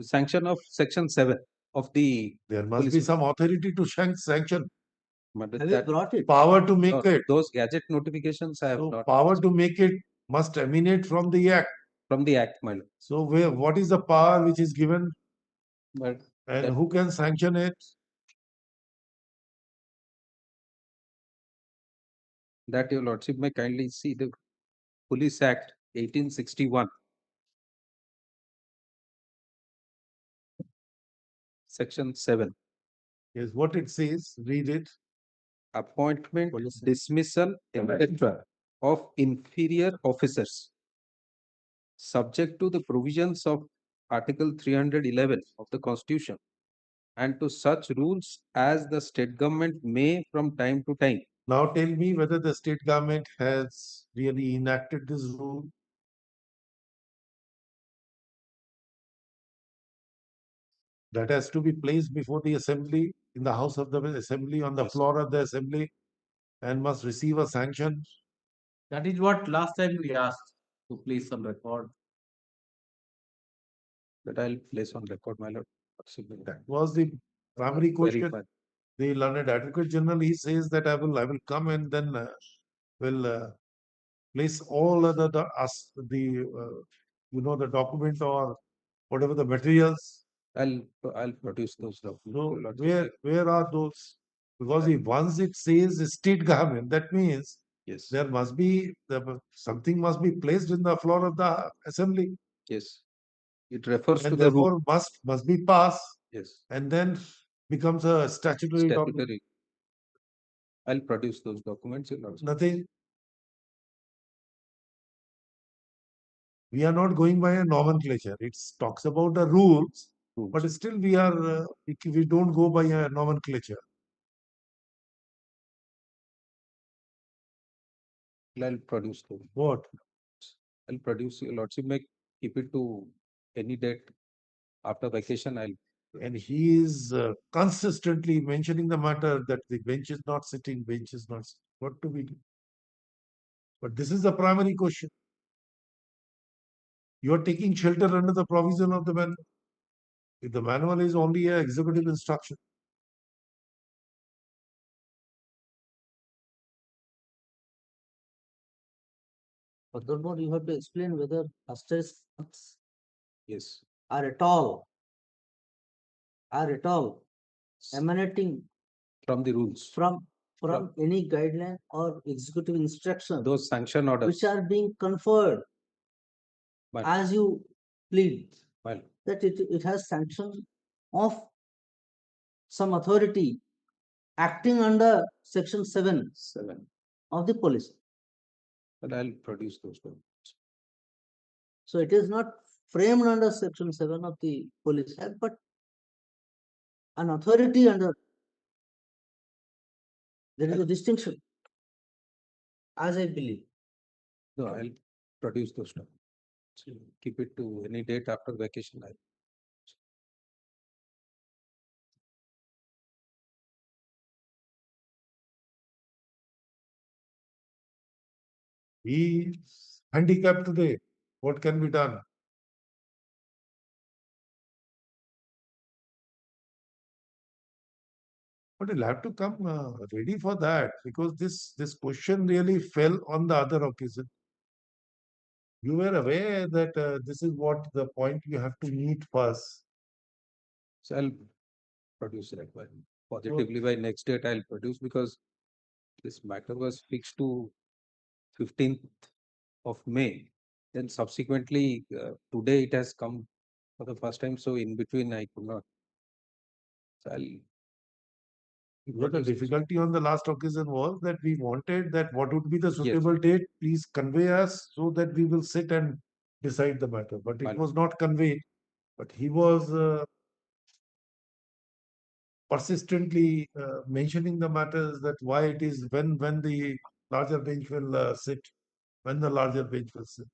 Sanction of section 7 of the. There must be some authority to sanction. But Have you brought it? Power to make it. Those gadget notifications I have not. Power to make it must emanate from the act. From the act, my lord. So what is the power which is given? But and who can sanction it? That your lordship may kindly see the Police Act 1861. Section 7. Yes, what it says, read it. Appointment, dismissal, etc. of inferior officers, subject to the provisions of Article 311 of the Constitution, and to such rules as the state government may from time to time. Now tell me whether the state government has really enacted this rule. That has to be placed before the assembly, in the house of the assembly, on the floor of the assembly, and must receive a sanction. That is what last time we asked to place on record. That I'll place on record, my lord. That was the primary question. The learned Advocate General, he says that I will come and then will place all the the document or whatever the materials. I'll produce those documents. So where are those? Because if once it says state government, that means yes, there must be something must be placed in the floor of the assembly. Yes, it refers and to the rule. must be passed. Yes, and then becomes a statutory document. I'll produce those documents. Nothing. We are not going by a nomenclature. It talks about the rules, but still we are we don't go by a nomenclature. I'll produce those. What? I'll produce. Your lordship may keep it to any date after vacation. And he is consistently mentioning the matter that the bench is not sitting, bench is not sitting. What do we do? But this is the primary question. You are taking shelter under the provision of the manual. If the manual is only an executive instruction. Furthermore, you have to explain whether asterisks yes are at all emanating from the rules, from any guideline or executive instruction, those sanction orders which are being conferred as you plead, Well, that it has sanction of some authority acting under section 7 of the police. but I'll produce those documents. So it is not framed under section 7 of the Police Act, but an authority under. There is a distinction, as I believe. No, I'll produce those documents. So keep it to any date after vacation. He handicapped today. What can be done? But you'll have to come ready for that, because this question really fell on the other occasion. You were aware that this is what the point you have to meet first. So I'll produce it positively by next date. I'll produce, because this matter was fixed to 15th of May. Then subsequently today it has come for the first time. So in between I could not. So But the difficulty on the last occasion was that we wanted that what would be the suitable date, please convey us so that we will sit and decide the matter. But it was not conveyed. But he was persistently mentioning the matters, that why it is when the larger bench will sit, when the larger bench will sit.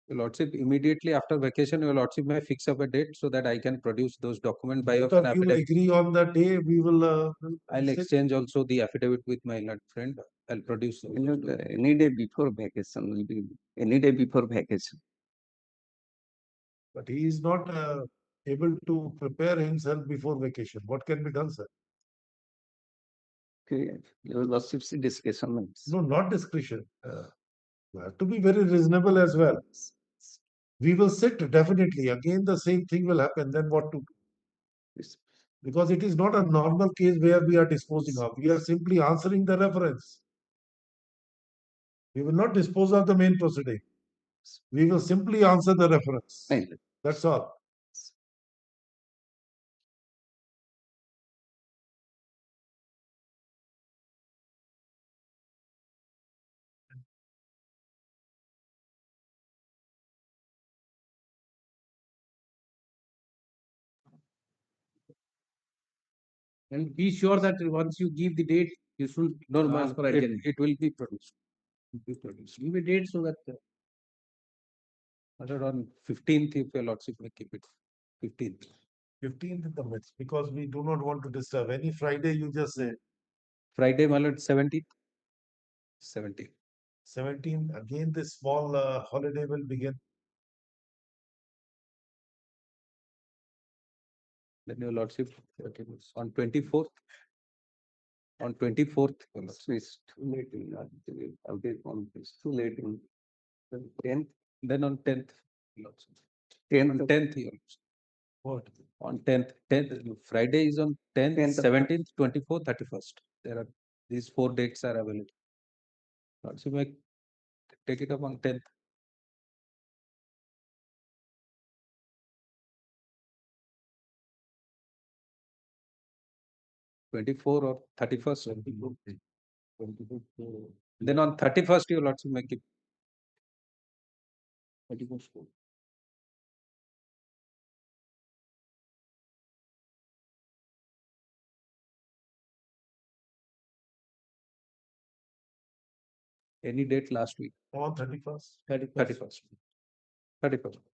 Your Lordship, immediately after vacation, Your Lordship may fix up a date so that I can produce those documents by If you agree on that day, we will. I'll exchange also the affidavit with my learned friend. I'll produce. Any day before vacation will be any day before vacation. But he is not able to prepare himself before vacation. What can be done, sir? Okay, Your Lordship's discretion. No, not discretion. You have to be very reasonable as well. We will sit definitely. Again, the same thing will happen. Then what to do? Because it is not a normal case where we are disposing of. We are simply answering the reference. We will not dispose of the main proceeding. We will simply answer the reference. That's all. And be sure that once you give the date, you should ask for adjournment. It will be produced. Give a date so that. On 15th, if Your Lordship may keep it. 15th. 15th in the midst, because we do not want to disturb. Any Friday, you just say. Friday, my lord, 17th. 17th. 17th, again, this small holiday will begin. Then Your Lordship, on 24th. On 24th, It's too late in it's too late in 10th. Then on 10th. 10th. On 10th, Your Lordship. What? On 10th. 10th. Friday is on 10th, 17th, 24th, 31st. There are these 4 dates are available. Lordship may take it up on 10th. or 31st. Then on 31st, Your Lordship may keep. 31st. Any date last week. On 31st. 31st. 31st.